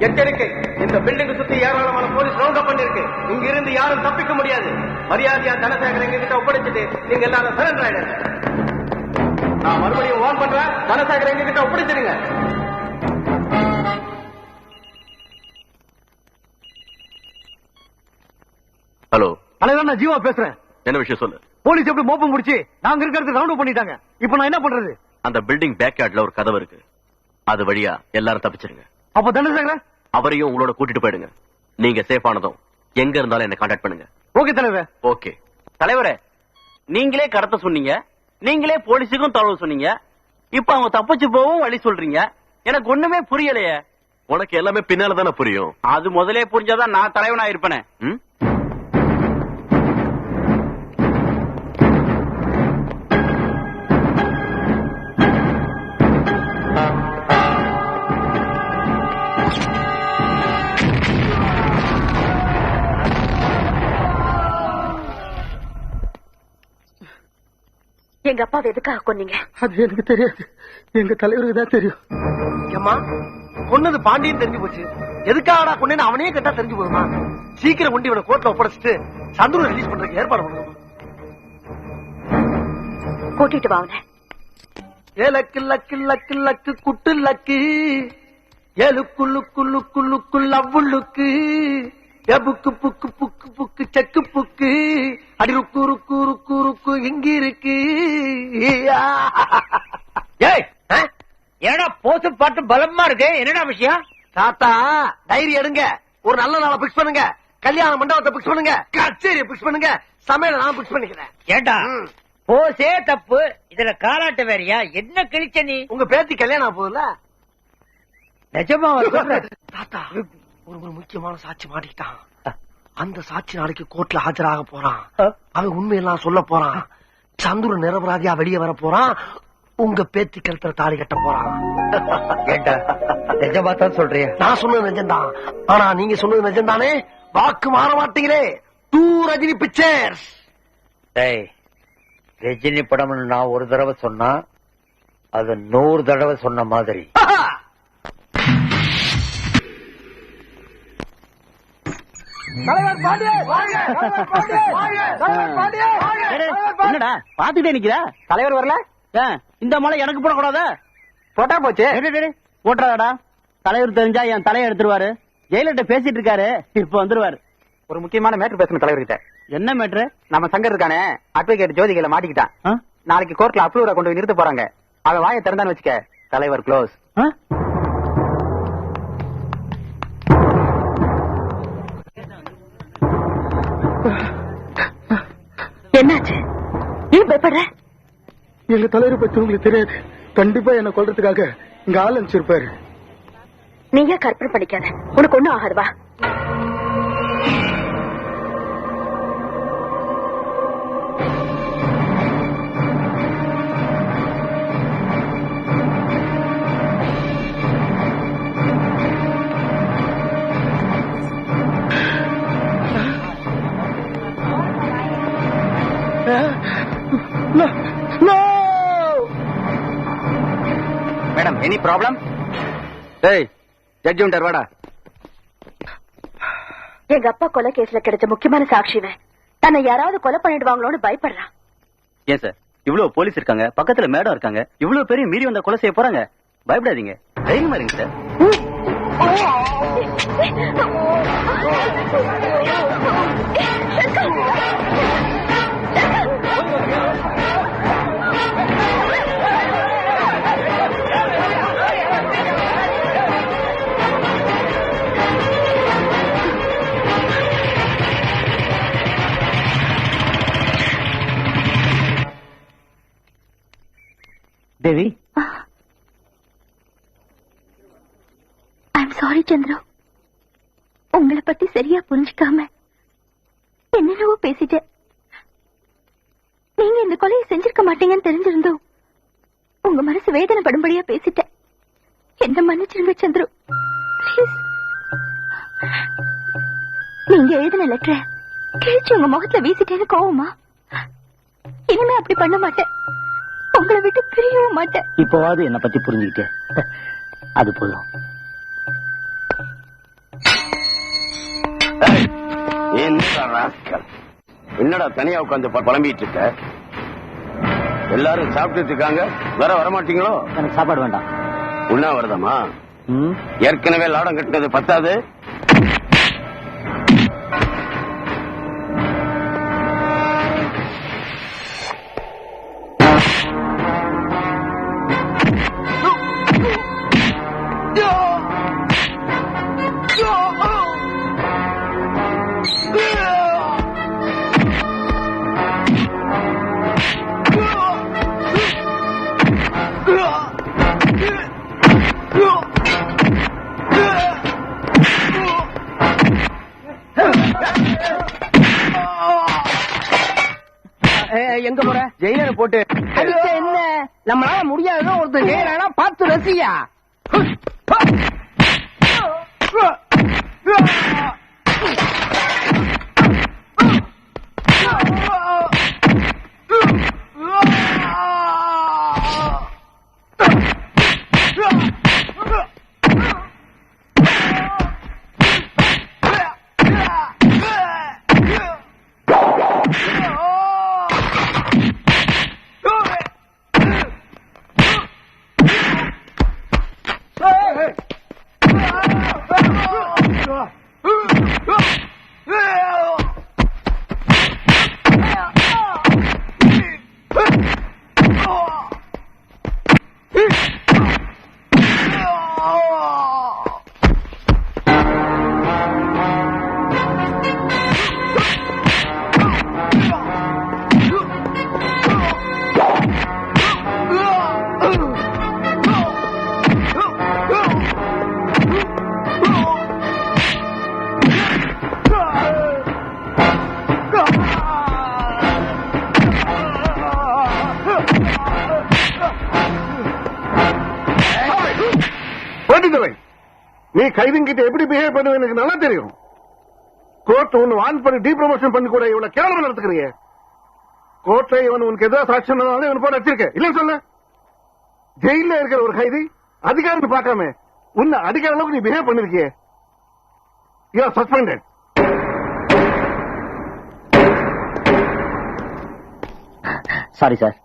எச்சரிக்கை, இந்த பில்டிங் சுத்தி ஏராளமான போலீஸ் ரவுண்ட் அப் பண்ணிருக்கு. இங்க இருந்து யாரும் தப்பிக்க முடியாது. மரியாதையா தனசேகர் எங்க கிட்ட ஒப்படைச்சிட்டு நீங்க எல்லாரும் சரண்டர் ஆயிடுங்க. நான் மறுபடியும் வார்ன் பண்றேன், தனசேகர் எங்க கிட்ட ஒப்படைச்சிருங்க. ஹலோ தலைவர், நான் ஜீவா பேசுறேன். என்ன விஷயம் சொல்லு. போலீஸ் எப்படி மோப்பம் முடிச்சு நாங்க இருக்கிறது ரவுண்ட் பண்ணிட்டாங்க. இப்ப நான் என்ன பண்றது? அந்த பில்டிங் பேக் யார்ட்ல ஒரு கதவு இருக்கு. அது வழியா எல்லாரும் தப்பிச்சிருங்க. அப்ப தனசேகர அவரையும் உங்களோட கூட்டிட்டு போயிடுங்க. நீங்க சேஃப் ஆனதும் எங்க இருந்தாலும் என்ன கான்டாக்ட் பண்ணுங்க. ஓகே தலைவர். ஓகே தலைவரே, நீங்களே கடத்த சொன்னீங்க, நீங்களே போலீஸுக்கும் தகவல் சொன்னீங்க. இப்ப அவங்க தப்பிச்சு போவும் வழி சொல்றீங்க. எனக்கு ஒண்ணுமே புரியலையே. உனக்கு எல்லாமே பின்னால தானே புரியும். அது முதலே புரிஞ்சாதான் நான் தலைவனா இருப்பேனே. எங்க அப்பாவை எதுக்காக கொன்னீங்க? அது எனக்கு தெரியாது, எங்க தலைவருக்கு தான் தெரியும். ஏம்மா, கொன்னது பாண்டியன் தெரிஞ்சு போச்சு, எதுக்காகடா கொன்னேன்னு அவனே கேட்டா தெரிஞ்சு போகுமா? சீக்கிரம் கொண்டு இவனை கோர்ட்ல ஒப்படைச்சிட்டு சந்துரு ரிலீஸ் பண்றதுக்கு ஏற்பாடு பண்ணணும். கூட்டிட்டு வா அவனை. ஏலக்கு luck luck luck good luck, ஏலுக்கு லுக்கு லுக்கு லுக்கு லவ்வுளுக்கு, எபுக்கு book book book check book, அடி ருக்கு ருக்கு ருக்கு ருக்கு இங்க இருக்கு. ஏடா போட்டு பாட்டு பலமா இருக்கு, என்னடா விஷயம்? தாத்தா டைரி எடுங்க, ஒரு நல்ல நாளை பிக்ஸ் பண்ணுங்க, கல்யாண மண்டபத்தை பிக்ஸ் பண்ணுங்க, கச்சேரியை பிக்ஸ் பண்ணுங்க, சமையல நான் பிக்ஸ் பண்ணிக்கிறேன். ஏண்டா போசே தப்பு, இதுல காலாட்ட வேறையா? என்ன கிழிச்ச நீ? உங்க பேத்தி கல்யாணம் போகுதுல? நிஜமா தாத்தா ஒரு முக்கியமான சாட்சி மாட்டிக்கிட்டான். அந்த சாட்சி நாளைக்கு கோர்ட்ல ஆஜராக போறான். அவன் உண்மையெல்லாம் சொல்ல போறான். சந்துரு நிரபராதியா வெளியே வர போறான். உங்க பேத்தி கழுத்துல தாலி கட்ட போறான். நிஜமா தான் சொல்றியா? நான் சொன்னது நிஜம்தான், ஆனா நீங்க சொன்னது நிஜம்தானே? வாக்கு மாற மாட்டீங்களே. Two Rajini pictures. ரஜினி படம்னு நான் ஒரு தடவை சொன்னா அது 100 தடவை சொன்ன மாதிரி. என்னடா பாத்துட்டே நிக்கிறா? தலைவர் வரல? இந்த மலை எனக்கு போடக்கூடாத? போட்டா போச்சு. போட்டாடா, தலைவர் தெரிஞ்சா என் தலையை எடுத்துருவாரு. ஜெயிலர்கிட்ட பேசிட்டு இருக்காரு, இப்ப வந்துருவாரு. ஒரு முக்கியமான மேட்டர் பேசணும் தலைவர்கிட்ட. என்ன மேட்ரு? நம்ம சங்கர் இருக்கானே, அட்வொகேட் ஜோதிகையில மாட்டிக்கிட்டான். நாளைக்கு கோர்ட்ல அப்ரூவரா கொண்டு போய் நிறுத்த போறாங்க. அவன் வாயை திறந்தான்னு வச்சுக்க, தலைவர் க்ளோஸ். என்னாச்சு? ஏன் பயப்படுற? எங்க தலைவரை பத்தி உங்களுக்கு தெரியாது. கண்டிப்பா என்ன கொல்றதுக்காக இங்க ஆள் அனுப்பிச்சிருப்பாரு. நீங்க கற்பனை பண்ணிக்காத, உனக்கு ஒண்ணும் ஆகாதுவா. Madam, any problem? ஏய், ஜட்ஜ் உண்டர் வாடா. எங்க அப்பா கொலை கேஸ்ல கிடைச்ச முக்கியமான சாட்சிவன் தன்னை யாராவது கொலை பண்ணிடுவாங்களோன்னு பயப்படுறான். ஏன் சார், இவ்வளவு போலீஸ் இருக்காங்க, பக்கத்துல மேடம் இருக்காங்க, இவ்வளவு பெரிய மீறி வந்த கொலை செய்ய போறாங்க. பயப்படாதீங்க, தைரியமா இருங்க sir. Devi, I'm sorry Chandru, உங்களை பத்தி சரியா புரிஞ்சுக்காம என்னென்னவோ பேசிட்டேன். நீங்க இந்த கொலையை செஞ்சிருக்க மாட்டீங்கன்னு தெரிஞ்சிருந்தோம் உங்க மனசு வேதனைப்படும்படியா பேசிட்டேன். என்ன மன்னிச்சிருங்க சந்திரு, பிளீஸ். நீங்க எழுதின லெட்டரை கிழிச்சு உங்க முகத்துல வீசிட்டேன்னு கோவமா? இனிமே அப்படி பண்ண மாட்டேன், உங்களை விட்டு பிரியவும் மாட்டேன். இப்பவாவது என்ன பத்தி புரிஞ்சுக்கிட்டே, அது போதும். என்னடா தனியா உட்காந்து புலம்பிட்டு இருக்க? எல்லாரும் சாப்பிட்டு இருக்காங்க, வேற வரமாட்டீங்களோ? எனக்கு சாப்பாடு வேண்டாம். உண்ணாவிரதமா? ஏற்கனவே லாடம் கட்டினது பத்தாது. எங்க போற? ஜெயிலரை போட்டு என்ன நம்மளால முடியாத ஒருத்தர் ஜெயிலா பார்த்து ரசியா. நீ கைதிங்கிட்ட எப்படி பிஹேவ் பண்ணுவ எனக்கு நல்லா தெரியும். கோர்ட் ஒன்னு வான் பண்ணி டீ ப்ரமோஷன் பண்ணி கூட இவ்வளவு கேவலமா நடத்துக்கிறீங்க. கோர்ட்ல இவன் உனக்கு எதிராக சாட்சி இவன் போட்டு வச்சிருக்க இல்லன்னு சொல்ல. ஜெயில இருக்கிற ஒரு கைதி அதிகாரம் பார்க்காம உன்னை அடிக்கிற அளவுக்கு நீ பிஹேவ் பண்ணிருக்கிய. You are suspended. Sorry sir.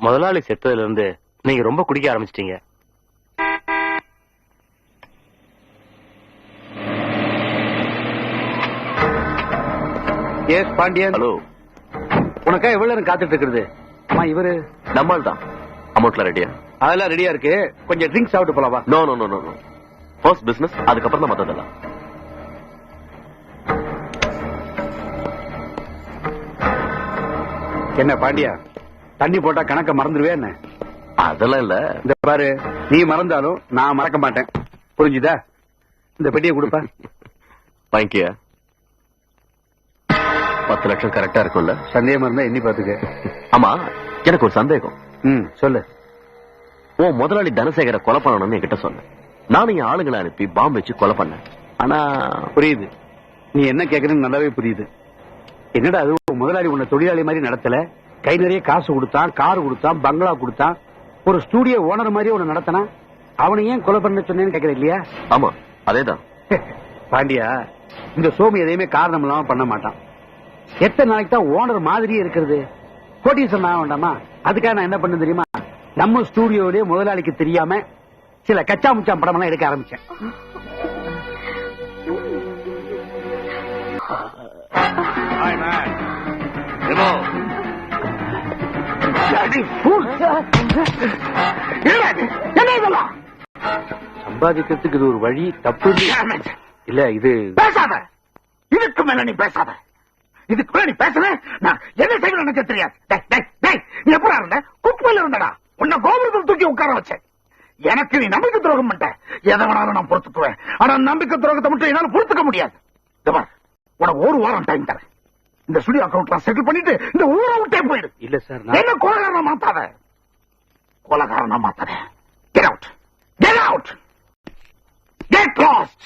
முதலாளி செத்ததுல இருந்து நீங்க ரொம்ப குடிக்க ஆரம்பிச்சிட்டீங்க. எஸ் பாண்டியன். ஹலோ. உனக்கா எவ்வளவு நேரம் காத்துட்டு இருக்கிறது? அம்மா இவரு நம்மால் தான். அமௌண்ட்ல ரெடியா? அதெல்லாம் ரெடியா இருக்கு. கொஞ்சம் ட்ரிங்க்ஸ் சாப்பிட்டு போலாமா? No no no no. First business, அதுக்கப்புறம் தான் மத்ததெல்லாம். என்ன பாண்டியா, தண்ணி போட்டா கணக்க மறந்துடுவே என்ன? அதெல்லாம் இல்ல. இந்த பாரு, நீ மறந்தாலும் நான் மறக்க மாட்டேன். புரிஞ்சுதா? இந்த பெட்டியை கொடுப்பா. வாங்கிக்கியா? 10 லட்சம் கரெக்டா இருக்கும்ல? சந்தேகமா இருந்தா எண்ணி பாத்துக்க. ஆமா, எனக்கு ஒரு சந்தேகம். சொல்லு. ஓ முதலாளி தனசேகர கொலை பண்ணணும்னு என்கிட்ட சொன்னேன். நானும் என் ஆளுங்களை அனுப்பி பாம்பு வச்சு கொலை பண்ணேன். ஆனா புரியுது, நீ என்ன கேக்குறேன்னு நல்லாவே புரியுது. என்னடா அது, முதலாளி உன்னை தொழிலாளி மாதிரி நடத்தல? கை நிறைய காசு கொடுத்தான், கார் கொடுத்தான், பங்களா கொடுத்தான், ஒரு ஸ்டூடியோ ஓனர் மாதிரி உன்னை நடத்தினா. அவனை ஏன் கொலை பண்ண சொன்னேன்னு கேக்குற இல்லையா? ஆமா, அதேதான். பாண்டியா, இந்த சோமி எதையுமே காரணம் இல்லாம பண்ண மாட்டான். எத்தனை நாளைக்கு தான் ஓனர் மாதிரியே இருக்கிறது? கோட்டீஸ்வரன் ஆக வேண்டாமா? அதுக்காக நான் என்ன பண்ண தெரியுமா? நம்ம ஸ்டூடியோவிலே முதலாளிக்கு தெரியாம சில கச்சா முச்சா படம் எல்லாம் எடுக்க ஆரம்பிச்சேன். சம்பாதிக்கிறதுக்கு இது ஒரு வழி. தப்பு இல்ல. இது பேசாத. இதுக்கு மேல நீ பேசாத. இதுக்கு மேல நீ பேசுற நான் என்ன செய்வேன் எனக்கு தெரியாது. நீ எப்படா இருந்த? குப்பையில இருந்தடா. உன்னை கோபுரத்தில் தூக்கி உட்கார வச்சேன். எனக்கு நீ நம்பிக்கை துரோகம் பண்ண. எதை வேணாலும் நான் பொறுத்துக்குவேன். ஆனா நம்பிக்கை துரோகத்தை மட்டும் என்னால பொறுத்துக்க முடியாது. உனக்கு ஒரு வாரம் டைம் தரேன். இந்த ஸ்டுடியோ அக்கௌண்ட் செட்டில் பண்ணிட்டு இந்த ஊரை விட்டே போயிடு. இல்ல சார், என்ன கொலைகாரனா மாத்தாத. கொலைகாரனா மாத்தாத. Get out, get out, get lost.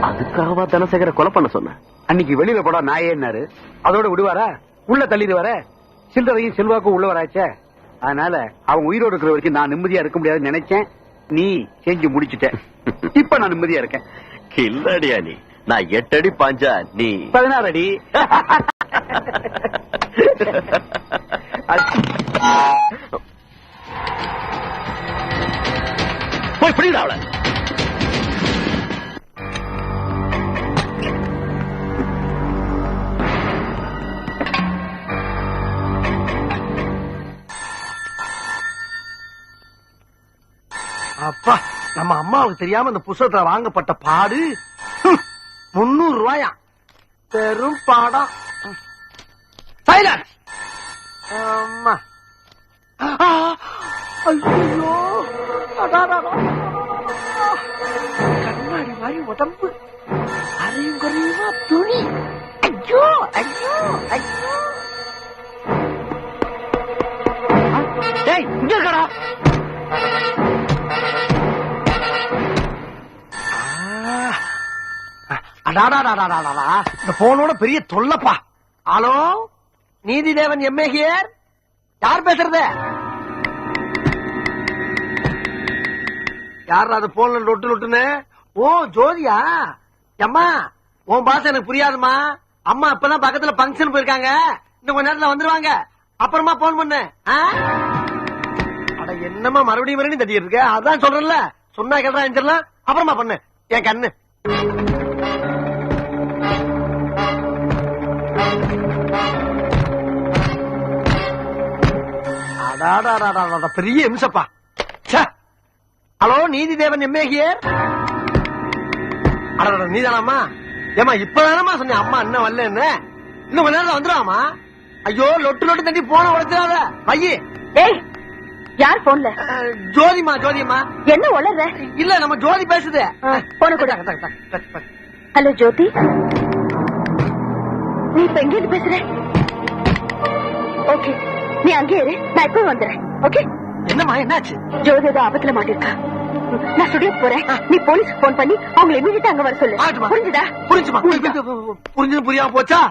அதுக்காக தனசேகர கொலை பண்ண சொன்ன? அன்னைக்கு வெளியில போடா நாயேன்னாரு. அதோட விடுவாரா? உள்ள தள்ளிடுவார. சில்லறையும் செல்வாக்கும் உள்ள வராச்சே. அதனால அவன் உயிரோடு இருக்கிற வரைக்கும் நான் நிம்மதியா இருக்க முடியாதுன்னு நினைச்சேன். நீ செஞ்சு முடிச்சுட்ட. இப்ப நான் நிம்மதியா இருக்கேன். இல்லடியா, நீ நான் 8 அடி பாஞ்சா நீ 16 அடி. போய் பிடிடா அவளை. அப்பா, நம்ம அம்மாவுக்கு தெரியாம இந்த புத்தகத்துல வாங்கப்பட்ட பாடு 300 ரூபாயா? பெரும் பாடம். சைலன்ஸ். அம்மா, ஐயோ, கண்ணாடி மாதிரி உடம்பு, அரையும் குறையுமா துணி. ஐயோ ஐயோ ஐயோ. டேய், இங்க இருக்கடா. இந்த போனோட பெரிய தொல்லப்பா. Hello, Neethidevan MA here. யார் பேசுறது? யார் அது போன்ல லொட்டு லொட்டுன்னு? ஓ, ஜோதியா. அம்மா, உன் பாச எனக்கு புரியாதுமா. அம்மா இப்பதான் பக்கத்துல பங்கன் போயிருக்காங்க. இன்னும் கொஞ்ச நேரத்துல வந்துருவாங்க. அப்புறமா போன் பண்ணு. அட என்னமா மறுபடியும் தட்டிட்டு இருக்க? அதான் சொல்றேன்ல, சொன்னா கேட்டா எஞ்சிடலாம். அப்புறமா பண்ணு. என் கண்ணு. பெரிய இம்சப்பா. ஹலோ நீதி தேவன் எம்ஏகியர். நீதானாமா? ஏமா இப்பதானமா சொன்னேன் அம்மா இன்னும் வரல, என்ன இன்னும் கொஞ்ச நேரம் வந்துடாமா? ஐயோ லொட்டு லொட்டு தண்ணி போன உடச்சாத பையே. ஏய் யார் போன்ல? ஜோதிமா. ஜோதிமா என்ன உளற? இல்ல நம்ம ஜோதி பேசுது. போன கூட. ஹலோ ஜோதி, நீ இப்ப எங்க இருந்து பேசுற? ஓகே நீ அங்கே இரு, நான் இப்ப வந்துடுறேன். ஓகே. என்னம்மா என்னாச்சு? ஜோதி ஏதோ ஆபத்துல மாட்டிருக்கா. நான் ஸ்டுடியோ போறேன், நீ போலீஸ்க்கு போன் பண்ணி அவங்களை இமீடியட்டா அங்க வர சொல்லு. புரிஞ்சுதா? புரிஞ்சுமா? புரிஞ்சது புரியாம போச்சா?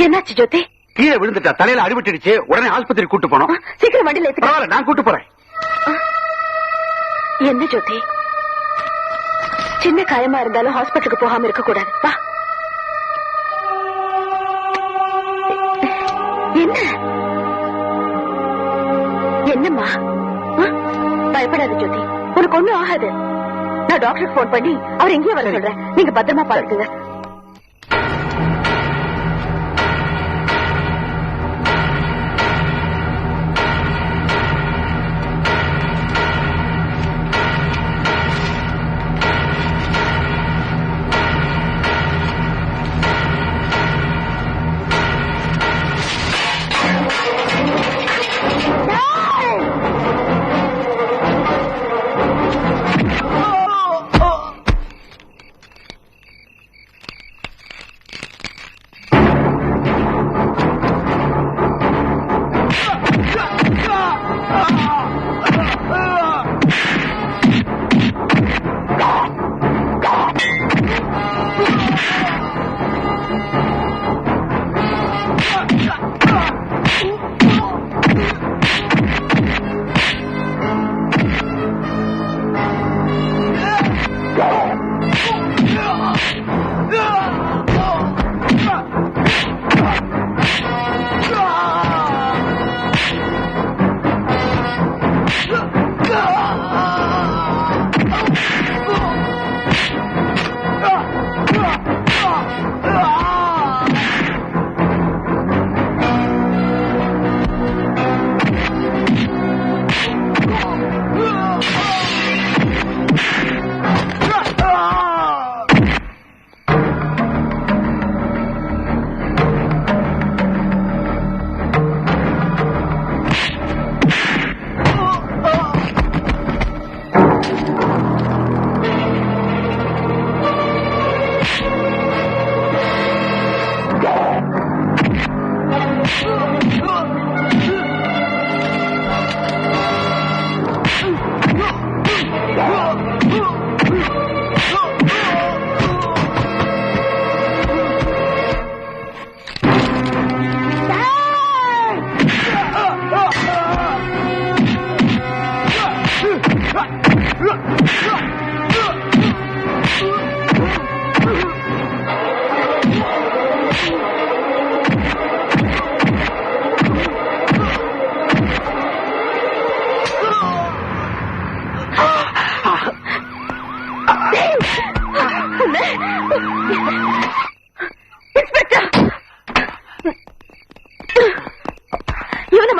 என்னாச்சு ஜோதி? கீழே விழுந்துட்டா, தலையில அடிபட்டுடுச்சு. உடனே ஆஸ்பத்திரி கூட்டு போனோம். சீக்கிரம் வண்டியில ஏத்துக்க. நான் கூட்டு போறேன். என்ன ஜோதி, சின்ன காயமா இருந்தாலும் ஹாஸ்பிட்டலுக்கு போகாம இருக்க கூடாது. வா. என்ன என்னம்மா? பயப்படாத ஜோதி, உனக்கு ஒண்ணும் ஆகாது. நான் டாக்டருக்கு போன் பண்ணி அவர் எங்கேயும் வர சொல்றேன். நீங்க பத்திரமா பாத்துக்குங்க.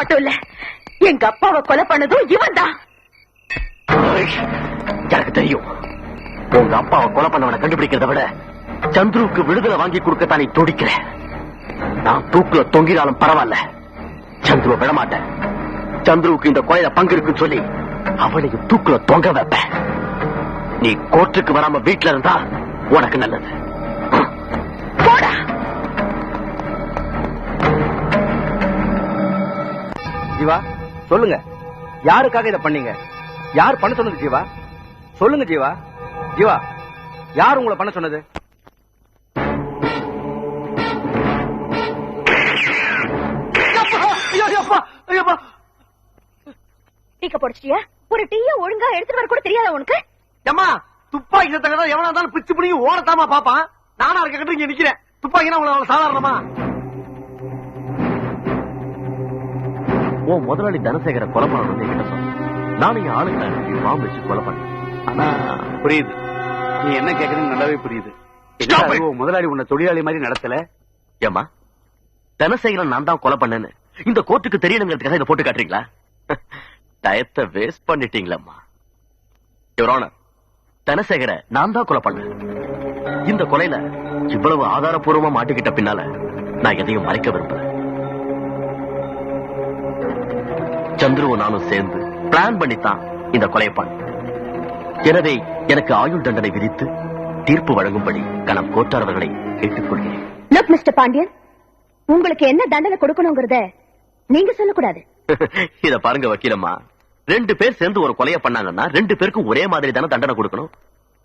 மட்டும் இல்ல, எங்க அப்பாவை கொலை பண்ணதும் இவன் தான். எனக்கு தெரியும், உங்க அப்பாவை கொலை பண்ணவனை கண்டுபிடிக்கிறத விட சந்துருவுக்கு விடுதலை வாங்கி கொடுக்கத்தான் நீ துடிக்கிற. நான் தூக்குல தொங்கினாலும் பரவாயில்ல, சந்துருவை விட மாட்டேன். சந்துருவுக்கு இந்த கொலையில பங்கு இருக்குன்னு சொல்லி அவனையும் தூக்குல தொங்க வைப்பேன். நீ கோர்ட்டுக்கு வராம வீட்டுல இருந்தா உனக்கு நல்லது. போடா. ஜீவா சொல்லுங்க, யாருக்காக இதை பண்ணீங்க? யார் பண்ண சொன்னது ஜீவா? சொல்லுங்க ஜீவா. ஜீவா, யார் உங்களை பண்ண சொன்னது? டீக்க போடுச்சிட்டியா? ஒரு டீய ஒழுங்கா எடுத்துட்டு வர கூட தெரியாத உனக்கு? ஏமா, துப்பாக்கி சத்தம் எவனா இருந்தாலும் பிச்சு பிடிங்கி ஓடத்தாமா பாப்பான். நானா இருக்க இங்க நிக்கிறேன். துப்பாக்கினா உங்களை சாதாரணமா? ஓ முதலாளி தனசேகர கொலை பண்ணணும் என்கிட்ட சொன்ன. நானும் என் ஆளுங்களை அனுப்பி பாம்பு வச்சு கொலை பண்ணேன். ஆனா புரியுது, நீ என்ன கேக்குறீங்க நல்லாவே புரியுது. முதலாளி உன்னை தொழிலாளி மாதிரி நடத்தல. ஏமா, தனசேகரன் நான் தான் கொலை பண்ணேன்னு இந்த கோர்ட்டுக்கு தெரியணுங்கிறதுக்காக இதை போட்டு காட்டுறீங்களா? டயத்தை வேஸ்ட் பண்ணிட்டீங்களம்மா. யுவர் ஆனர், தனசேகர நான் தான் கொலை பண்ணேன். இந்த கொலையில இவ்வளவு ஆதாரப்பூர்வமா மாட்டிக்கிட்ட பின்னால நான் எதையும் மறைக்க விரும்பல. சந்துருவும் நானும் சேர்ந்து பிளான் பண்ணித்தான் இந்த கொலையை பண்ண. எனவே எனக்கு ஆயுள் தண்டனை விதித்து தீர்ப்பு வழங்கும்படி கணம் கோட்டார் அவர்களை கேட்டுக்கொள்கிறேன். லுக் மிஸ்டர் பாண்டியன், உங்களுக்கு என்ன தண்டனை கொடுக்கணுங்கிறத நீங்க சொல்லக்கூடாது. இத பாருங்க வக்கீலம்மா, 2 பேர் சேர்ந்து ஒரு கொலையை பண்ணாங்கன்னா 2 பேருக்கும் ஒரே மாதிரி தானே தண்டனை கொடுக்கணும்.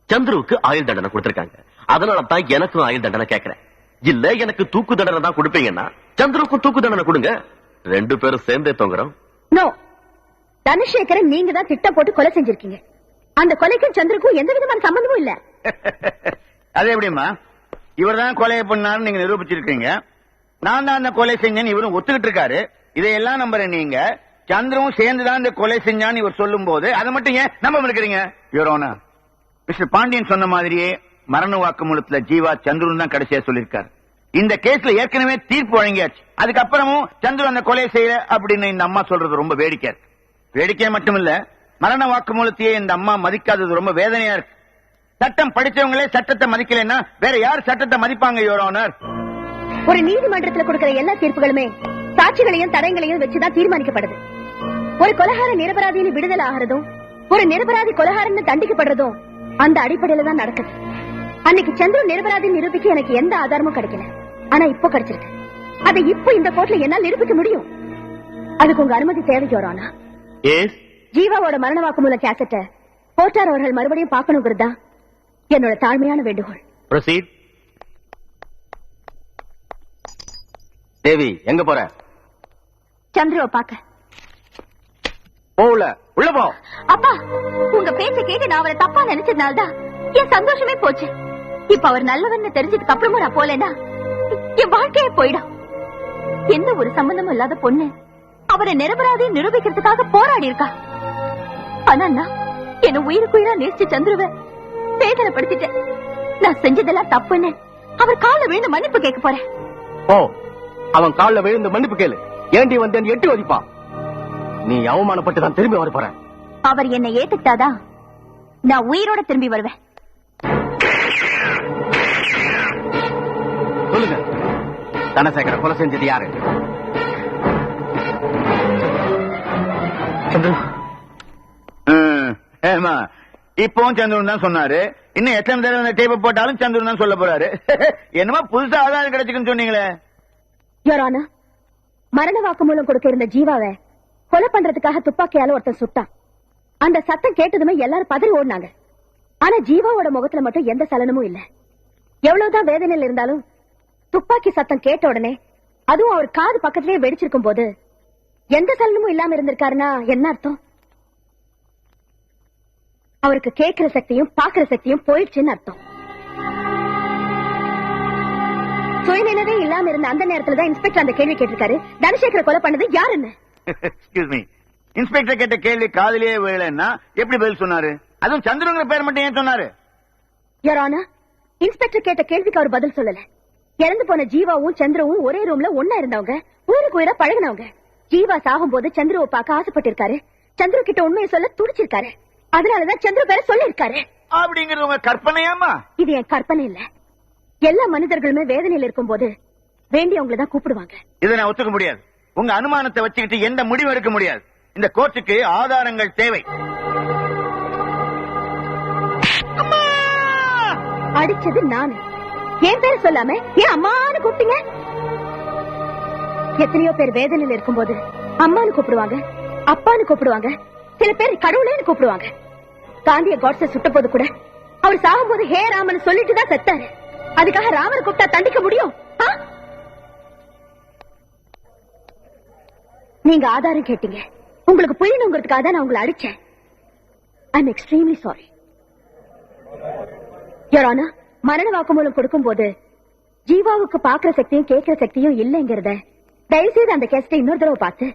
சந்துருவுக்கு ஆயுள் தண்டனை கொடுத்திருக்காங்க, அதனால தான் எனக்கும் ஆயுள் தண்டனை கேட்கிறேன். இல்ல எனக்கு தூக்கு தண்டனை தான் கொடுப்பீங்கன்னா சந்துருவுக்கும் தூக்கு தண்டனை கொடுங்க. 2 பேரும் சேர்ந்தே தொங்குறோம். நோ, தனசேகரன் நீங்க தான் திட்டம் போட்டு கொலை செஞ்சிருக்கீங்க. அந்த கொலைக்கும் சந்திரக்கும் எந்த விதமான சம்பந்தமும் இல்ல. அது எப்படிமா? இவர் தான் கொலையை பண்ணாருன்னு நீங்க நிரூபிச்சிருக்கீங்க. நான் தான் அந்த கொலை செஞ்சேன்னு இவரும் ஒத்துக்கிட்டு இருக்காரு. இதையெல்லாம் நம்புறேன். நீங்க சந்திரவும் சேர்ந்துதான் இந்த கொலை செஞ்சான்னு இவர் சொல்லும் போது அதை மட்டும் ஏன் நம்ப இருக்கிறீங்க? யுவர் ஆனர், மிஸ்டர் பாண்டியன் சொன்ன மாதிரியே மரண வாக்குமூலத்துல ஜீவா சந்துரு தான் கடைசியா சொல்லிருக்காரு. இந்த கேஸ்ல ஏற்கனவே தீர்ப்பு வழங்கியாச்சு. அதுக்கப்புறமும் சந்துரு அந்த கொலை செய்யல அப்படின்னு இந்த அம்மா சொல்றது ரொம்ப வேடிக்கை இருக்கு. வேடிக்கை மட்டும் இல்ல, மரண வாக்குமூலத்தையே இந்த அம்மா மதிக்காதது ரொம்ப வேதனையா இருக்கு. சட்டம் படிச்சவங்களே சட்டத்தை மதிக்கலன்னா வேற யார் சட்டத்தை மதிப்பாங்க? யுவர் ஆனர், ஒரு நீதிமன்றத்தில் கொடுக்கிற எல்லா தீர்ப்புகளுமே சாட்சிகளையும் தடயங்களையும் வச்சுதான் தீர்மானிக்கப்படுது. ஒரு கொலைகார நிரபராதின்னு விடுதலை ஆகிறதும் ஒரு நிரபராதி கொலைகாரன்னு தண்டிக்கப்படுறதும் அந்த அடிப்படையில தான் நடக்குது. அன்னைக்கு சந்திரன் நிரபராதி நிரூபிக்க எனக்கு எந்த ஆதாரமும் கிடைக்கல. ஆனா இப்போ கிடைச்சிருக்கு. அதை இப்போ இந்த கோர்ட்ல என்னால் நிரூபிக்க முடியும். அதுக்கு உங்க அனுமதி தேவைக்கு வரானா? ஜீவாவோட மரண வாக்குமூல கேசட்ட கோட்டார் அவர்கள் மறுபடியும் பார்க்கணுங்கிறது தான் என்னோட தாழ்மையான வேண்டுகோள். ப்ரொசீட். தேவி, எங்க போற? சந்திரவை பார்க்க. போல உள்ள போ. அப்பா, உங்க பேச்ச கேட்டு நான் அவரை தப்பா நினைச்சதுனால்தான் என் சந்தோஷமே போச்சு. இப்ப அவர் நல்லவன்னு தெரிஞ்சதுக்கு அப்புறமும் நான் போலேன்னா என் வாழ்க்கையே போயிடும். எந்த ஒரு சம்பந்தமும் இல்லாத பொண்ணு அவரை நிரபராதி நிரூபிக்கிறதுக்காக போராடி இருக்கா. ஆனா நான் என்ன உயிருக்குயிரா நேசிச்ச சந்துருவை வேதனைப்படுத்திட்டேன். நான் செஞ்சதெல்லாம் தப்புன்னு அவர் கால விழுந்து மன்னிப்பு கேட்க போறேன். ஓ, அவன் கால்ல விழுந்து மன்னிப்பு கேளு. ஏண்டி வந்தேன் எட்டி வதிப்பான். நீ அவமானப்பட்டு தான் திரும்பி வர போற. அவர் என்னை ஏத்துக்கிட்டாதான் நான் உயிரோட திரும்பி வருவேன். சொல்லுங்க, தனசேகர கொலை செஞ்சது யாரு? ஏமா, இப்பவும் சந்திரன் தான் சொன்னாரு. இன்னும் எத்தனை தடவை டேப்பை போட்டாலும் சந்திரன் தான் சொல்ல போறாரு. என்னமா புதுசா ஆதாரம் கிடைச்சுக்குன்னு சொன்னீங்களே? யுவர் ஆனர், மரண வாக்குமூலம் கொடுக்க இருந்த ஜீவாவை கொலை பண்றதுக்காக துப்பாக்கியால ஒருத்தன் சுட்டான். அந்த சத்தம் கேட்டதுமே எல்லாரும் பதறி ஓடினாங்க. ஆனா ஜீவாவோட முகத்துல மட்டும் எந்த சலனமும் இல்ல. எவ்வளவுதான் வேதனையில இருந்தாலும் துப்பாக்கி சத்தம் கேட்ட உடனே, அதுவும் அவர் காது பக்கத்திலேயே வெடிச்சிருக்கும் போது எந்த சலனமும் இல்லாம இருந்திருக்காருன்னா என்ன அர்த்தம்? அவருக்கு கேட்கிற சக்தியும் பாக்குற சக்தியும் போயிடுச்சுன்னு அர்த்தம். சுயநினைவே இல்லாம இருந்த அந்த நேரத்துல தான் இன்ஸ்பெக்டர் அந்த கேள்வி கேட்டிருக்காரு, தனசேகர கொலை பண்ணது யாருன்னு. எக்ஸ்கியூஸ் மீ, இன்ஸ்பெக்டர் கேட்ட கேள்வி காதலியே விழலன்னா எப்படி பதில் சொன்னாரு? அதுவும் சந்திரங்கிற பேர் மட்டும் ஏன் சொன்னாரு? யுவர் ஆனர், இன்ஸ்பெக்டர் கேட்ட கேள்விக்கு அவர் பதில் சொல்லல. இறந்து போன ஜீவாவும் சந்திரவும் ஒரே ரூம்ல ஒன்னா இருந்தவங்க, ஊருக்கு உயிரா பழகினவங்க. ஜீவா சாகும் போது சந்திரவை பார்க்க ஆசைப்பட்டிருக்காரு. சந்திர கிட்ட உண்மையை சொல்ல துடிச்சிருக்காரு. அதனாலதான் சந்திர பேரை சொல்லிருக்காரு. அப்படிங்கிறது உங்க கற்பனையாமா? இது என் கற்பனை இல்ல. எல்லா மனிதர்களுமே வேதனையில இருக்கும் போது வேண்டியவங்களை தான் கூப்பிடுவாங்க. இதை நான் ஒத்துக்க முடியாது. உங்க அனுமானத்தை வச்சுக்கிட்டு எந்த முடிவும் எடுக்க முடியாது. இந்த கோர்ட்டுக்கு ஆதாரங்கள் தேவை. அடிச்சது நானு. என் பேரை சொல்லாம ஏன் அம்மான்னு கூப்பிட்டீங்க? எத்தனையோ பேர் வேதனையில இருக்கும் போது அம்மான்னு கூப்பிடுவாங்க, அப்பான்னு கூப்பிடுவாங்க, சில பேர் கடவுளேன்னு கூப்பிடுவாங்க. காந்திய காட்ஸை சுட்ட போது கூட அவர் சாகும் போது ஹே ராமன் சொல்லிட்டு தான் செத்தாரு. அதுக்காக ராமனை கூப்பிட்டா தண்டிக்க முடியும்? நீங்க ஆதாரம் கேட்டீங்க. உங்களுக்கு புரியணுங்கிறதுக்காக தான் நான் உங்களை அடிச்சேன். I am extremely sorry. Your honour, மரண வாக்குமூலம் கொடுக்கும் போது ஜீவாவுக்கு பாக்குற சக்தியும் கேட்கிற சக்தியும் இல்லைங்கிறத தயவுசெய்து அந்த கேஸ்டை இன்னொரு தடவை பார்த்து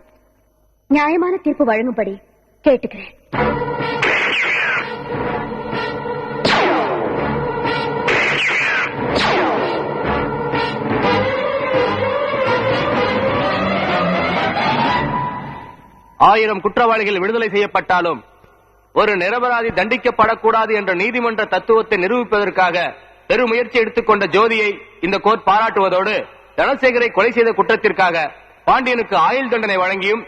நியாயமான தீர்ப்பு வழங்கும்படி கேட்டுக்கிறேன். ஆயிரம் குற்றவாளிகள் விடுதலை செய்யப்பட்டாலும் ஒரு நிரபராதி தண்டிக்கப்படக்கூடாது என்ற நீதிமன்ற தத்துவத்தை நிரூபிப்பதற்காக பெரும் முயற்சி எடுத்துக்கொண்ட ஜோதியை இந்த கோர்ட் பாராட்டுவதோடு தனசேகரை கொலை செய்த குற்றத்திற்காக பாண்டியனுக்கு ஆயுள் தண்டனை வழங்கியும்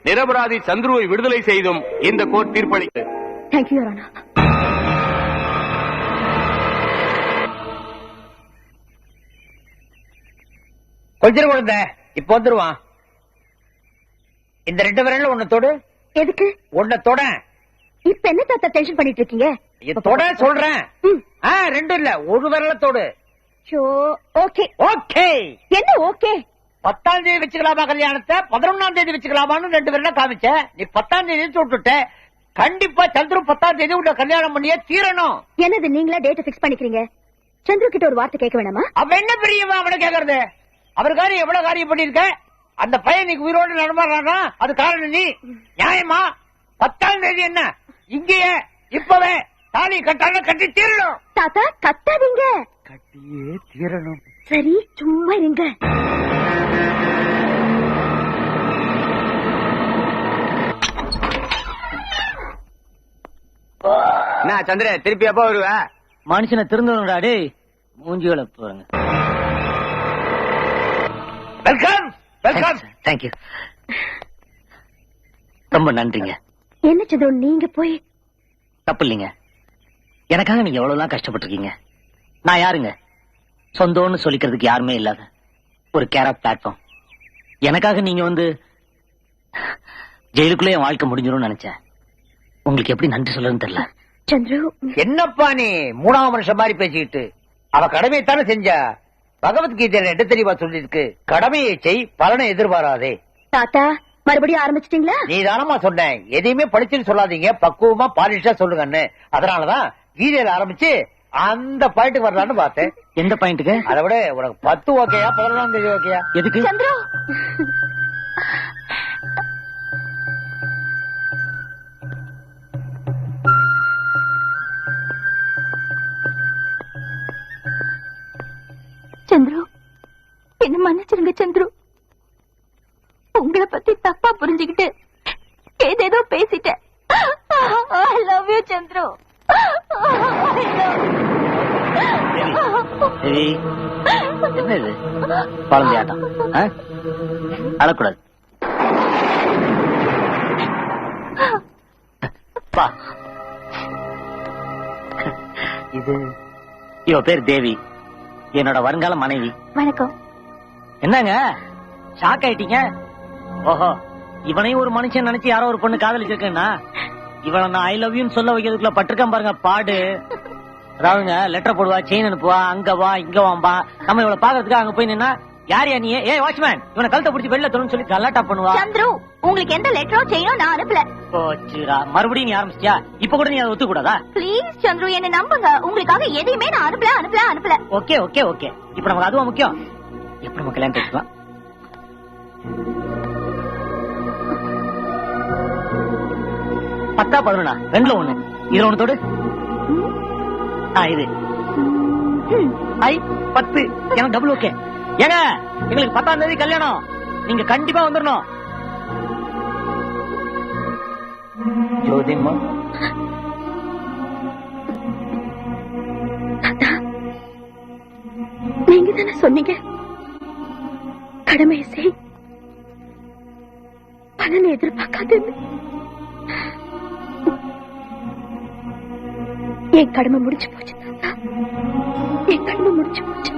நிரபராதி சந்துருவை விடுதலை செய்தும் இந்த கோர்ட் தீர்ப்பளித்தது. Thank you your honour. கொஞ்சம் குழந்தை இப்ப வந்துருவான். இந்த 2 விரல்ல ஒண்ணு தொடு. எதுக்கு? ஒண்ணு தொட. இப்ப என்ன தாத்தா டென்ஷன் பண்ணிட்டு இருக்கீங்க? தொட சொல்றேன். 2 இல்ல, ஒரு விரல தொடு. Okay okay. என்ன ஓகே? 10ஆம் தேதி வச்சுக்கலாமா கல்யாணத்தை, 11ஆம் தேதி வச்சுக்கலாமான்னு 2 விரல காமிச்ச. நீ 10ஆம் தேதி விட்டுட்ட. கண்டிப்பா சந்திரு 10ஆம் தேதி உள்ள கல்யாணம் பண்ணியே தீரணும். என்னது நீங்களா டேட் பிக்ஸ் பண்ணிக்கிறீங்க? சந்திரு கிட்ட ஒரு வார்த்தை கேட்க வேணாமா? அவன் என்ன பெரியவன் அவனை கேக்குறது? அவர் காரியம் எவ்வளவு காரியம் பண்ணிருக்க. அந்த பையன் நீக்கு உயிரோடு நடமாடுறானா அது காரணம் நீ. நியாயமா? 10ஆம் தேதி என்ன இங்கேயே இப்பவே தாலி கட்டான கட்டி தீரணும். தாத்தா கட்டாதீங்க. கட்டியே தீரணும். சரி சும்மா இருங்க. நான் சந்திர திருப்பி எப்ப வருவ? மனுஷனை திருந்தணும்டா டேய். மூஞ்சிகளை போறங்க. Welcome welcome. தேங்க்யூ. ரொம்ப நன்றிங்க. என்ன சந்திரு நீங்க போய்? தப்பு இல்லைங்க. எனக்காக நீங்க எவ்வளவுலாம் கஷ்டப்பட்டிருக்கீங்க. நான் யாருங்க? சொந்தம்னு சொல்லிக்கிறதுக்கு யாருமே இல்லாத ஒரு கேர் ஆஃப் பிளாட்ஃபார்ம். எனக்காக நீங்க வந்து ஜெயிலுக்குள்ளே என் வாழ்க்கை முடிஞ்சிடும் நினைச்சேன். உங்களுக்கு எப்படி நன்றி சொல்றதுன்னு தெரியல. சந்திரு என்னப்பா நீ 3ஆம் வருஷம் மாதிரி பேசிக்கிட்டு? அவ கடமையை தானே செஞ்சா. பகவத்கீதையில என்ன தெரியுமா சொல்லிருக்கு? கடமையை செய், பலனை எதிர்பாராதே. தாத்தா மறுபடியும் ஆரம்பிச்சிட்டீங்களா? நீ தானமா சொன்ன எதையுமே படிச்சுன்னு சொல்லாதீங்க, பக்குவமா பாலிஷா சொல்லுங்கன்னு. அதனாலதான் கீதையில ஆரம்பிச்சு அந்த பாயிண்ட்டுக்கு வரலான்னு பார்த்தேன். எந்த பாயிண்ட்டுக்கு? அதை விட உனக்கு 10 ஓகேயா 11ஆம் தேதி ஓகேயா? எதுக்கு? சந்திரு சந்திரு என்ன மன்னிச்சிருங்க சந்திரு. உங்களை பத்தி தப்பா புரிஞ்சுக்கிட்டு ஏதேதோ பேசிட்டேன். I love you Chandru. சரி என்ன இது குழந்தையாட்டம்? அழக்கூடாது. இது இவ பேர் தேவி, என்னோட வருங்கால மனைவி. வணக்கம். என்னங்க ஷாக் ஆயிட்டீங்க? ஓஹோ, இவனையும் ஒரு மனுஷன் நினைச்சு யாரோ ஒரு பொண்ணு காதலிச்சிருக்கேன்னா இவனை நான் ஐ லவ் யூன்னு சொல்ல வைக்கிறதுக்குள்ள பட்டிருக்கேன் பாருங்க பாடு. அதாவதுங்க லெட்டர் போடுவா, செயின் அனுப்புவா, அங்க வா இங்க வாம்பா. நம்ம இவளை பாக்குறதுக்கு அங்க போய் நின்னா யார் யா நீ, ஏ வாட்ச்மேன் இவனை கழுத்தை பிடிச்சி வெளில தோணுன்னு சொல்லி கலாட்டா பண்ணுவா. சந்திரு உங்களுக்கு எந்த லெட்டரோ செயினோ நான் அனுப்பல. போச்சுடா, மறுபடியும் நீ ஆரம்பிச்சியா? இப்ப கூட நீ அதை ஒத்துக்க கூடாதா? ப்ளீஸ் சந்திரு என்ன நம்புங்க. உங்களுக்காக எதையுமே நான் அனுப்பல. Okay okay okay. இப்ப நமக்கு அதுவா முக்கியம். எப்ப நம்ம கல்யாணம் பேசலாம்? பத்தா 11 2ல 1 இதுல 1 தொடு. இது ஐ 10 எனக்கு டபுள் ஓகே. ஏங்க எங்களுக்கு 10ஆம் தேதி கல்யாணம், நீங்க கண்டிப்பா வந்துடணும். ஜோதிம்மா, தாத்தா, நீங்க தானே சொன்னீங்க கடமையை செய், பலனை எதிர்பார்க்காது. என் கடமை முடிச்சு போச்சு தாத்தா, என் கடமை முடிச்சு போச்சு.